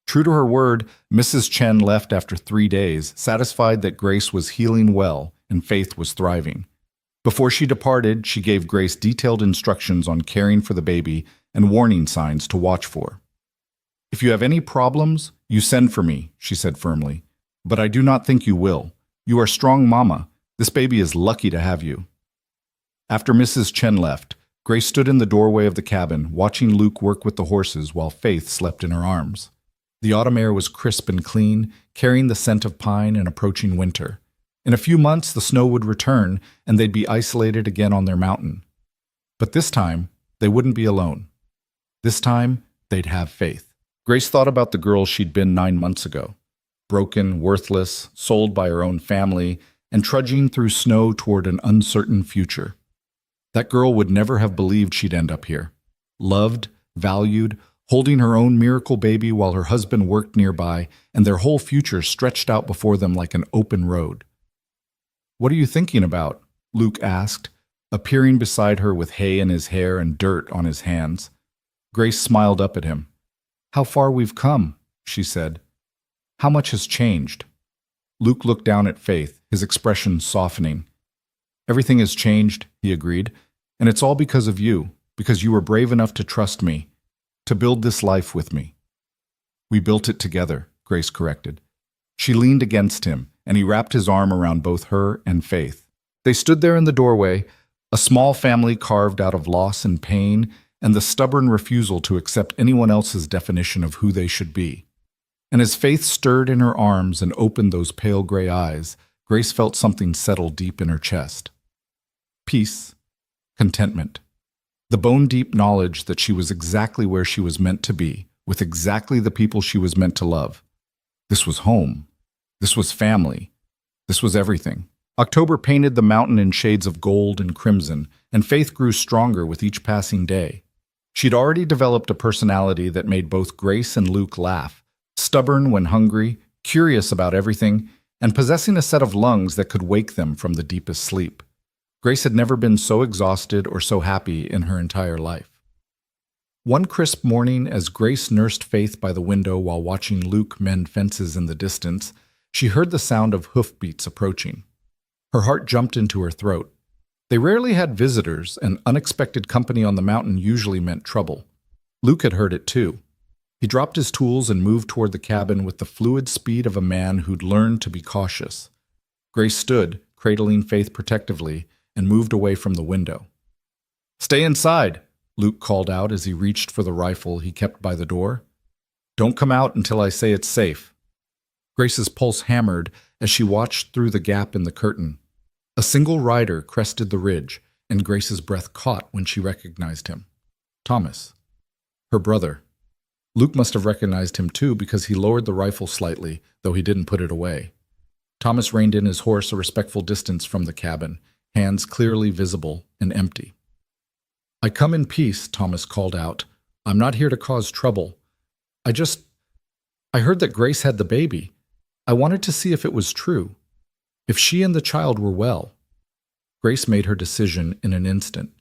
True to her word, Mrs. Chen left after 3 days, satisfied that Grace was healing well and Faith was thriving. Before she departed, she gave Grace detailed instructions on caring for the baby and warning signs to watch for. "If you have any problems, you send for me," she said firmly. "But I do not think you will. You are strong, Mama. This baby is lucky to have you." After Mrs. Chen left, Grace stood in the doorway of the cabin, watching Luke work with the horses while Faith slept in her arms. The autumn air was crisp and clean, carrying the scent of pine and approaching winter. In a few months, the snow would return, and they'd be isolated again on their mountain. But this time, they wouldn't be alone. This time, they'd have Faith. Grace thought about the girl she'd been 9 months ago. Broken, worthless, sold by her own family, and trudging through snow toward an uncertain future. That girl would never have believed she'd end up here. Loved, valued, holding her own miracle baby while her husband worked nearby, and their whole future stretched out before them like an open road. "What are you thinking about?" Luke asked, appearing beside her with hay in his hair and dirt on his hands. Grace smiled up at him. "How far we've come," she said. "How much has changed?" Luke looked down at Faith, his expression softening. "Everything has changed," he agreed, "and it's all because of you, because you were brave enough to trust me, to build this life with me." "We built it together," Grace corrected. She leaned against him, and he wrapped his arm around both her and Faith. They stood there in the doorway, a small family carved out of loss and pain, and the stubborn refusal to accept anyone else's definition of who they should be. And as Faith stirred in her arms and opened those pale gray eyes, Grace felt something settle deep in her chest. Peace, contentment, the bone-deep knowledge that she was exactly where she was meant to be, with exactly the people she was meant to love. This was home. This was family. This was everything. October painted the mountain in shades of gold and crimson, and Faith grew stronger with each passing day. She'd already developed a personality that made both Grace and Luke laugh, stubborn when hungry, curious about everything, and possessing a set of lungs that could wake them from the deepest sleep. Grace had never been so exhausted or so happy in her entire life. One crisp morning, as Grace nursed Faith by the window while watching Luke mend fences in the distance, she heard the sound of hoofbeats approaching. Her heart jumped into her throat. They rarely had visitors, and unexpected company on the mountain usually meant trouble. Luke had heard it too. He dropped his tools and moved toward the cabin with the fluid speed of a man who'd learned to be cautious. Grace stood, cradling Faith protectively, and moved away from the window. "Stay inside," Luke called out as he reached for the rifle he kept by the door. "Don't come out until I say it's safe." Grace's pulse hammered as she watched through the gap in the curtain. A single rider crested the ridge, and Grace's breath caught when she recognized him. Thomas. Her brother. Luke must have recognized him too because he lowered the rifle slightly, though he didn't put it away. Thomas reined in his horse a respectful distance from the cabin, hands clearly visible and empty. "I come in peace," Thomas called out. "I'm not here to cause trouble. I heard that Grace had the baby. I wanted to see if it was true, if she and the child were well." Grace made her decision in an instant.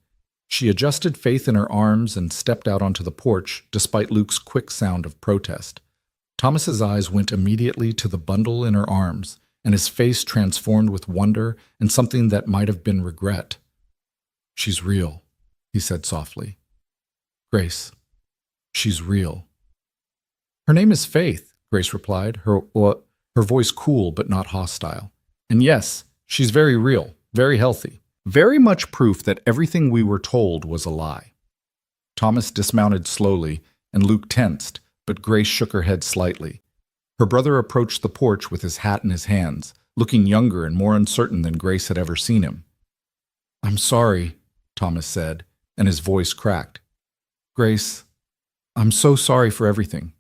She adjusted Faith in her arms and stepped out onto the porch, despite Luke's quick sound of protest. Thomas's eyes went immediately to the bundle in her arms, and his face transformed with wonder and something that might have been regret. "She's real," he said softly. "Grace, she's real." "Her name is Faith," Grace replied, her voice cool but not hostile. "And yes, she's very real, very healthy. Very much proof that everything we were told was a lie." Thomas dismounted slowly, and Luke tensed, but Grace shook her head slightly. Her brother approached the porch with his hat in his hands, looking younger and more uncertain than Grace had ever seen him. "I'm sorry," Thomas said, and his voice cracked. "Grace, I'm so sorry for everything.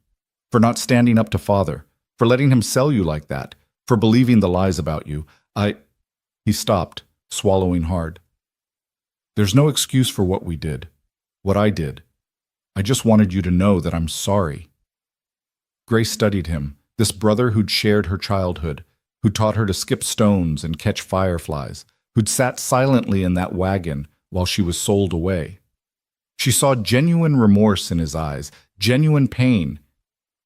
For not standing up to Father, for letting him sell you like that, for believing the lies about you. He stopped, swallowing hard. "There's no excuse for what we did, what I did. I just wanted you to know that I'm sorry." Grace studied him, this brother who'd shared her childhood, who'd taught her to skip stones and catch fireflies, who'd sat silently in that wagon while she was sold away. She saw genuine remorse in his eyes, genuine pain,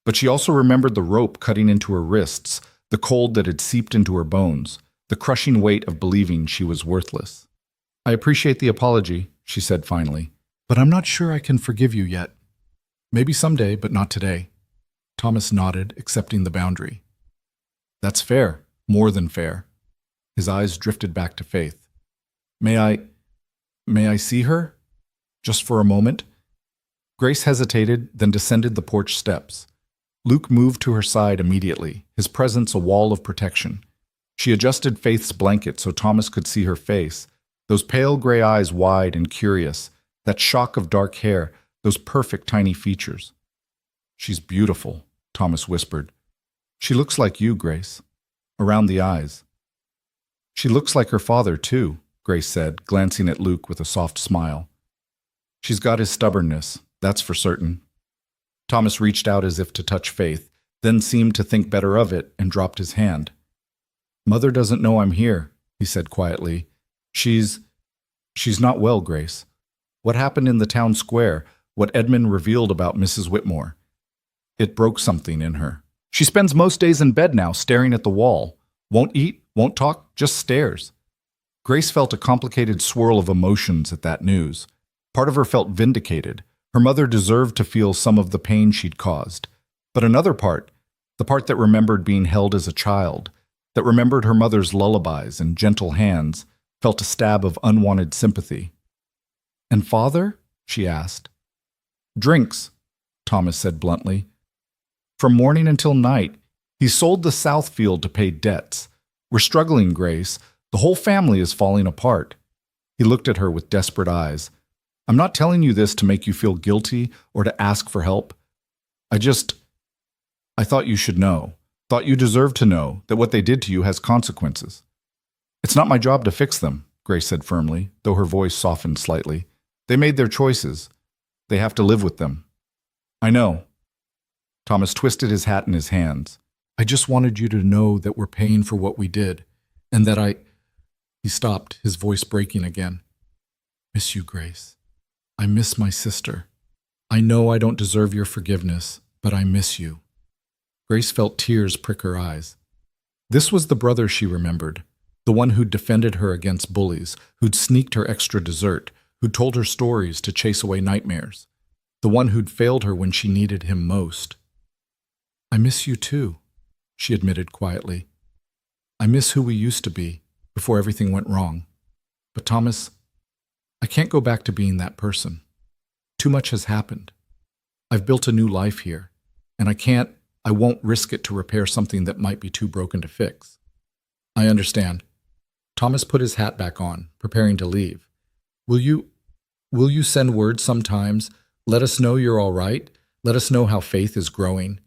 but she also remembered the rope cutting into her wrists, the cold that had seeped into her bones, the crushing weight of believing she was worthless. "I appreciate the apology," she said finally, "but I'm not sure I can forgive you yet. Maybe someday, but not today." Thomas nodded, accepting the boundary. "That's fair, more than fair." His eyes drifted back to Faith. May I see her? Just for a moment?" Grace hesitated, then descended the porch steps. Luke moved to her side immediately, his presence a wall of protection. She adjusted Faith's blanket so Thomas could see her face, those pale gray eyes wide and curious, that shock of dark hair, those perfect tiny features. "She's beautiful," Thomas whispered. "She looks like you, Grace. Around the eyes." "She looks like her father, too," Grace said, glancing at Luke with a soft smile. "She's got his stubbornness, that's for certain." Thomas reached out as if to touch Faith, then seemed to think better of it and dropped his hand. "Mother doesn't know I'm here," he said quietly. She's not well, Grace. What happened in the town square, what Edmund revealed about Mrs. Whitmore. It broke something in her. She spends most days in bed now, staring at the wall. Won't eat, won't talk, just stares." Grace felt a complicated swirl of emotions at that news. Part of her felt vindicated. Her mother deserved to feel some of the pain she'd caused. But another part, the part that remembered being held as a child, that remembered her mother's lullabies and gentle hands, felt a stab of unwanted sympathy. "And Father?" she asked. "Drinks," Thomas said bluntly. "From morning until night. He sold the Southfield to pay debts. We're struggling, Grace. The whole family is falling apart." He looked at her with desperate eyes. "I'm not telling you this to make you feel guilty or to ask for help. I thought you should know, thought you deserved to know that what they did to you has consequences." "It's not my job to fix them," Grace said firmly, though her voice softened slightly. "They made their choices. They have to live with them." "I know." Thomas twisted his hat in his hands. "I just wanted you to know that we're paying for what we did, and that He stopped, his voice breaking again. "Miss you, Grace. I miss my sister. I know I don't deserve your forgiveness, but I miss you." Grace felt tears prick her eyes. This was the brother she remembered, the one who'd defended her against bullies, who'd sneaked her extra dessert, who'd told her stories to chase away nightmares, the one who'd failed her when she needed him most. "I miss you too," she admitted quietly. "I miss who we used to be, before everything went wrong. But Thomas, I can't go back to being that person. Too much has happened. I've built a new life here, and I won't risk it to repair something that might be too broken to fix." "I understand." Thomas put his hat back on, preparing to leave. Will you send word sometimes? Let us know you're all right. Let us know how Faith is growing."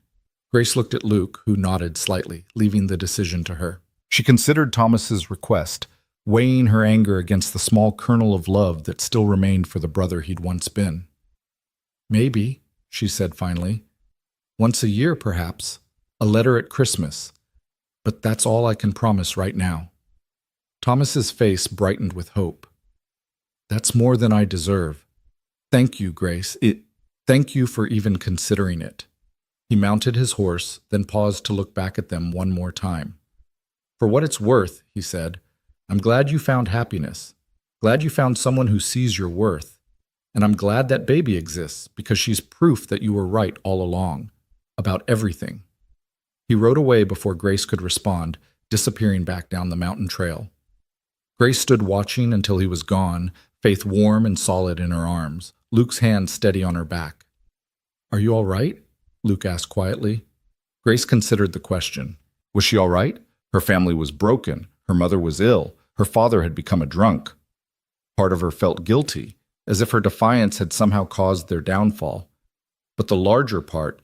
Grace looked at Luke, who nodded slightly, leaving the decision to her. She considered Thomas's request, weighing her anger against the small kernel of love that still remained for the brother he'd once been. "Maybe," she said finally. "Once a year, perhaps. A letter at Christmas. But that's all I can promise right now." Thomas's face brightened with hope. "That's more than I deserve. Thank you, Grace. Thank you for even considering it." He mounted his horse, then paused to look back at them one more time. For what it's worth, he said, I'm glad you found happiness. Glad you found someone who sees your worth. And I'm glad that baby exists because she's proof that you were right all along. About everything. He rode away before Grace could respond, disappearing back down the mountain trail. Grace stood watching until he was gone, Faith warm and solid in her arms, Luke's hand steady on her back. Are you all right? Luke asked quietly. Grace considered the question. Was she all right? Her family was broken. Her mother was ill. Her father had become a drunk. Part of her felt guilty, as if her defiance had somehow caused their downfall. But the larger part,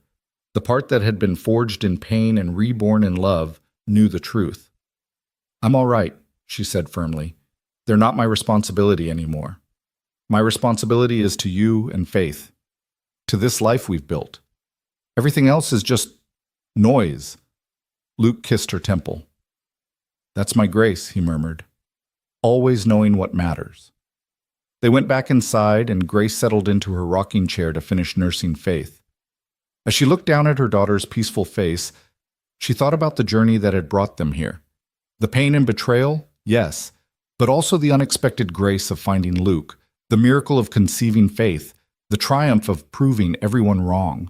the part that had been forged in pain and reborn in love, knew the truth. I'm all right, she said firmly. They're not my responsibility anymore. My responsibility is to you and Faith, to this life we've built. Everything else is just noise. Luke kissed her temple. That's my Grace, he murmured, always knowing what matters. They went back inside, and Grace settled into her rocking chair to finish nursing Faith. As she looked down at her daughter's peaceful face, she thought about the journey that had brought them here. The pain and betrayal, yes, but also the unexpected grace of finding Luke, the miracle of conceiving Faith, the triumph of proving everyone wrong.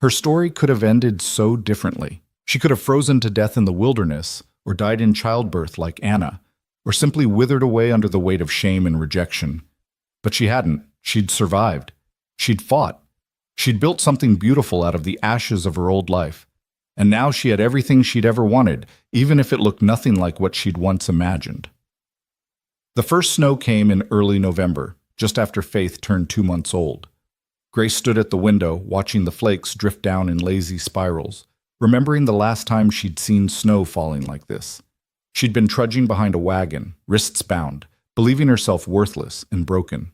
Her story could have ended so differently. She could have frozen to death in the wilderness, or died in childbirth like Anna, or simply withered away under the weight of shame and rejection. But she hadn't. She'd survived. She'd fought. She'd built something beautiful out of the ashes of her old life. And now she had everything she'd ever wanted, even if it looked nothing like what she'd once imagined. The first snow came in early November, just after Faith turned 2 months old. Grace stood at the window, watching the flakes drift down in lazy spirals, remembering the last time she'd seen snow falling like this. She'd been trudging behind a wagon, wrists bound, believing herself worthless and broken.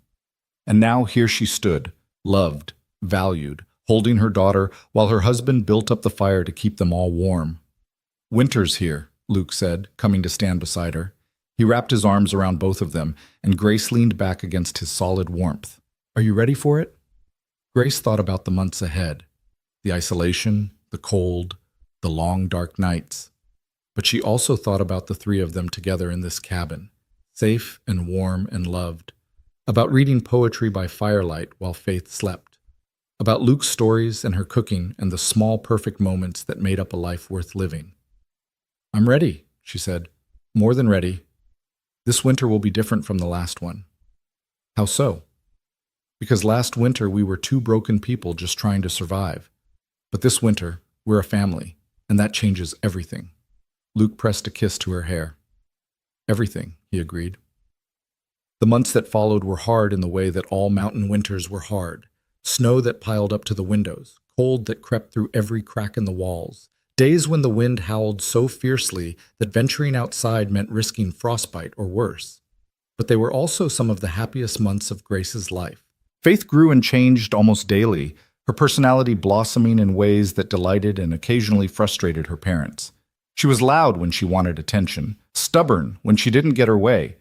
And now here she stood, loved, valued, holding her daughter while her husband built up the fire to keep them all warm. Winter's here, Luke said, coming to stand beside her. He wrapped his arms around both of them, and Grace leaned back against his solid warmth. Are you ready for it? Grace thought about the months ahead, the isolation, the cold, the long dark nights. But she also thought about the three of them together in this cabin, safe and warm and loved, about reading poetry by firelight while Faith slept, about Luke's stories and her cooking and the small perfect moments that made up a life worth living. I'm ready, she said, more than ready. This winter will be different from the last one. How so? Because last winter we were two broken people just trying to survive. But this winter, we're a family, and that changes everything. Luke pressed a kiss to her hair. Everything, he agreed. The months that followed were hard in the way that all mountain winters were hard. Snow that piled up to the windows, cold that crept through every crack in the walls, days when the wind howled so fiercely that venturing outside meant risking frostbite or worse. But they were also some of the happiest months of Grace's life. Faith grew and changed almost daily, her personality blossoming in ways that delighted and occasionally frustrated her parents. She was loud when she wanted attention, stubborn when she didn't get her way,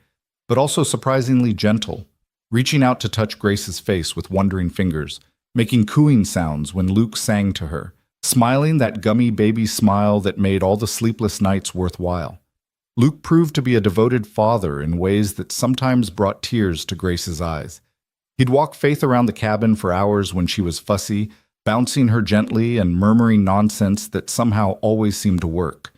but also surprisingly gentle, reaching out to touch Grace's face with wondering fingers, making cooing sounds when Luke sang to her, smiling that gummy baby smile that made all the sleepless nights worthwhile. Luke proved to be a devoted father in ways that sometimes brought tears to Grace's eyes. He'd walk Faith around the cabin for hours when she was fussy, bouncing her gently and murmuring nonsense that somehow always seemed to work.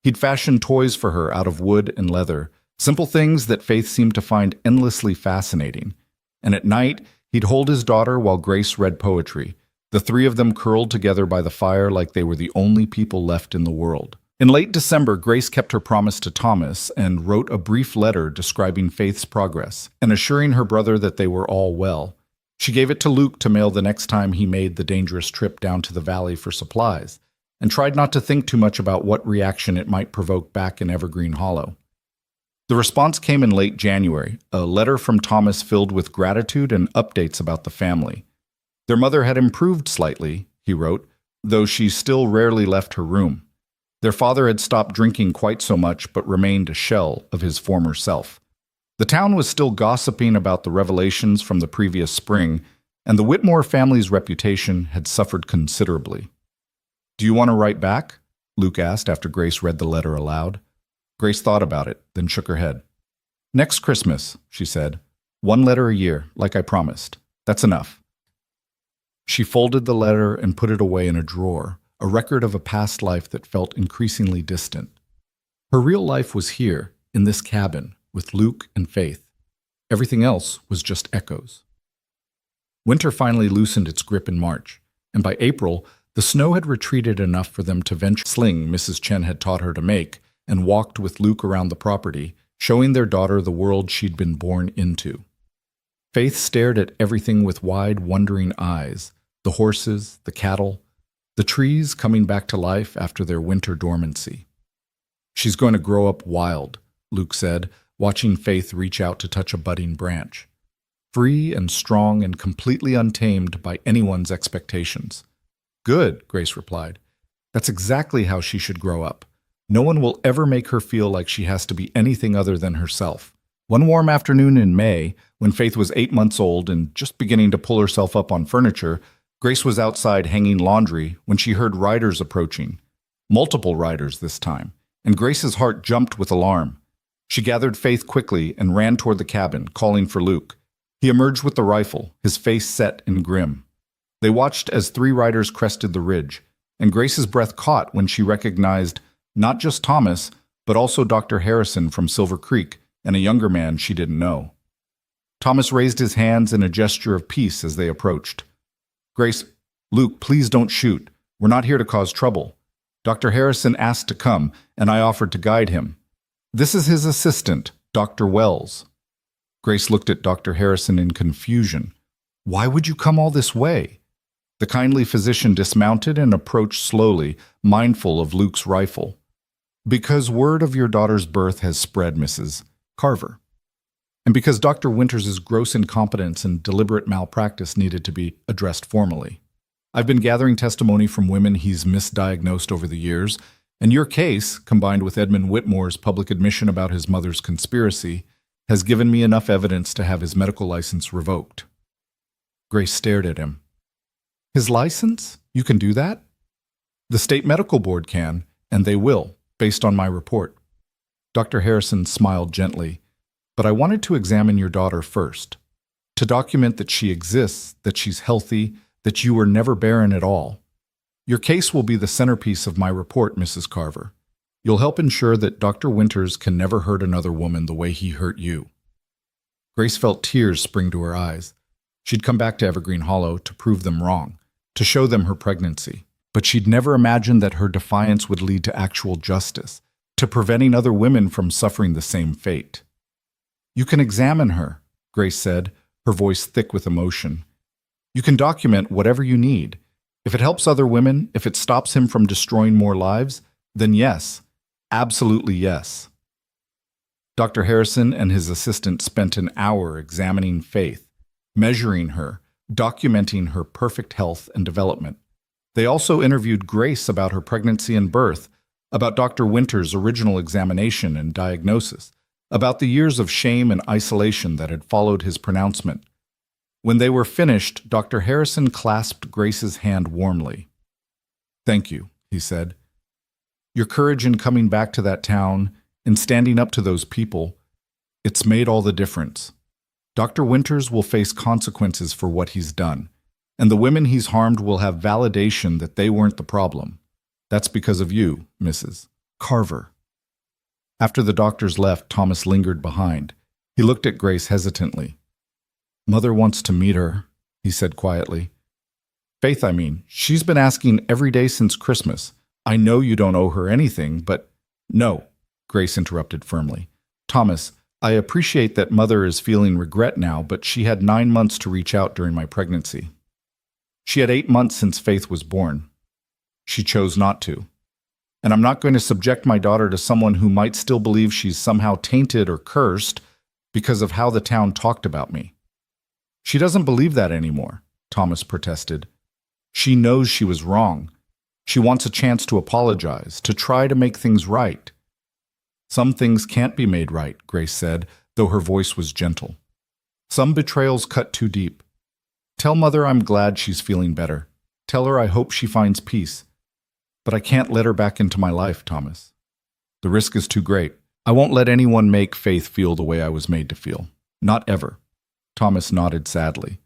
He'd fashion toys for her out of wood and leather, simple things that Faith seemed to find endlessly fascinating. And at night, he'd hold his daughter while Grace read poetry, the three of them curled together by the fire like they were the only people left in the world. In late December, Grace kept her promise to Thomas and wrote a brief letter describing Faith's progress and assuring her brother that they were all well. She gave it to Luke to mail the next time he made the dangerous trip down to the valley for supplies, and tried not to think too much about what reaction it might provoke back in Evergreen Hollow. The response came in late January, a letter from Thomas filled with gratitude and updates about the family. Their mother had improved slightly, he wrote, though she still rarely left her room. Their father had stopped drinking quite so much but remained a shell of his former self. The town was still gossiping about the revelations from the previous spring, and the Whitmore family's reputation had suffered considerably. Do you want to write back? Luke asked after Grace read the letter aloud. Grace thought about it, then shook her head. Next Christmas, she said. 1 letter a year, like I promised. That's enough. She folded the letter and put it away in a drawer, a record of a past life that felt increasingly distant. Her real life was here, in this cabin, with Luke and Faith. Everything else was just echoes. Winter finally loosened its grip in March, and by April, the snow had retreated enough for them to venture the sling Mrs. Chen had taught her to make and walked with Luke around the property, showing their daughter the world she'd been born into. Faith stared at everything with wide, wondering eyes, the horses, the cattle, the trees coming back to life after their winter dormancy. She's going to grow up wild, Luke said, watching Faith reach out to touch a budding branch. Free and strong and completely untamed by anyone's expectations. Good, Grace replied. That's exactly how she should grow up. No one will ever make her feel like she has to be anything other than herself. One warm afternoon in May, when Faith was 8 months old and just beginning to pull herself up on furniture, Grace was outside hanging laundry when she heard riders approaching. Multiple riders this time, and Grace's heart jumped with alarm. She gathered Faith quickly and ran toward the cabin, calling for Luke. He emerged with the rifle, his face set and grim. They watched as 3 riders crested the ridge, and Grace's breath caught when she recognized not just Thomas, but also Dr. Harrison from Silver Creek and a younger man she didn't know. Thomas raised his hands in a gesture of peace as they approached. Grace, Luke, please don't shoot. We're not here to cause trouble. Dr. Harrison asked to come, and I offered to guide him. This is his assistant, Dr. Wells. Grace looked at Dr. Harrison in confusion. Why would you come all this way? The kindly physician dismounted and approached slowly, mindful of Luke's rifle. Because word of your daughter's birth has spread, Mrs. Carver. And because Dr. Winters' gross incompetence and deliberate malpractice needed to be addressed formally. I've been gathering testimony from women he's misdiagnosed over the years, and your case, combined with Edmund Whitmore's public admission about his mother's conspiracy, has given me enough evidence to have his medical license revoked. Grace stared at him. His license? You can do that? The state medical board can, and they will, based on my report. Dr. Harrison smiled gently. But I wanted to examine your daughter first, to document that she exists, that she's healthy, that you were never barren at all. Your case will be the centerpiece of my report, Mrs. Carver. You'll help ensure that Dr. Winters can never hurt another woman the way he hurt you. Grace felt tears spring to her eyes. She'd come back to Evergreen Hollow to prove them wrong, to show them her pregnancy. But she'd never imagined that her defiance would lead to actual justice, to preventing other women from suffering the same fate. You can examine her, Grace said, her voice thick with emotion. You can document whatever you need. If it helps other women, if it stops him from destroying more lives, then yes, absolutely yes. Dr. Harrison and his assistant spent an hour examining Faith, measuring her, documenting her perfect health and development. They also interviewed Grace about her pregnancy and birth, about Dr. Winters' original examination and diagnosis, about the years of shame and isolation that had followed his pronouncement. When they were finished, Dr. Harrison clasped Grace's hand warmly. Thank you, he said. Your courage in coming back to that town, in standing up to those people, it's made all the difference. Dr. Winters will face consequences for what he's done, and the women he's harmed will have validation that they weren't the problem. That's because of you, Mrs. Carver. After the doctors left, Thomas lingered behind. He looked at Grace hesitantly. Mother wants to meet her, he said quietly. Faith, I mean, she's been asking every day since Christmas. I know you don't owe her anything, but... No, Grace interrupted firmly. Thomas, I appreciate that Mother is feeling regret now, but she had 9 months to reach out during my pregnancy. She had 8 months since Faith was born. She chose not to. And I'm not going to subject my daughter to someone who might still believe she's somehow tainted or cursed because of how the town talked about me. She doesn't believe that anymore, Thomas protested. She knows she was wrong. She wants a chance to apologize, to try to make things right. Some things can't be made right, Grace said, though her voice was gentle. Some betrayals cut too deep. Tell Mother I'm glad she's feeling better. Tell her I hope she finds peace. But I can't let her back into my life, Thomas. The risk is too great. I won't let anyone make Faith feel the way I was made to feel. Not ever. Thomas nodded sadly.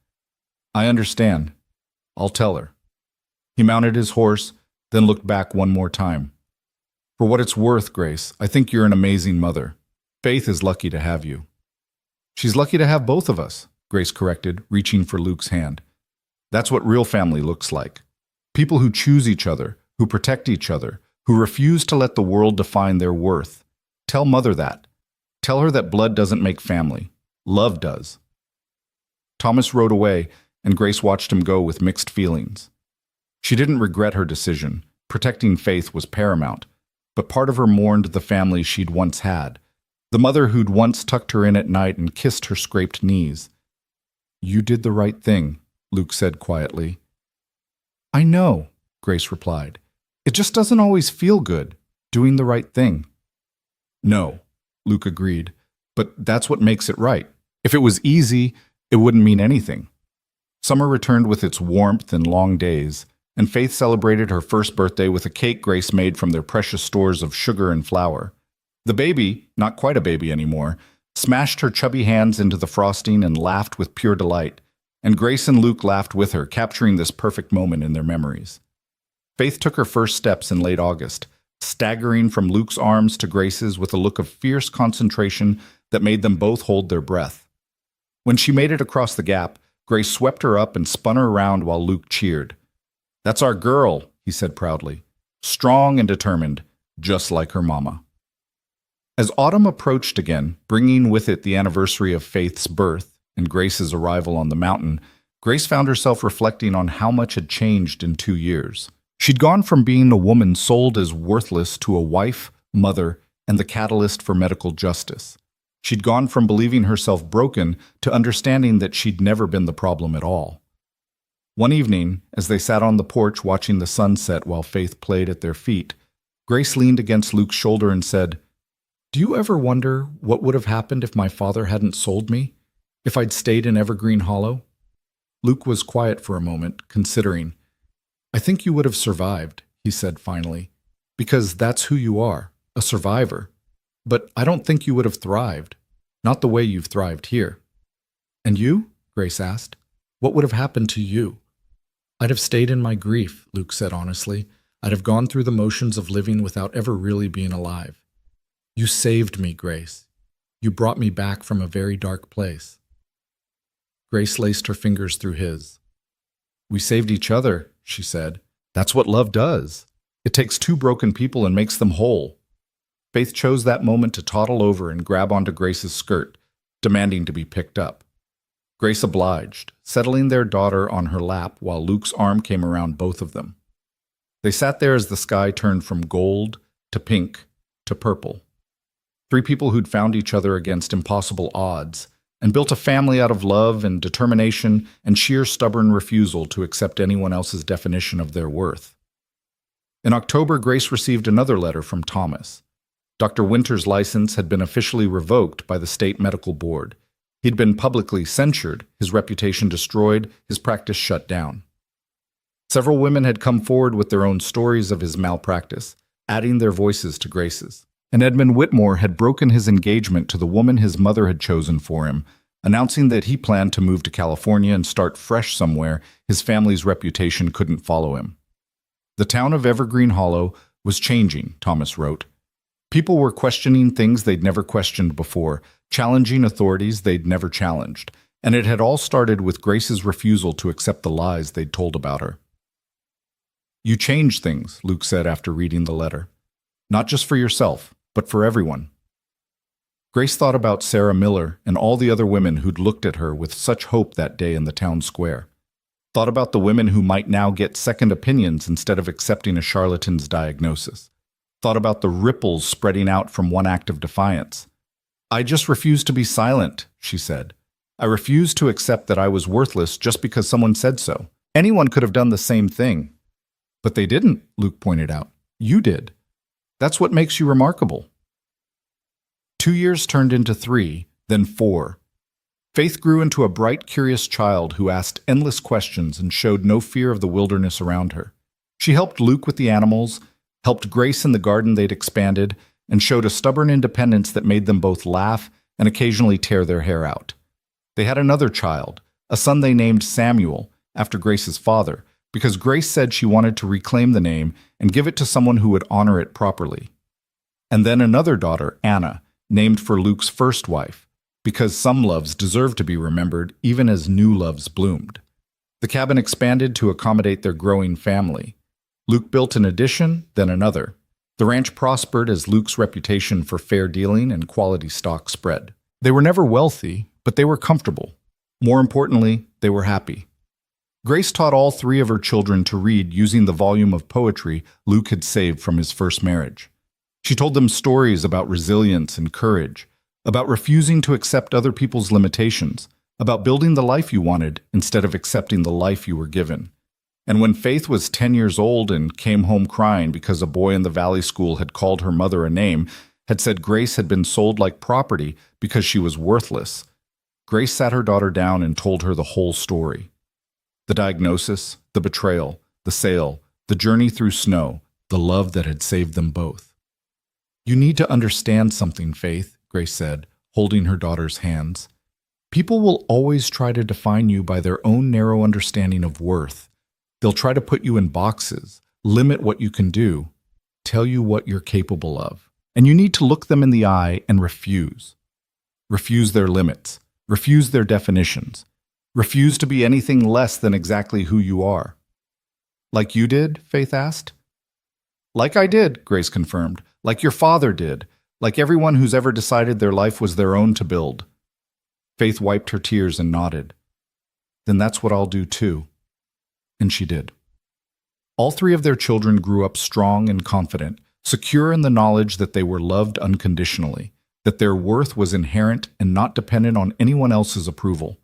I understand. I'll tell her. He mounted his horse, then looked back one more time. For what it's worth, Grace, I think you're an amazing mother. Faith is lucky to have you. She's lucky to have both of us, Grace corrected, reaching for Luke's hand. That's what real family looks like. People who choose each other, who protect each other, who refuse to let the world define their worth. Tell Mother that. Tell her that blood doesn't make family. Love does. Thomas rode away, and Grace watched him go with mixed feelings. She didn't regret her decision. Protecting Faith was paramount, but part of her mourned the family she'd once had, the mother who'd once tucked her in at night and kissed her scraped knees. You did the right thing, Luke said quietly. I know, Grace replied. It just doesn't always feel good, doing the right thing. No, Luke agreed, but that's what makes it right. If it was easy, it wouldn't mean anything. Summer returned with its warmth and long days, and Faith celebrated her first birthday with a cake Grace made from their precious stores of sugar and flour. The baby, not quite a baby anymore, smashed her chubby hands into the frosting and laughed with pure delight, and Grace and Luke laughed with her, capturing this perfect moment in their memories. Faith took her first steps in late August, staggering from Luke's arms to Grace's with a look of fierce concentration that made them both hold their breath. When she made it across the gap, Grace swept her up and spun her around while Luke cheered. That's our girl, he said proudly. Strong and determined, just like her mama. As autumn approached again, bringing with it the anniversary of Faith's birth and Grace's arrival on the mountain, Grace found herself reflecting on how much had changed in 2 years. She'd gone from being a woman sold as worthless to a wife, mother, and the catalyst for medical justice. She'd gone from believing herself broken to understanding that she'd never been the problem at all. One evening, as they sat on the porch watching the sunset while Faith played at their feet, Grace leaned against Luke's shoulder and said, Do you ever wonder what would have happened if my father hadn't sold me? If I'd stayed in Evergreen Hollow? Luke was quiet for a moment, considering. I think you would have survived, he said finally, because that's who you are, a survivor. But I don't think you would have thrived, not the way you've thrived here. And you? Grace asked. What would have happened to you? I'd have stayed in my grief, Luke said honestly. I'd have gone through the motions of living without ever really being alive. You saved me, Grace. You brought me back from a very dark place. Grace laced her fingers through his. We saved each other, she said. That's what love does. It takes two broken people and makes them whole. Faith chose that moment to toddle over and grab onto Grace's skirt, demanding to be picked up. Grace obliged, settling their daughter on her lap while Luke's arm came around both of them. They sat there as the sky turned from gold to pink to purple. Three people who'd found each other against impossible odds and built a family out of love and determination and sheer stubborn refusal to accept anyone else's definition of their worth. In October, Grace received another letter from Thomas. Dr. Winter's license had been officially revoked by the state medical board. He'd been publicly censured, his reputation destroyed, his practice shut down. Several women had come forward with their own stories of his malpractice, adding their voices to Grace's. And Edmund Whitmore had broken his engagement to the woman his mother had chosen for him, announcing that he planned to move to California and start fresh somewhere his family's reputation couldn't follow him. The town of Evergreen Hollow was changing, Thomas wrote. People were questioning things they'd never questioned before, challenging authorities they'd never challenged, and it had all started with Grace's refusal to accept the lies they'd told about her. You changed things, Luke said after reading the letter. Not just for yourself, but for everyone. Grace thought about Sarah Miller and all the other women who'd looked at her with such hope that day in the town square. Thought about the women who might now get second opinions instead of accepting a charlatan's diagnosis. Thought about the ripples spreading out from one act of defiance. I just refuse to be silent, she said. I refuse to accept that I was worthless just because someone said so. Anyone could have done the same thing. But they didn't, Luke pointed out. You did. That's what makes you remarkable. 2 years turned into 3, then 4. Faith grew into a bright, curious child who asked endless questions and showed no fear of the wilderness around her. She helped Luke with the animals, helped Grace in the garden they'd expanded, and showed a stubborn independence that made them both laugh and occasionally tear their hair out. They had another child, a son they named Samuel, after Grace's father, because Grace said she wanted to reclaim the name and give it to someone who would honor it properly. And then another daughter, Anna, named for Luke's first wife, because some loves deserve to be remembered even as new loves bloomed. The cabin expanded to accommodate their growing family. Luke built an addition, then another. The ranch prospered as Luke's reputation for fair dealing and quality stock spread. They were never wealthy, but they were comfortable. More importantly, they were happy. Grace taught all three of her children to read using the volume of poetry Luke had saved from his first marriage. She told them stories about resilience and courage, about refusing to accept other people's limitations, about building the life you wanted instead of accepting the life you were given. And when Faith was 10 years old and came home crying because a boy in the Valley School had called her mother a name, had said Grace had been sold like property because she was worthless, Grace sat her daughter down and told her the whole story. The diagnosis, the betrayal, the sale, the journey through snow, the love that had saved them both. "You need to understand something, Faith," Grace said, holding her daughter's hands. "People will always try to define you by their own narrow understanding of worth. They'll try to put you in boxes, limit what you can do, tell you what you're capable of. And you need to look them in the eye and refuse. Refuse their limits. Refuse their definitions. Refuse to be anything less than exactly who you are." "Like you did?" Faith asked. "Like I did," Grace confirmed. "Like your father did. Like everyone who's ever decided their life was their own to build." Faith wiped her tears and nodded. "Then that's what I'll do too." And she did. All three of their children grew up strong and confident, secure in the knowledge that they were loved unconditionally, that their worth was inherent and not dependent on anyone else's approval.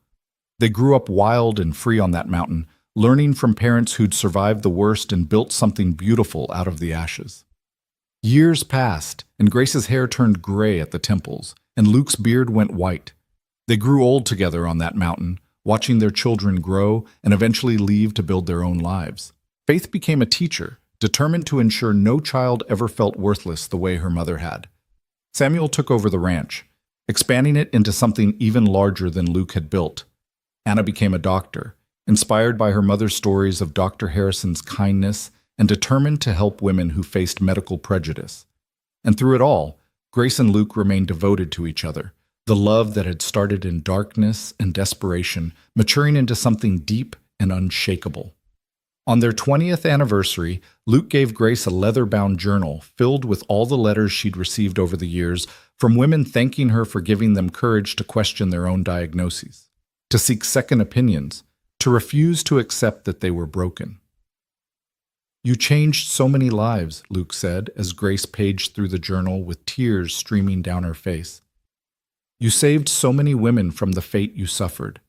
They grew up wild and free on that mountain, learning from parents who'd survived the worst and built something beautiful out of the ashes. Years passed, and Grace's hair turned gray at the temples, and Luke's beard went white. They grew old together on that mountain, watching their children grow and eventually leave to build their own lives. Faith became a teacher, determined to ensure no child ever felt worthless the way her mother had. Samuel took over the ranch, expanding it into something even larger than Luke had built. Anna became a doctor, inspired by her mother's stories of Dr. Harrison's kindness and determined to help women who faced medical prejudice. And through it all, Grace and Luke remained devoted to each other, the love that had started in darkness and desperation, maturing into something deep and unshakable. On their 20th anniversary, Luke gave Grace a leather-bound journal filled with all the letters she'd received over the years from women thanking her for giving them courage to question their own diagnoses, to seek second opinions, to refuse to accept that they were broken. "You changed so many lives," Luke said as Grace paged through the journal with tears streaming down her face. "You saved so many women from the fate you suffered.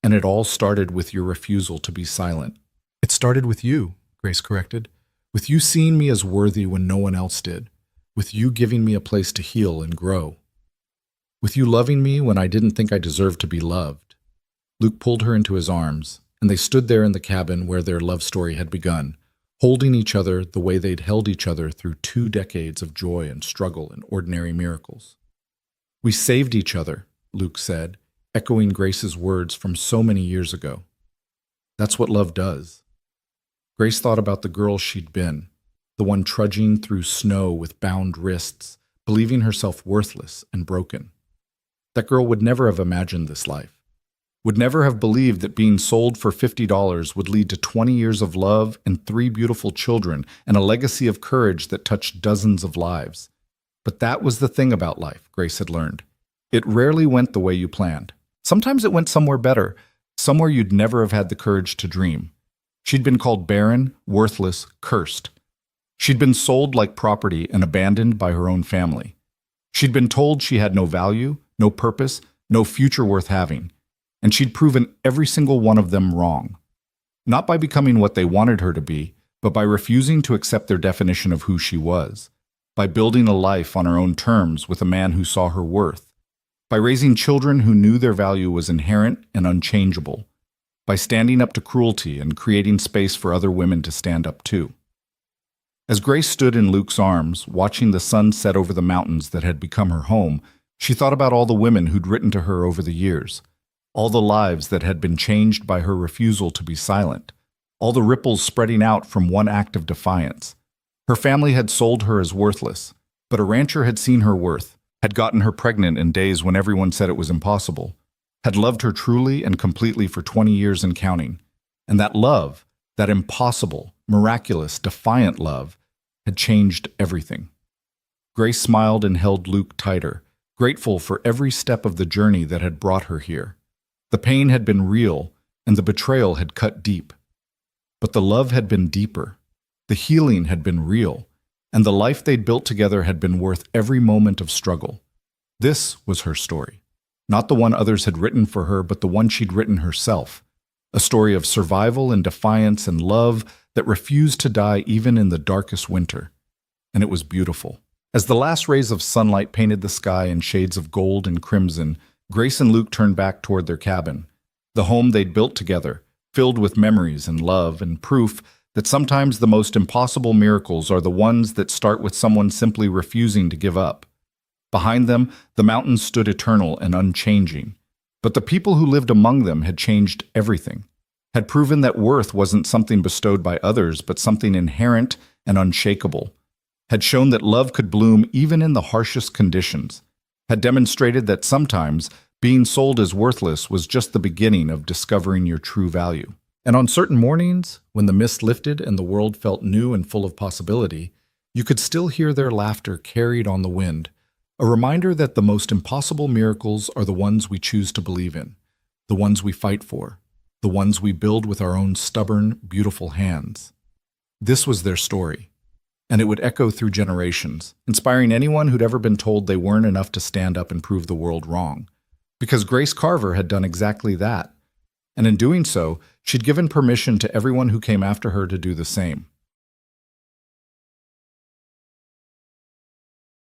And it all started with your refusal to be silent." "It started with you," Grace corrected. "With you seeing me as worthy when no one else did. With you giving me a place to heal and grow. With you loving me when I didn't think I deserved to be loved." Luke pulled her into his arms, and they stood there in the cabin where their love story had begun, holding each other the way they'd held each other through 2 decades of joy and struggle and ordinary miracles. "We saved each other," Luke said, echoing Grace's words from so many years ago. "That's what love does." Grace thought about the girl she'd been, the one trudging through snow with bound wrists, believing herself worthless and broken. That girl would never have imagined this life, would never have believed that being sold for $50 would lead to 20 years of love and 3 beautiful children and a legacy of courage that touched dozens of lives. But that was the thing about life, Grace had learned. It rarely went the way you planned. Sometimes it went somewhere better, somewhere you'd never have had the courage to dream. She'd been called barren, worthless, cursed. She'd been sold like property and abandoned by her own family. She'd been told she had no value, no purpose, no future worth having. And she'd proven every single one of them wrong. Not by becoming what they wanted her to be, but by refusing to accept their definition of who she was. By building a life on her own terms with a man who saw her worth. By raising children who knew their value was inherent and unchangeable. By standing up to cruelty and creating space for other women to stand up too. As Grace stood in Luke's arms, watching the sun set over the mountains that had become her home, she thought about all the women who'd written to her over the years, all the lives that had been changed by her refusal to be silent, all the ripples spreading out from one act of defiance. Her family had sold her as worthless, but a rancher had seen her worth, had gotten her pregnant in days when everyone said it was impossible, had loved her truly and completely for 20 years and counting. And that love, that impossible, miraculous, defiant love, had changed everything. Grace smiled and held Luke tighter, grateful for every step of the journey that had brought her here. The pain had been real, and the betrayal had cut deep. But the love had been deeper. The healing had been real, and the life they'd built together had been worth every moment of struggle. This was her story. Not the one others had written for her, but the one she'd written herself. A story of survival and defiance and love that refused to die even in the darkest winter. And it was beautiful. As the last rays of sunlight painted the sky in shades of gold and crimson, Grace and Luke turned back toward their cabin, the home they'd built together, filled with memories and love and proof that sometimes the most impossible miracles are the ones that start with someone simply refusing to give up. Behind them, the mountains stood eternal and unchanging. But the people who lived among them had changed everything, had proven that worth wasn't something bestowed by others, but something inherent and unshakable, had shown that love could bloom even in the harshest conditions, had demonstrated that sometimes being sold as worthless was just the beginning of discovering your true value. And on certain mornings, when the mist lifted and the world felt new and full of possibility, you could still hear their laughter carried on the wind, a reminder that the most impossible miracles are the ones we choose to believe in, the ones we fight for, the ones we build with our own stubborn, beautiful hands. This was their story, and it would echo through generations, inspiring anyone who'd ever been told they weren't enough to stand up and prove the world wrong. Because Grace Carver had done exactly that, and in doing so, she'd given permission to everyone who came after her to do the same.